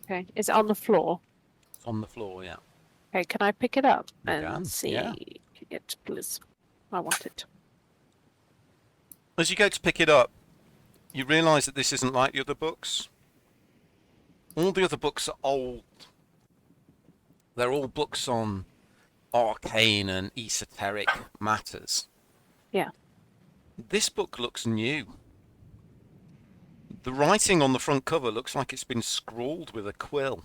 Okay, is it on the floor? On the floor, yeah. Okay, can I pick it up You and can, see yeah. it, please? I want it. As you go to pick it up, you realise that this isn't like the other books. All the other books are old. They're all books on arcane and esoteric matters. Yeah. This book looks new. The writing on the front cover looks like it's been scrawled with a quill.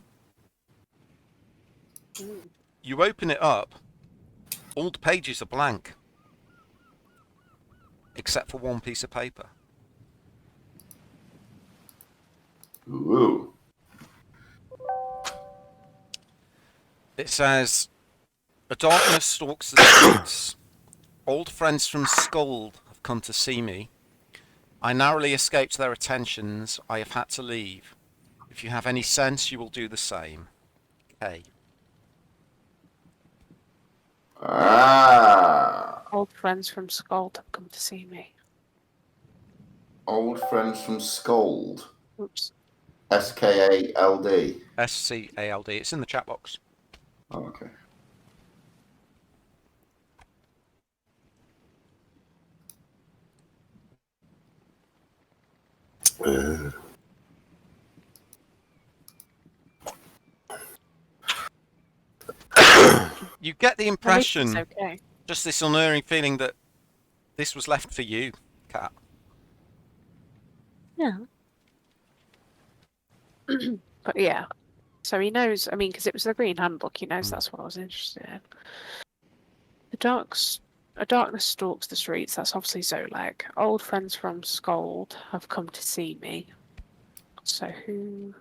You open it up, all the pages are blank. Except for one piece of paper. Ooh. It says, "A darkness stalks the streets. Old friends from Skuld have come to see me. I narrowly escaped their attentions. I have had to leave. If you have any sense, you will do the same. K." Ah. Old friends from Skald have come to see me. Old friends from Scold. Oops. SKALD. SCALD. It's in the chat box. Oh, okay. You get the At least impression, it's okay. just this unerring feeling that this was left for you, Cat. Yeah. But yeah. So he knows, I mean, because it was the Green Handbook, he knows that's what I was interested in. A darkness stalks the streets, that's obviously Zolag. Old friends from Skald have come to see me. So who...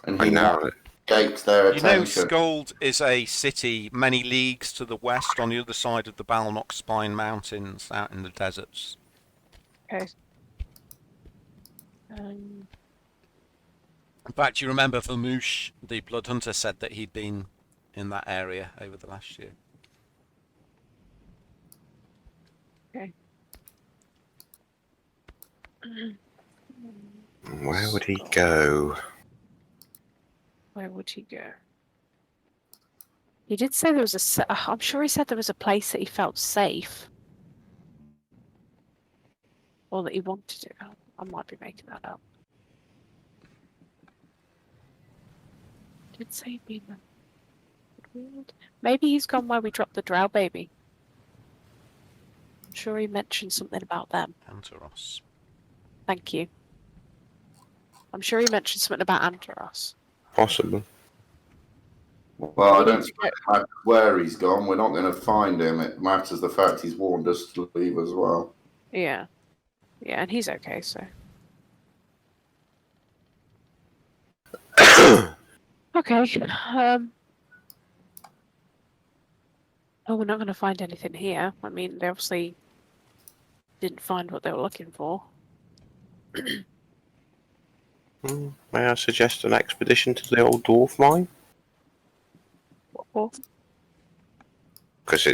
And I he know. escaped their You know, attention. Skuld is a city many leagues to the west on the other side of the Balnock Spine Mountains, out in the deserts. Okay. In fact, you remember Vermouche, the Blood Hunter, said that he'd been in that area over the last year. Okay. Where would he go? Where would he go? He did say there was I'm sure he said there was a place that he felt safe. Or that he wanted to go. I might be making that up. Did say he'd been there. Weird. Maybe he's gone where we dropped the drow baby. I'm sure he mentioned something about them. Antaros. Thank you. I'm sure he mentioned something about Antaros. Possibly. What Well, I We don't need to suppose it matters where he's gone. We're not going to find him. It matters the fact he's warned us to leave as well. Yeah. Yeah, and he's okay, so. Okay. Oh, we're not going to find anything here. I mean, they obviously didn't find what they were looking for. May I suggest an expedition to the old dwarf mine? What for? Because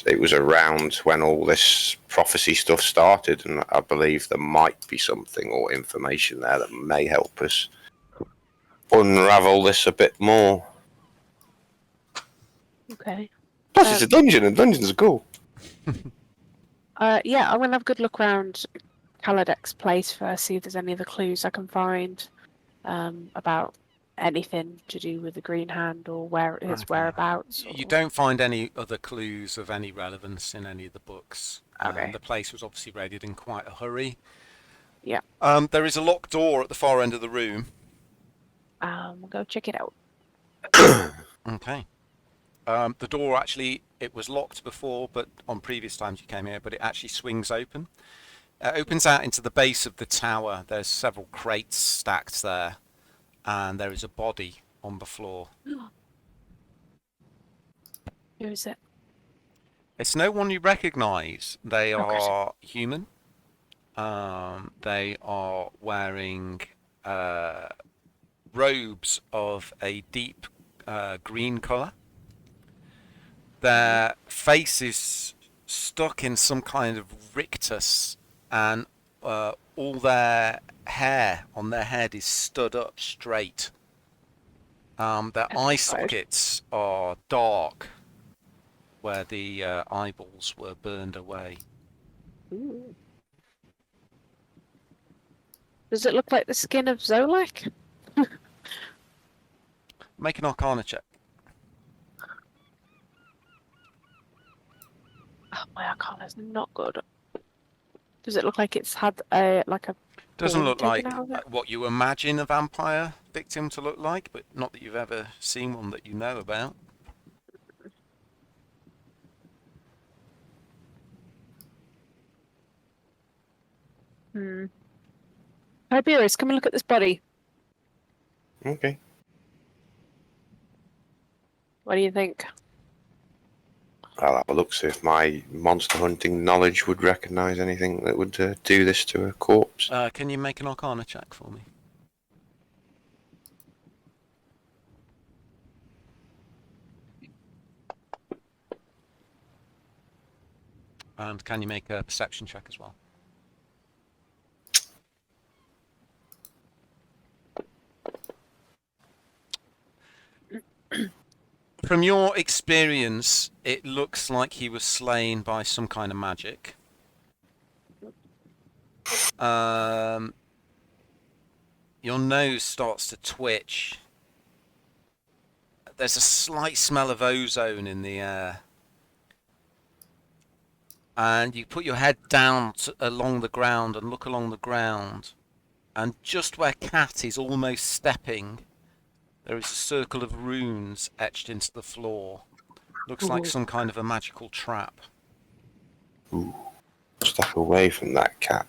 it was around when all this prophecy stuff started, and I believe there might be something or information there that may help us unravel this a bit more. Okay. Plus, it's a dungeon, and dungeons are cool. Yeah, I'm going to have a good look around Kaladek's place first, see if there's any other clues I can find about anything to do with the Green Hand or where his Okay. whereabouts. You or- don't find any other clues of any relevance in any of the books. Okay. The place was obviously raided in quite a hurry. Yeah. There is a locked door at the far end of the room. We'll go check it out. Okay. The door actually, it was locked before, but on previous times you came here, but it actually swings open. It opens out into the base of the tower. There's several crates stacked there, and there is a body on the floor. Who is it? It's no one you recognise. They Okay. are human. They are wearing robes of a deep green colour. Their face is stuck in some kind of rictus, and all their hair on their head is stood up straight. Their eye sockets are dark, where the eyeballs were burned away. Ooh. Does it look like the skin of Zolak? Make an Arcana check. Oh, my Arcana's not good. Does it look like it's had a Doesn't form look taken like out of it? what you imagine a vampire victim to look like, but not that you've ever seen one that you know about. Tiberius, come and look at this body. Okay. What do you think? I'll have a look, see if my monster hunting knowledge would recognise anything that would do this to a corpse. Can you make an Arcana check for me? And can you make a perception check as well? From your experience, it looks like he was slain by some kind of magic. Your nose starts to twitch. There's a slight smell of ozone in the air. And you put your head down along the ground and look along the ground. And just where Cat is almost stepping, there is a circle of runes etched into the floor. Looks like some kind of a magical trap. Ooh. Step away from that cat.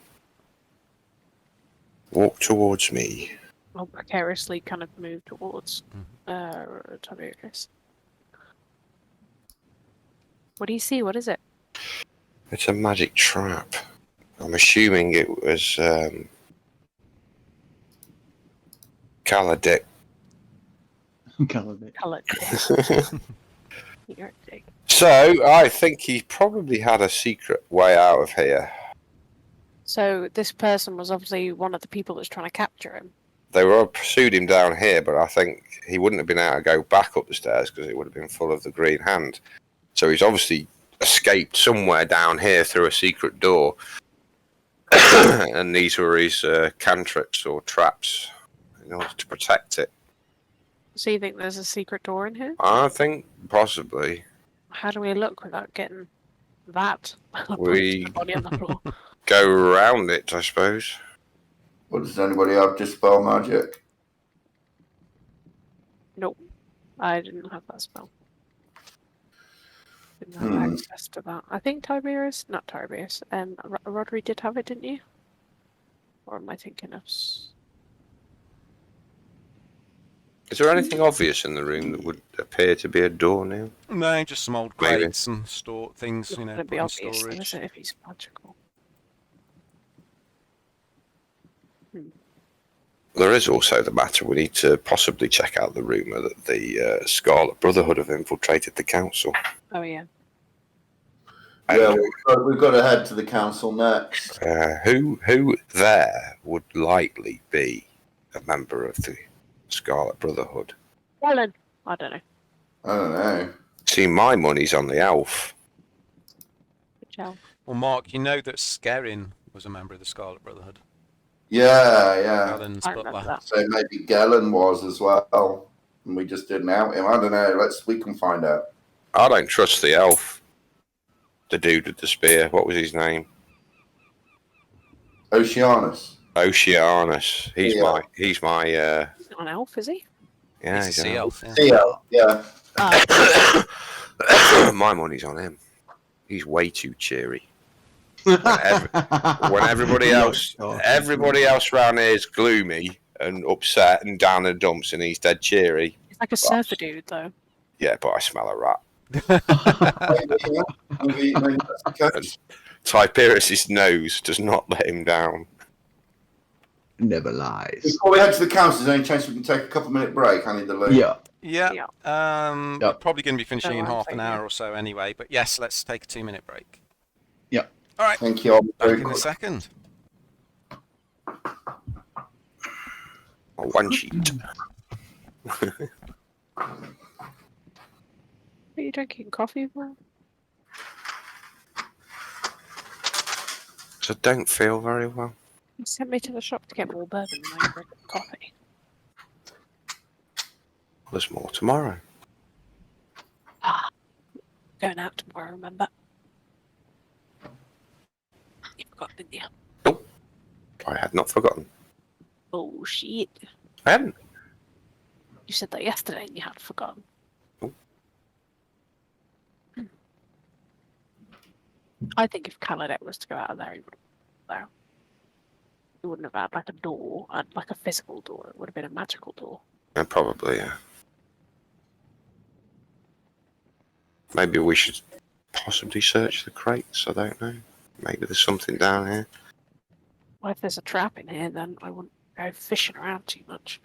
Walk towards me. I'll precariously kind of move towards Tiberius. What do you see? What is it? It's a magic trap. I'm assuming it was Kaladek. Calibre. Colour. You're a dick. So, I think he probably had a secret way out of here. So this person was obviously one of the people that's trying to capture him. They were pursued him down here, but I think he wouldn't have been able to go back up the stairs because it would have been full of the Green Hand. So he's obviously escaped somewhere down here through a secret door. And these were his cantrips or traps in order to protect it. So you think there's a secret door in here? I think possibly. How do we look without getting that? We- The body on the floor. Go around it, I suppose. Well, does anybody have Dispel Magic? Nope. I didn't have that spell. Didn't have access to that. I think Tiberius, not Tiberius, Rodri did have it, didn't you? Or am I thinking of? Is there anything obvious in the room that would appear to be a door now? No, just some old Maybe. crates and store things, you know, It'd put be in obvious, though, storage. isn't it, if he's magical? There is also the matter we need to possibly check out the rumour that the Scarlet Brotherhood have infiltrated the council. Oh yeah. Yeah, we've got to head to the council next. Who there would likely be a member of the Scarlet Brotherhood? Ellen. I don't know. I don't know. See, my money's on the elf. Which elf? Well, Mark, you know that Skerin was a member of the Scarlet Brotherhood. Yeah. Alan's I remember butler. that. So maybe Gellin was as well, and we just didn't out him. I don't know. We can find out. I don't trust the elf. The dude with the spear. What was his name? Oceanus. Oceanus. He's Yeah. He's my. He's not an elf, is he? Yeah, He's a sea elf. Yeah. Theo. Yeah. My money's on him. He's way too cheery. When everybody else around here is gloomy and upset and down in the dumps, and he's dead cheery. He's like a surfer dude, though. Yeah, but I smell a rat. Maybe that's the case. Tiberius's nose does not let him down. Never lies. Before we head to the council, is there any chance we can take a couple-minute break? I need the loot. Yeah. Yeah. We're Yep. probably going to be finishing in Oh, I half an see, hour yeah. or so anyway. But yes, let's take a 2-minute break. Yep. All right. Thank you. I'll be Back very in a quick. second. One sheet. Are you drinking coffee, for? So don't feel very well. He sent me to the shop to get more bourbon and I drink coffee. There's more tomorrow. Going out tomorrow, remember? You forgot, didn't you? I had not forgotten. Oh, shit. I hadn't. You said that yesterday and you had forgotten. Oh. I think if Caladet was to go out of there, he wouldn't have had like a door, like a physical door. It would have been a magical door. Yeah, probably, yeah. Maybe we should possibly search the crates. I don't know. Maybe there's something down here. Well, if there's a trap in here, then I wouldn't go fishing around too much.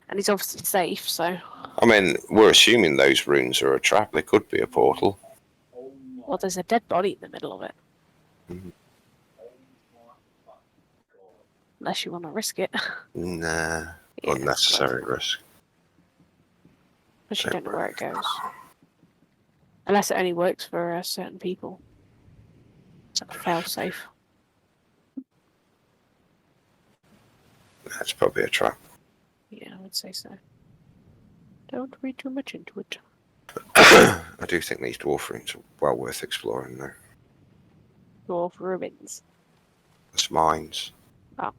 And he's obviously safe, so. I mean, we're assuming those runes are a trap. They could be a portal. Well, there's a dead body in the middle of it. Mhm. Unless you want to risk it. Nah. Yeah, Unnecessary risk. But you don't know where it goes. Unless it only works for certain people. It's like a fail-safe. That's probably a trap. Yeah, I would say so. Don't read too much into it. I do think these dwarf runes are well worth exploring, though. Dwarf ruins. It's mines. Oh.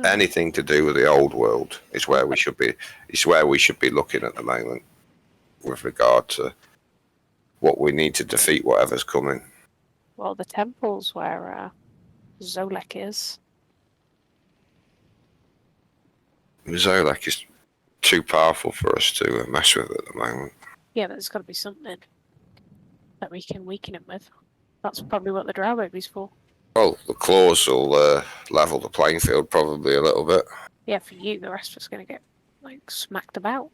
Anything to do with the old world is where we should be. Is where we should be looking at the moment, with regard to what we need to defeat whatever's coming. Well, the temple's where Zolek is. Zolek is too powerful for us to mess with at the moment. Yeah, but there's got to be something that we can weaken him with. That's probably what the drow baby's for. Well, the claws will level the playing field probably a little bit. Yeah, for you, the rest of us going to get like smacked about.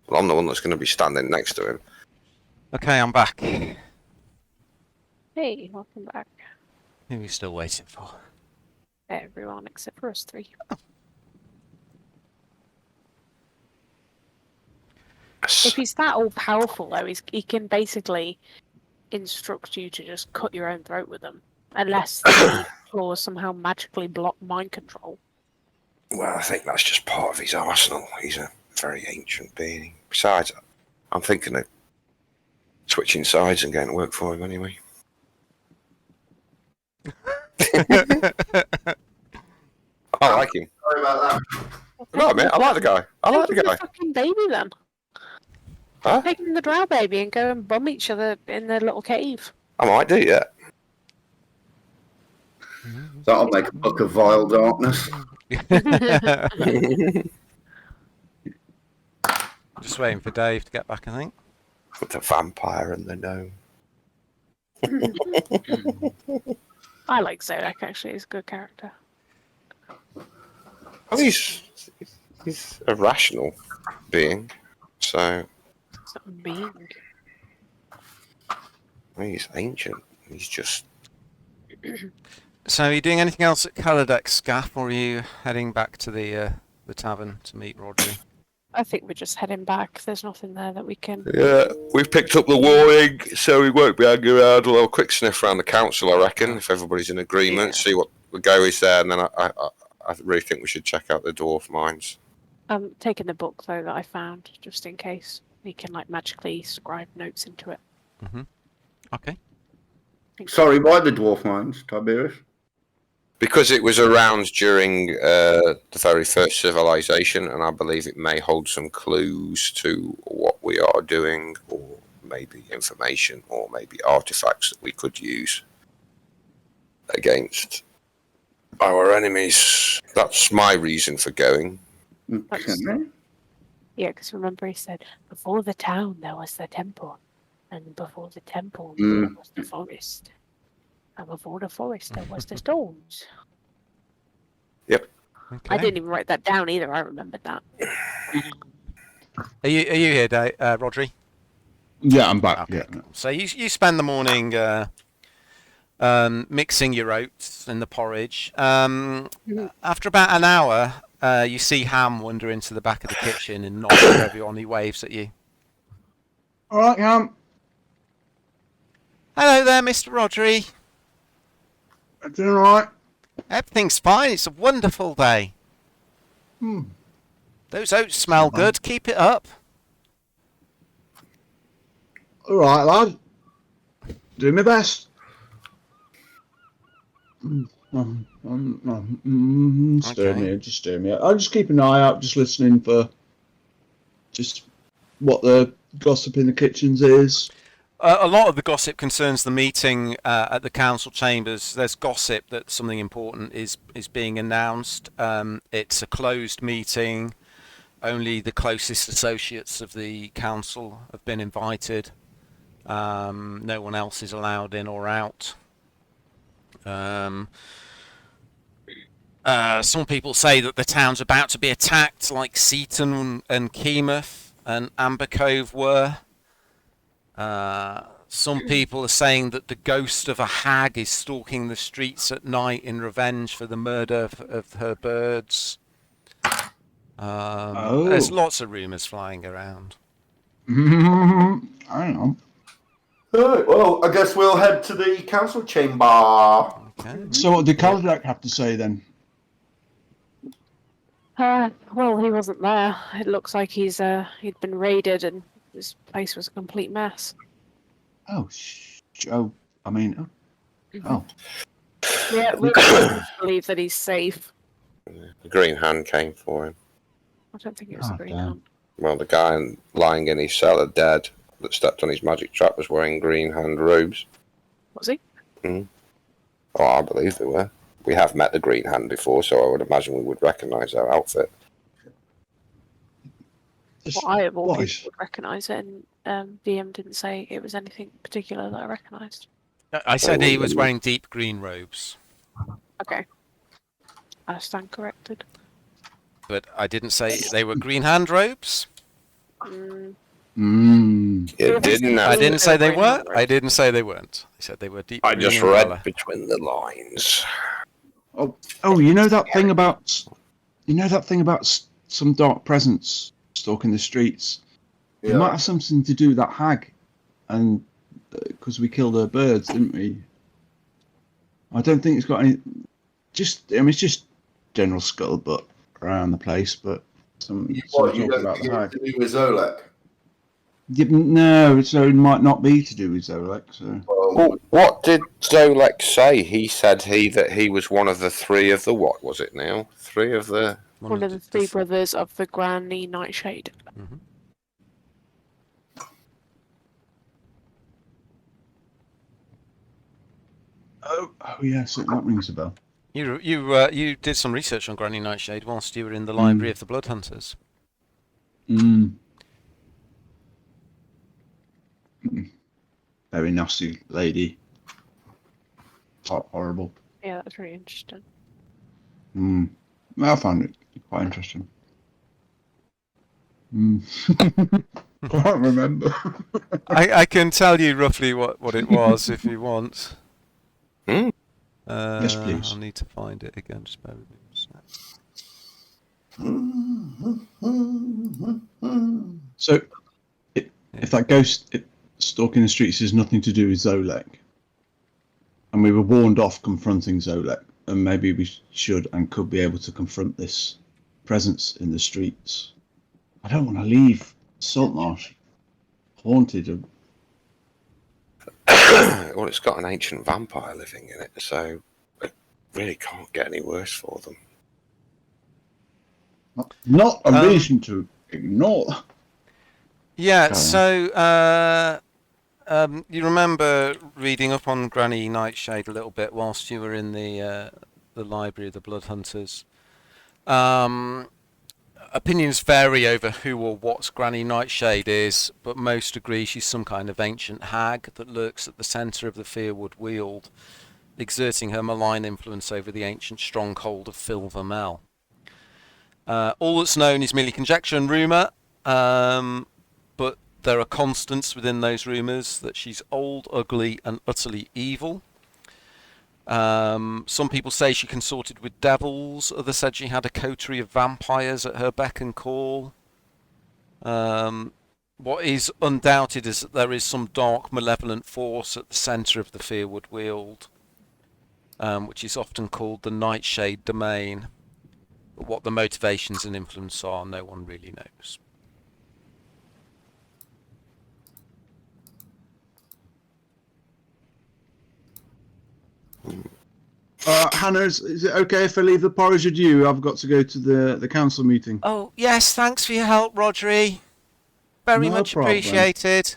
Well, I'm the one that's going to be standing next to him. Okay, I'm back. Hey, welcome back, Who are we still waiting for? everyone except for us three. If he's that all powerful, though, he can basically instruct you to just cut your own throat with them, unless the claws somehow magically block mind control. Well, I think that's just part of his arsenal. He's a very ancient being. Besides, I'm thinking of switching sides and getting to work for him anyway. I like him. Sorry about that. No, mate, I like the guy. I like the Take him guy. the fucking baby then. Huh? Take him the drow baby and go and bum each other in their little cave. I might do, yeah. That'll make a book of vile darkness. Just waiting for Dave to get back, I think. With the vampire and the gnome. I like Zolak actually, he's a good character. Well, he's a rational being, so It's not mean. he's ancient. He's just. So, are you doing anything else at Caladex, Scaff, or are you heading back to the tavern to meet Rodri? I think we're just heading back. There's nothing there that we can. Yeah, we've picked up the warning, so we won't be hanging around. We'll have a quick sniff around the council, I reckon, if everybody's in agreement, see what the go is there, and then I really think we should check out the dwarf mines. I'm taking the book though that I found, just in case we can like magically scribe notes into it. Okay. Sorry, why the dwarf mines, Tiberius? Because it was around during the very first civilization, and I believe it may hold some clues to what we are doing, or maybe information, or maybe artifacts that we could use against our enemies. That's my reason for going. Okay. Yeah, because remember he said, before the town there was the temple, and before the temple Mm. there was the forest, and before the forest there was the stones. Yep. I didn't even write that down either, I remembered that. Are you here, Dave, Rodri? Yeah, I'm back. Okay, Yeah. cool. So you spend the morning mixing your oats in the porridge. After about an hour, you see Ham wander into the back of the kitchen and nods at everyone. He waves at you. All right, Ham. Hello there, Mr. Rodri. Doing all right. Everything's fine. It's a wonderful day. Those oats smell good. Keep it up. All right, lad. Doing my best. Stir me, just stir me. I'll just keep an eye out, just listening for just what the gossip in the kitchens is. A lot of the gossip concerns the meeting at the council chambers. There's gossip that something important is being announced. It's a closed meeting. Only the closest associates of the council have been invited. No one else is allowed in or out. Some people say that the town's about to be attacked, like Seaton and Keemouth and Amber Cove were. Some people are saying that the ghost of a hag is stalking the streets at night in revenge for the murder of her birds. There's lots of rumours flying around. I don't know. Alright, well, I guess we'll head to the council chamber. Okay. So what did Caladrack have to say then? Well, he wasn't there. It looks like he'd been raided and his place was a complete mess. Oh, I mean, oh. Yeah, we believe that he's safe. The Green Hand came for him. I don't think it was the Green damn. Hand. Well, the guy lying in his cellar dead that stepped on his magic trap was wearing Green Hand robes. Was he? Oh, I believe they were. We have met the Green Hand before, so I would imagine we would recognise their outfit. Well, I of all What people is- would recognise it, and VM didn't say it was anything particular that I recognised. I said he was wearing deep green robes, Okay. I stand corrected. but I didn't say they were green hand robes. Mm, You didn't. I didn't say they green were. hand robes. I didn't say they weren't. I said they were deep I green just in read colour. between the lines. Oh, you know that thing about some dark presence stalking the streets? It might have something to do with that hag, and because we killed her birds, didn't we? I don't think it's got any. It's just general scuttlebutt around the place, but some What, you talk don't about think the it's hag. to do with Zolek? No, so it might not be to do with Zolek. So Well, what did Zolek say? He said that he was one of the three of the what was it now? Three of the One of the three brothers of the Granny Nightshade. Mhm. Oh yes, that rings a bell. You did some research on Granny Nightshade whilst you were in the library of the Bloodhunters. Very nasty lady. Horrible. Yeah, that's really interesting. I found it quite interesting. Can't remember. I can tell you roughly what it was if you want. Yes, please. I'll need to find it again. Just bear with me a sec. So, if that ghost stalking the streets is nothing to do with Zolek, and we were warned off confronting Zolek, and maybe we should and could be able to confront this presence in the streets. I don't want to leave Saltmarsh haunted. Well, it's got an ancient vampire living in it, so it really can't get any worse for them. Not a reason to ignore. Yeah, so you remember reading up on Granny Nightshade a little bit whilst you were in the library of the Bloodhunters. Opinions vary over who or what Granny Nightshade is, but most agree she's some kind of ancient hag that lurks at the centre of the Fearwood Weald, exerting her malign influence over the ancient stronghold of Filvermel. All that's known is merely conjecture and rumour, but there are constants within those rumours that she's old, ugly and utterly evil. Some people say she consorted with devils, others said she had a coterie of vampires at her beck and call. What is undoubted is that there is some dark, malevolent force at the centre of the Fearwood Weald, which is often called the Nightshade Domain. But what the motivations and influence are, no one really knows. Hannah, is it okay if I leave the porridge with you? I've got to go to the council meeting. Oh, yes, thanks for your help, Rodri. Very No much problem. appreciated.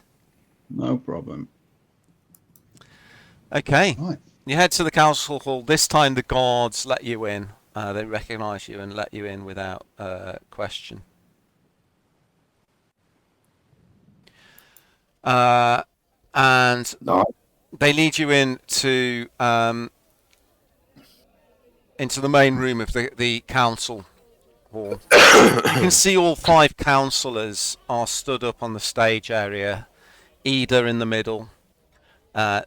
No problem. Okay, Right. you head to the council hall. This time the guards let you in. They recognise you and let you in without question. And they lead you into the main room of the council hall. You can see all 5 councillors are stood up on the stage area. Ida in the middle,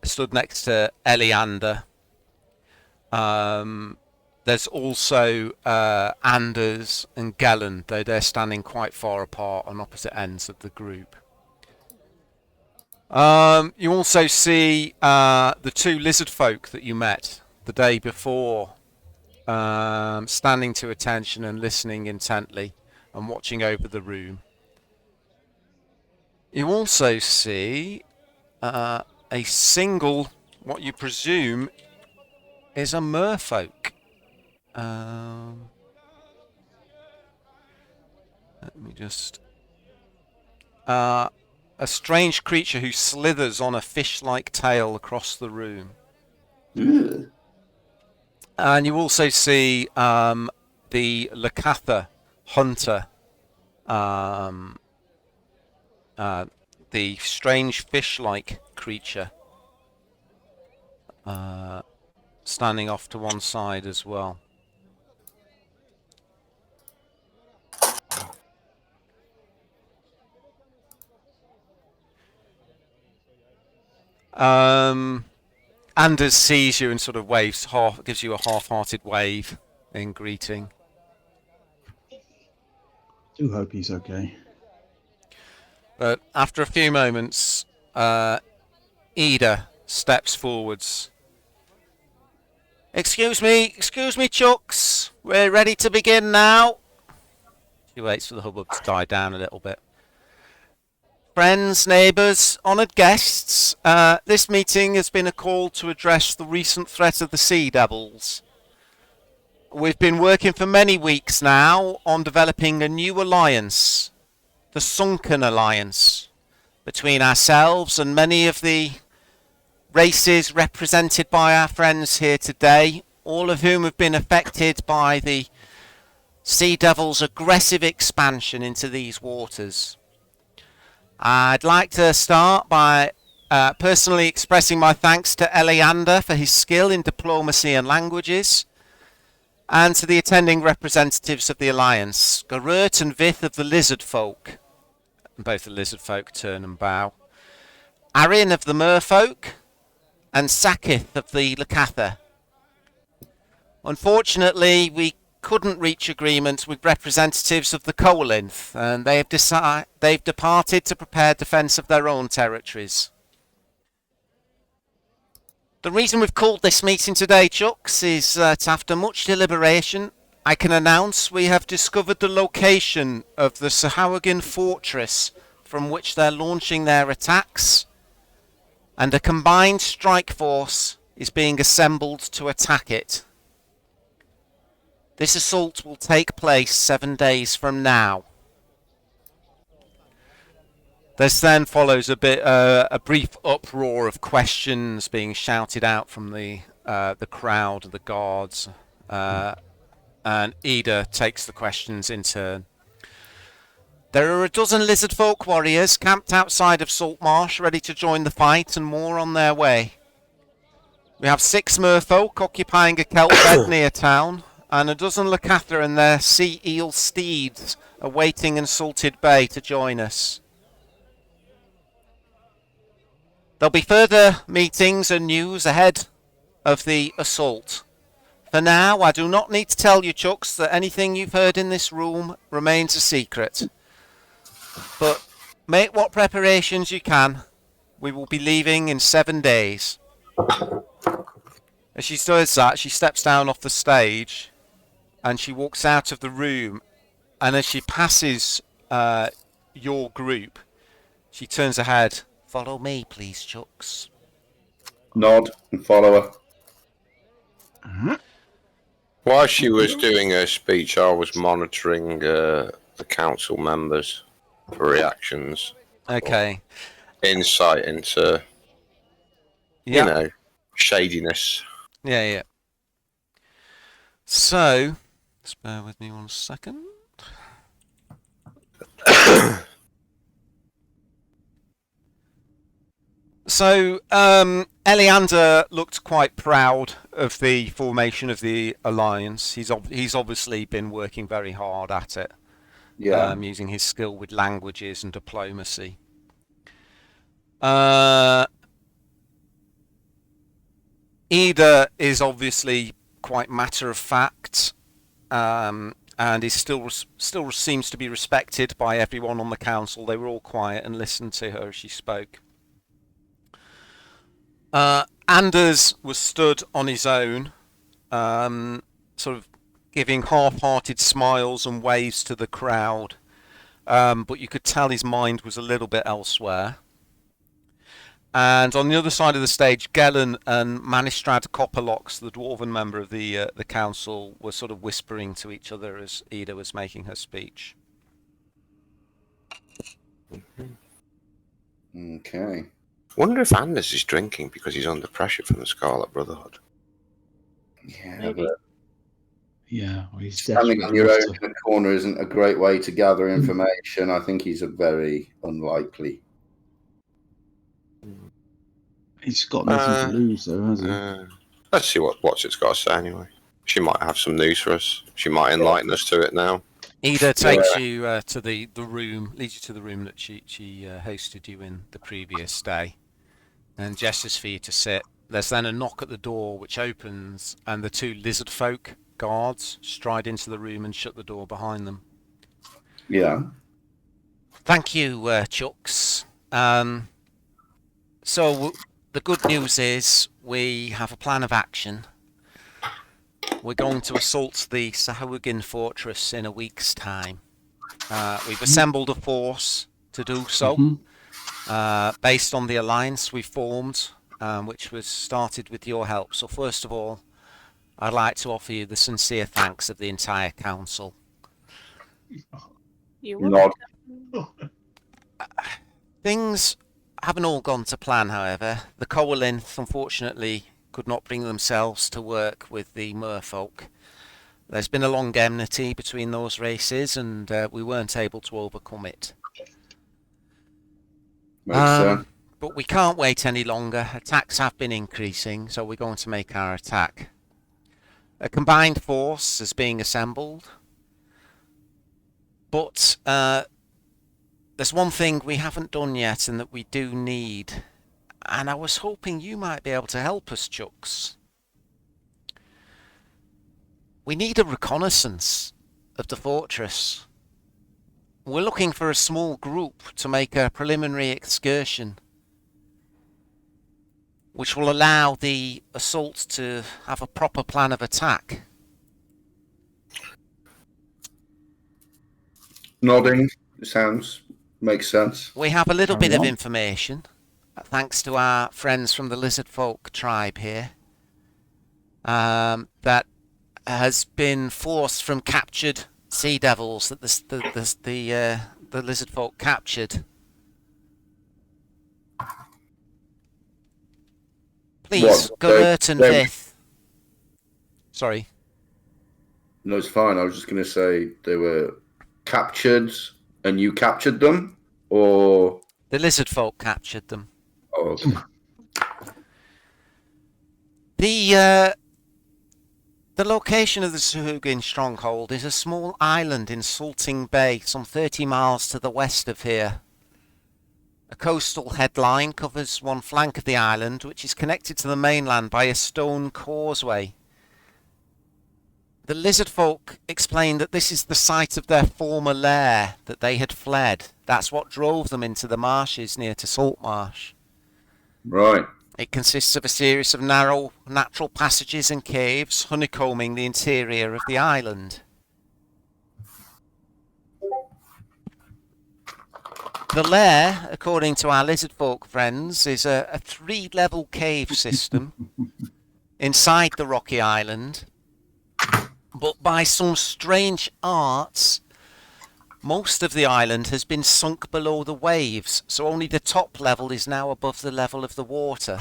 stood next to Eleander. There's also Anders and Gellen, though they're standing quite far apart on opposite ends of the group. You also see the 2 lizard folk that you met the day before, standing to attention and listening intently and watching over the room. You also see a single, what you presume is a merfolk. Let me just... a strange creature who slithers on a fish-like tail across the room. Ugh. And you also see the Lakatha hunter, the strange fish-like creature, standing off to one side as well. Anders sees you and sort of waves, gives you a half-hearted wave in greeting. Do hope he's okay. But after a few moments, Ida steps forwards. Excuse me, Chucks. We're ready to begin now. She waits for the hubbub to die down a little bit. Friends, neighbours, honoured guests, this meeting has been a call to address the recent threat of the Sea Devils. we've been working for many weeks now on developing a new alliance, the Sunken Alliance, between ourselves and many of the races represented by our friends here today, all of whom have been affected by the Sea Devil's aggressive expansion into these waters. I'd like to start by personally expressing my thanks to Eleander for his skill in diplomacy and languages, and to the attending representatives of the Alliance, Garrett and Vith of the Lizard Folk, both the Lizard Folk turn and bow, Arin of the Merfolk, and Sakith of the Lakatha. Unfortunately, we couldn't reach agreement with representatives of the Kolinth, and they've departed to prepare defence of their own territories. The reason we've called this meeting today, Chucks, is that after much deliberation, I can announce we have discovered the location of the Sahuagin fortress from which they're launching their attacks, and a combined strike force is being assembled to attack it. This assault will take place 7 days from now. This then follows a brief uproar of questions being shouted out from the crowd, the guards, and Ida takes the questions in turn. There are a dozen lizard folk warriors camped outside of Saltmarsh, ready to join the fight, and more on their way. We have 6 merfolk occupying a kelp bed near town, and a dozen Lakatha and their sea eel steeds awaiting in Salted Bay to join us. There'll be further meetings and news ahead of the assault. For now, I do not need to tell you, Chucks, that anything you've heard in this room remains a secret. But make what preparations you can. We will be leaving in 7 days. As she does that, she steps down off the stage and she walks out of the room. And as she passes your group, she turns her head. Follow me, please, Chucks. Nod and follow her. While she was doing her speech, I was monitoring the council members for reactions. Okay. Insight into, you know, shadiness. Yeah. So, just bear with me 1 second. So, Eleander looked quite proud of the formation of the alliance. He's obviously been working very hard at it. Yeah. Using his skill with languages and diplomacy. Ida is obviously quite matter of fact, and is still seems to be respected by everyone on the council. They were all quiet and listened to her as she spoke. Anders was stood on his own, sort of giving half-hearted smiles and waves to the crowd, but you could tell his mind was a little bit elsewhere. And on the other side of the stage, Gellin and Manistrad Copperlocks, the dwarven member of the council, were sort of whispering to each other as Ida was making her speech. Okay. Wonder if Anders is drinking because he's under pressure from the Scarlet Brotherhood. Yeah, Maybe. but Yeah, well, he's standing on your own in a corner isn't a great way to gather information. I think he's a very unlikely. He's got nothing to lose, though, has he? Let's see what's it's got to say anyway. She might have some news for us. She might enlighten us to it now. Ida takes you to the room, leads you to the room that she hosted you in the previous day, and gestures for you to sit. There's then a knock at the door, which opens, and the 2 lizard folk guards stride into the room and shut the door behind them. Yeah. Thank you, Chucks. So the good news is we have a plan of action. We're going to assault the Sahuagin fortress in a week's time. We've assembled a force to do so, based on the alliance we formed, which was started with your help. So first of all, I'd like to offer you the sincere thanks of the entire council. You Nod. Things haven't all gone to plan, however. The Coalinth, unfortunately, could not bring themselves to work with the merfolk. There's been a long enmity between those races, and we weren't able to overcome it. Makes sense. But we can't wait any longer. Attacks have been increasing, so we're going to make our attack. A combined force is being assembled. But there's one thing we haven't done yet and that we do need. And I was hoping you might be able to help us, Chucks. We need a reconnaissance of the fortress. We're looking for a small group to make a preliminary excursion, which will allow the assault to have a proper plan of attack. Nodding. Makes sense. We have a little Carry bit of on. information, thanks to our friends from the Lizard Folk tribe here, that has been forced from captured sea devils that the Lizard Folk captured. Please, What, Gert and they- Vith. Sorry. No, it's fine. I was just going to say they were captured and you captured them? Or... The Lizard Folk captured them. Oh, okay. The location of the Sahugin stronghold is a small island in Salting Bay, some 30 miles to the west of here. A coastal headline covers one flank of the island, which is connected to the mainland by a stone causeway. The Lizard Folk explained that this is the site of their former lair, that they had fled. That's what drove them into the marshes near to Saltmarsh. Right. It consists of a series of narrow natural passages and caves honeycombing the interior of the island. The lair, according to our lizard folk friends, is a 3-level cave system inside the rocky island, but by some strange arts, most of the island has been sunk below the waves, so only the top level is now above the level of the water.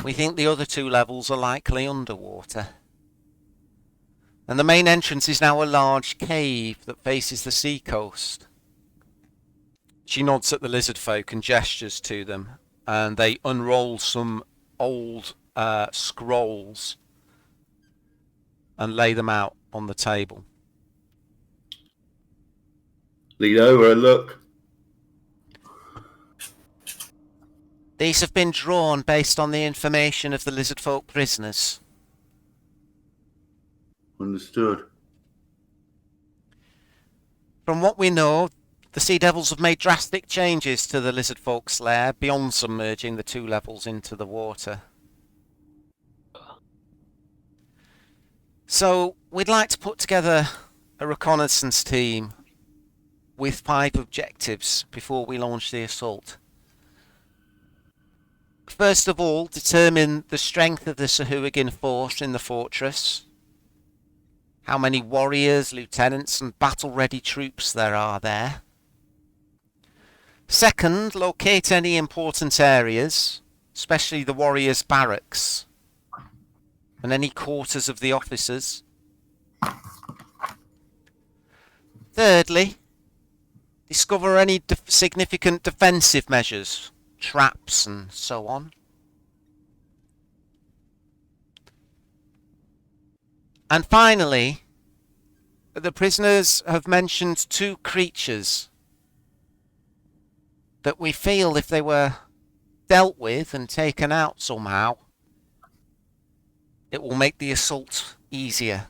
We think the other 2 levels are likely underwater. And the main entrance is now a large cave that faces the seacoast. She nods at the lizard folk and gestures to them, and they unroll some old scrolls and lay them out on the table. Lead over and look. These have been drawn based on the information of the lizard folk prisoners. Understood. From what we know, the Sea Devils have made drastic changes to the lizard folk's lair beyond submerging the 2 levels into the water. So, we'd like to put together a reconnaissance team with 5 objectives before we launch the assault. First of all, determine the strength of the Sahuagin force in the fortress. How many warriors, lieutenants and battle-ready troops there are there. Second, locate any important areas, especially the warriors' barracks and any quarters of the officers. Thirdly, discover any significant defensive measures, traps and so on. And finally, the prisoners have mentioned 2 creatures that we feel if they were dealt with and taken out somehow, it will make the assault easier.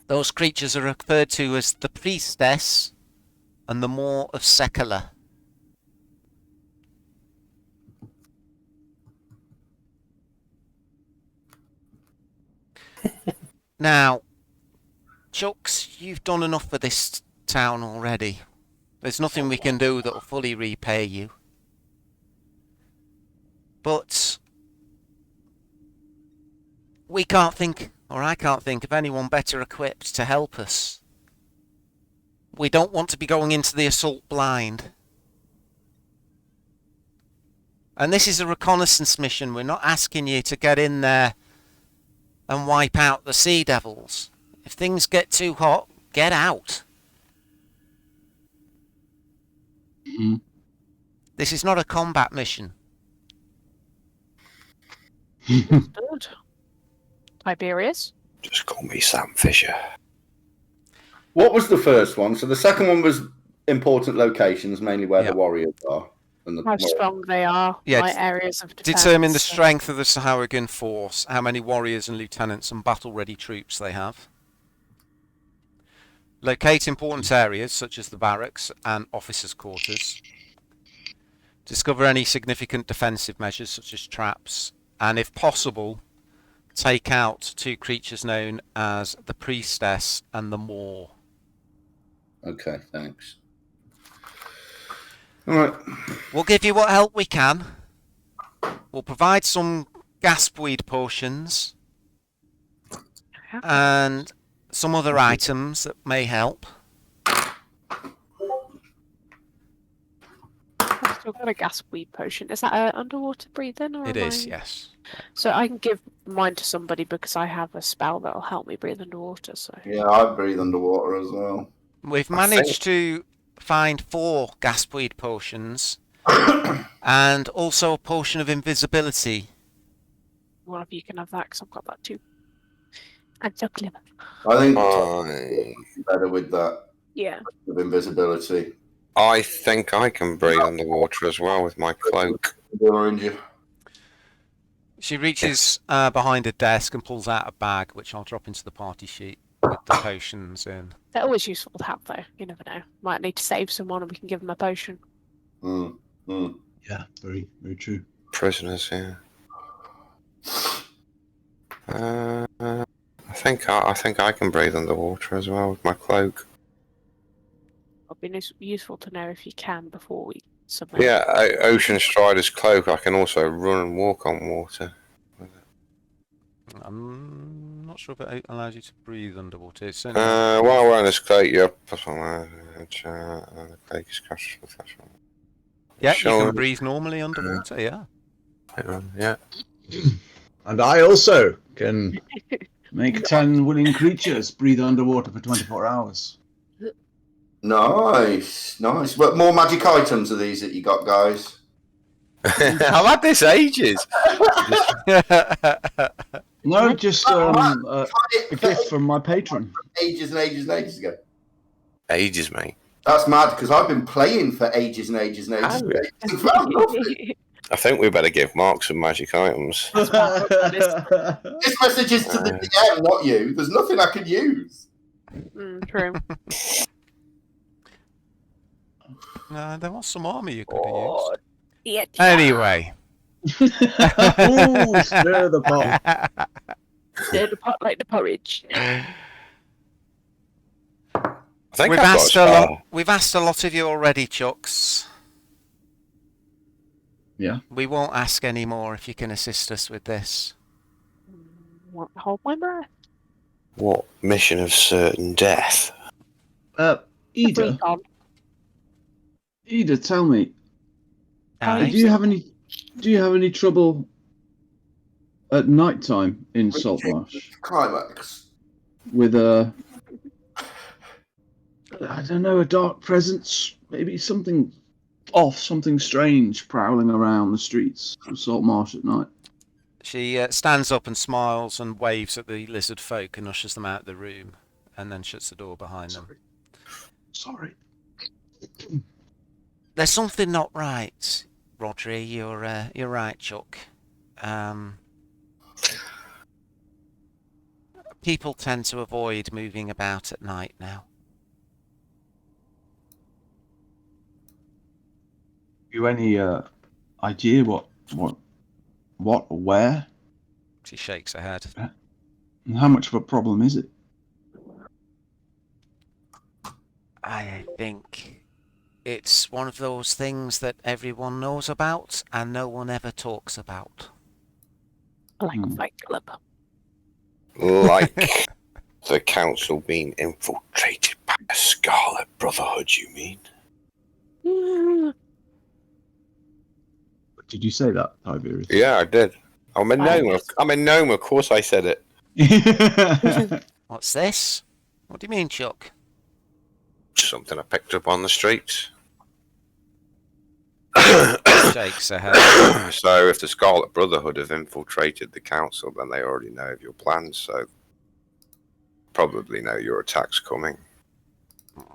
Those creatures are referred to as the Priestess and the Maw of Sekala. Now, Chucks, you've done enough for this town already. There's nothing we can do that will fully repay you. But we can't think, or I can't think of anyone better equipped to help us. We don't want to be going into the assault blind. And this is a reconnaissance mission. We're not asking you to get in there and wipe out the Sea Devils. If things get too hot, get out. Mm-hmm. This is not a combat mission. Good. Tiberius? Just call me Sam Fisher. What was the first one? So the second one was important locations, mainly where the warriors are. And the How strong they are. Yeah, My areas of defense. Determine the strength of the Sahuagin force, how many warriors and lieutenants and battle-ready troops they have. Locate important areas, such as the barracks and officers' quarters. Discover any significant defensive measures, such as traps. And if possible, take out 2 creatures known as the Priestess and the Maw. Okay, thanks. All right. We'll give you what help we can. We'll provide some gaspweed potions and some other items that may help. I've still got a gas weed potion. Is that an underwater breathing? Or It am is, I... yes. So I can give mine to somebody because I have a spell that'll help me breathe underwater. So Yeah, I breathe underwater as well. We've managed to find 4 gaspweed potions and also a potion of invisibility. one of you can have that because I've got that too. And so clever. I think better with that. Yeah. With invisibility. I think I can breathe underwater as well with my cloak. She reaches behind a desk and pulls out a bag, which I'll drop into the party sheet with the potions in. They're always useful to have, though. You never know. Might need to save someone and we can give them a potion. Yeah, very, very true. Prisoners, yeah. I think I can breathe underwater as well with my cloak. It'll be useful to know if you can before we submit. Yeah, Ocean Strider's cloak. I can also run and walk on water. I'm not sure if it allows you to breathe underwater. It's While wearing this cloak, the cloak is crushed. Yeah, you can breathe normally underwater, yeah. Yeah. And I also can make 10 willing creatures breathe underwater for 24 hours. Nice. But more magic items are these that you got, guys? I've had this ages. No, just a gift from my patron. Ages and ages and ages ago. Ages, mate. That's mad, because I've been playing for ages and ages and ages. And ages. I think we better give Mark some magic items. This message is to the DM, not you. There's nothing I can use. True. There was some armor you could have used. Yeah. Anyway. Ooh, stir the pot. Stir the pot like the porridge. I think we've asked a lot of you already, Chucks. Yeah. We won't ask any more if you can assist us with this. Want to hold my breath? What mission of certain death? Ida, tell me, Aye. do you have any trouble at night time in Saltmarsh Climax. with a dark presence, maybe something off, something strange prowling around the streets of Saltmarsh at night? She stands up and smiles and waves at the lizard folk and ushers them out of the room, and then shuts the door behind them. Sorry. There's something not right, Rodri. You're right, Chuck. People tend to avoid moving about at night now. You any idea what or where? She shakes her head. And how much of a problem is it? I think it's one of those things that everyone knows about and no one ever talks about. Like a fight club. Like the council being infiltrated by a Scarlet Brotherhood, you mean? Did you say that, Tiberius? Yeah, I did. I'm a gnome. I'm a gnome. Of course, I said it. What's this? What do you mean, Chuck? Something I picked up on the streets. Shakes her head. So, if the Scarlet Brotherhood have infiltrated the council, then they already know of your plans. So, probably know your attack's coming.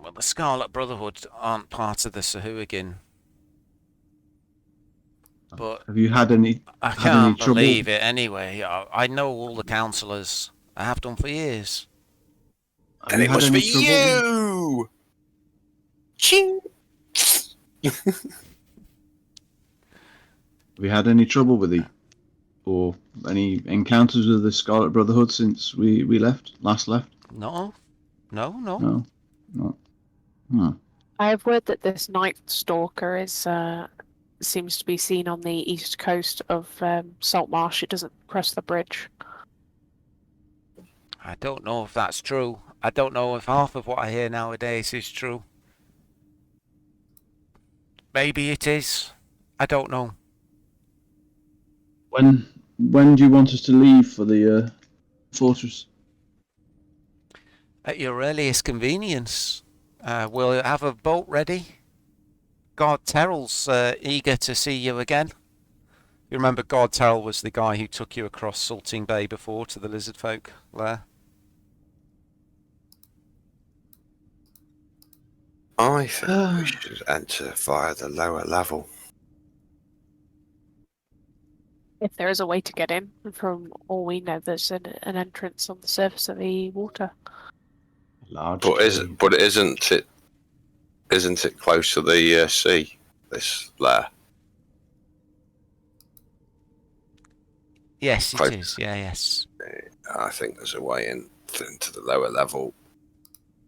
Well, the Scarlet Brotherhood aren't part of the Sahuagin. But Have you had any? I had any can't trouble? believe it anyway. I know all the councillors. I have done for years. Have And you it had must any be trouble? you! Ching! Have you had any trouble with or any encounters with the Scarlet Brotherhood since we last left? No. No. Hmm. I have word that this Night Stalker is seems to be seen on the east coast of Saltmarsh. It doesn't cross the bridge. I don't know if that's true. I don't know if half of what I hear nowadays is true. Maybe it is. I don't know. When do you want us to leave for the fortress? At your earliest convenience. We'll have a boat ready. God Terrell's eager to see you again. You remember God Terrell was the guy who took you across Salting Bay before to the lizard folk lair? I think we should enter via the lower level. If there is a way to get in, from all we know, there's an entrance on the surface of the water. Large. But isn't it close to the sea? This lair. Yes, it Quite- is. Yeah, yes. I think there's a way into the lower level.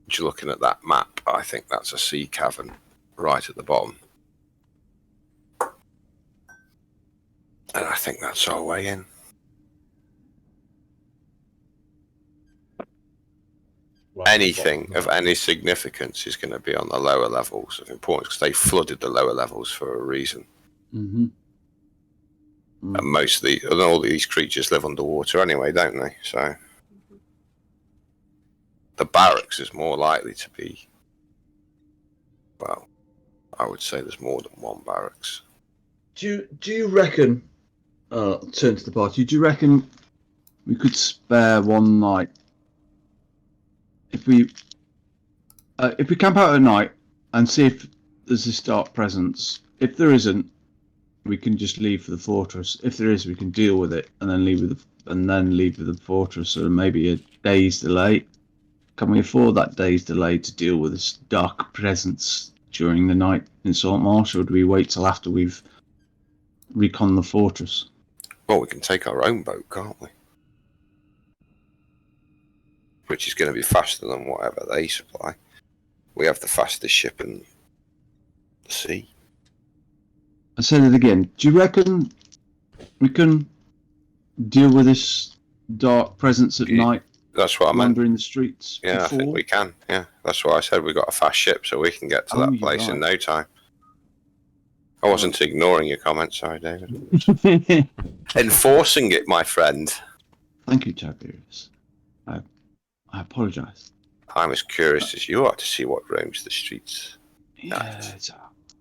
Just looking at that map, I think that's a sea cavern right at the bottom. And I think that's our way in. Anything of any significance is going to be on the lower levels of importance because they flooded the lower levels for a reason. Mm-hmm. And all these creatures live underwater anyway, don't they? So the barracks is more likely to be. Well, I would say there's more than one barracks. Do you reckon? Turn to the party. Do you reckon we could spare one night if we camp out at night and see if there's this dark presence? If there isn't, we can just leave for the fortress. If there is, we can deal with it and then leave with the fortress. So maybe a day's delay. Can we afford that day's delay to deal with this dark presence during the night in Saltmarsh, or do we wait till after we've recon the fortress? Well, we can take our own boat, can't we? Which is going to be faster than whatever they supply. We have the fastest ship in the sea. I said it again. Do you reckon we can deal with this dark presence at night? That's what I meant. Wandering the streets. Yeah, I think we can. Yeah, that's what I said. We got a fast ship, so we can get to that place in no time. I wasn't ignoring your comment, sorry, David. Enforcing it, my friend. Thank you, Tiberius. I apologise. I'm as curious as you are to see what roams the streets. Yeah.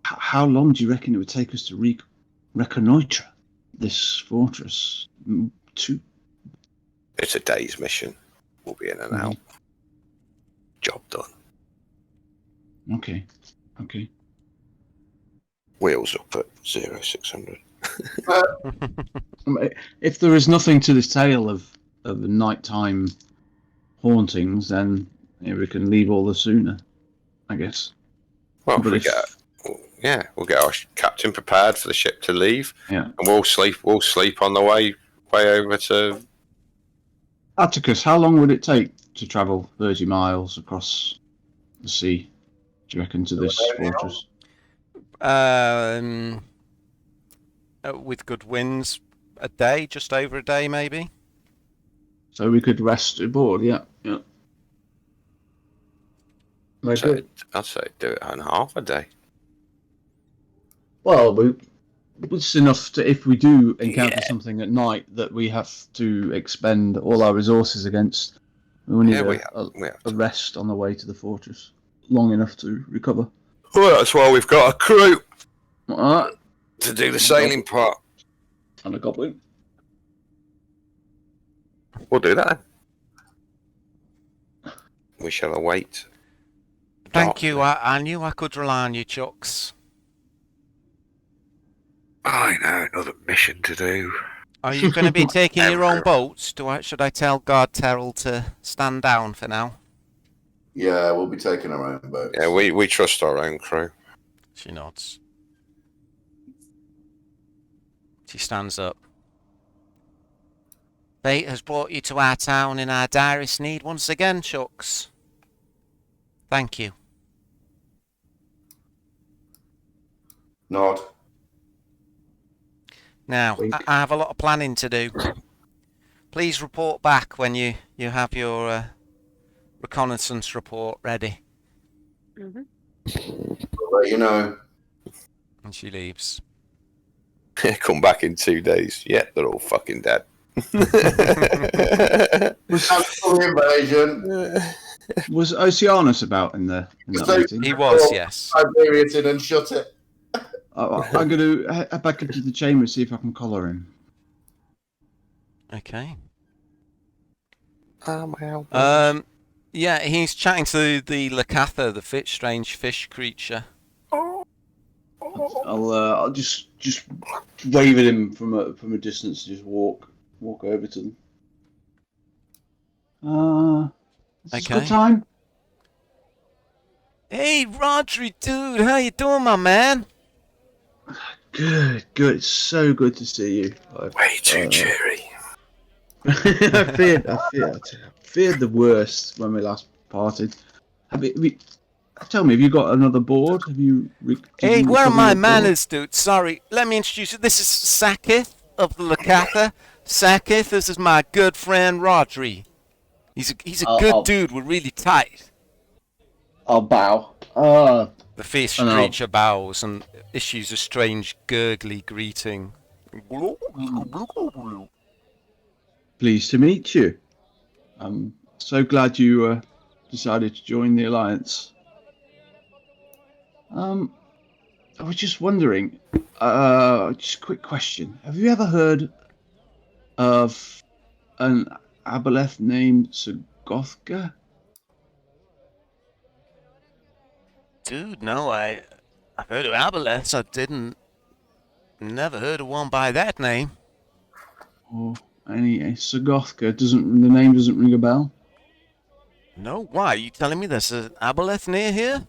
How long do you reckon it would take us to reconnoitre this fortress? It's a day's mission. We'll be in and out. Job done. Okay. Wheels up at 0600. If there is nothing to this tale of nighttime hauntings, then we can leave all the sooner, I guess. Well, but we'll get our captain prepared for the ship to leave. Yeah. And we'll sleep on the way over to Atticus. How long would it take to travel 30 miles across the sea, do you reckon, to this fortress? With good winds, a day, just over a day, maybe. So we could rest aboard. Yeah. Yeah. Very So good. I'd say do it in half a day. Well, it's enough to, if we do encounter Yeah. something at night that we have to expend all our resources against, we need We a have to. rest on the way to the fortress, long enough to recover. Well, that's why we've got a crew Alright. to do the sailing part. And a goblin. We'll do that. We shall await. Thank you. I knew I could rely on you, Chucks. I know, another mission to do. Are you going to be taking your own boat? Should I tell Guard Terrell to stand down for now? Yeah, we'll be taking our own boats. Yeah, we trust our own crew. She nods. She stands up. Fate has brought you to our town in our direst need once again, Chucks. Thank you. Nod. Now, I have a lot of planning to do. Please report back when you have your reconnaissance report ready. Mm-hmm. I'll let you know. And she leaves. Come back in 2 days. Yeah, they're all fucking dead. Cancel the invasion. Was Oceanus about in that meeting? He was, yes. Tiberius in and shut it. I'm going to head back into the chamber and see if I can collar him. Okay. Well. Yeah, he's chatting to the Lakatha, the strange fish creature. I'll just wave at him from a distance. Just walk over to them. Is this a good time? Hey, Rodri, dude, how you doing, my man? Good. It's so good to see you. Way too cheery. I feared the worst when we last parted. Tell me, have you got another board? Hey, where are my manners, dude? Sorry, let me introduce you. This is Sakith of the Lakatha. Sakith, this is my good friend Rodri. He's a good dude. We're really tight. I'll bow. The fish creature bows and issues a strange gurgly greeting. Pleased to meet you. I'm so glad you decided to join the Alliance. I was just wondering, just a quick question. Have you ever heard of an aboleth named Sagothka? Dude, no, I've heard of aboleths. Never heard of one by that name. Or any Sagothka? The name doesn't ring a bell? No, why? Are you telling me there's an aboleth near here?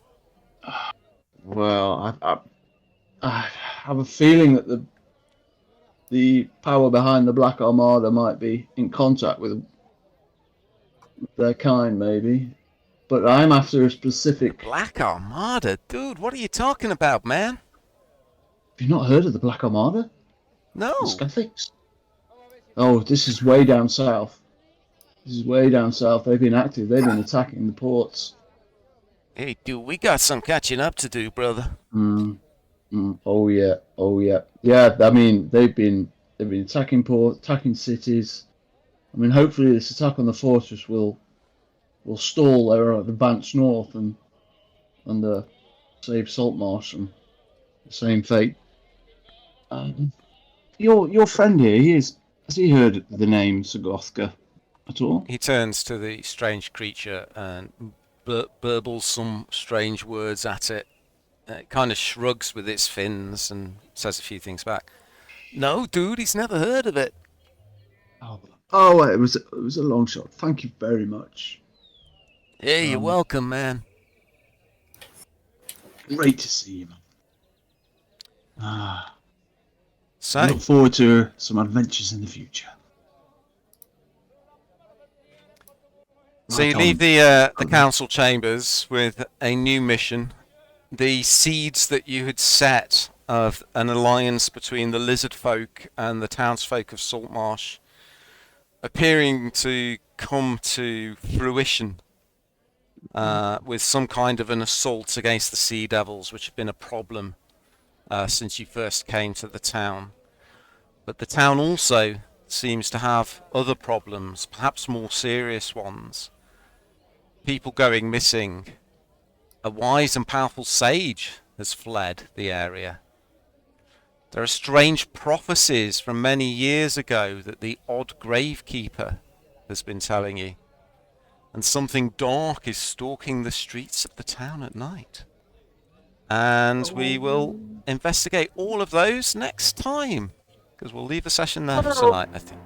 Well, I have a feeling that the power behind the Black Armada might be in contact with their kind, maybe. But I'm after a specific... Black Armada? Dude, what are you talking about, man? Have you not heard of the Black Armada? No. The Skeptics? Oh, this is way down south. They've been active. They've been attacking the ports. Hey, dude, we got some catching up to do, brother. Oh yeah. Yeah, I mean, they've been attacking ports, attacking cities. I mean, hopefully this attack on the fortress will stall their advance north and save Saltmarsh from the same fate. Your friend here, has he heard the name Sagothka at all? He turns to the strange creature and burbles some strange words at it. It kind of shrugs with its fins and says a few things back. No, dude, he's never heard of it. Oh, it was a long shot. Thank you very much. Hey, you're welcome, man. Great to see you, man. So, I look forward to some adventures in the future. So you leave the council chambers with a new mission. The seeds that you had set of an alliance between the lizard folk and the townsfolk of Saltmarsh appearing to come to fruition with some kind of an assault against the Sea Devils, which have been a problem since you first came to the town. But the town also seems to have other problems, perhaps more serious ones. People going missing. A wise and powerful sage has fled the area. There are strange prophecies from many years ago that the odd gravekeeper has been telling you. And something dark is stalking the streets of the town at night. And we will investigate all of those next time. Because we'll leave the session there for tonight, I think.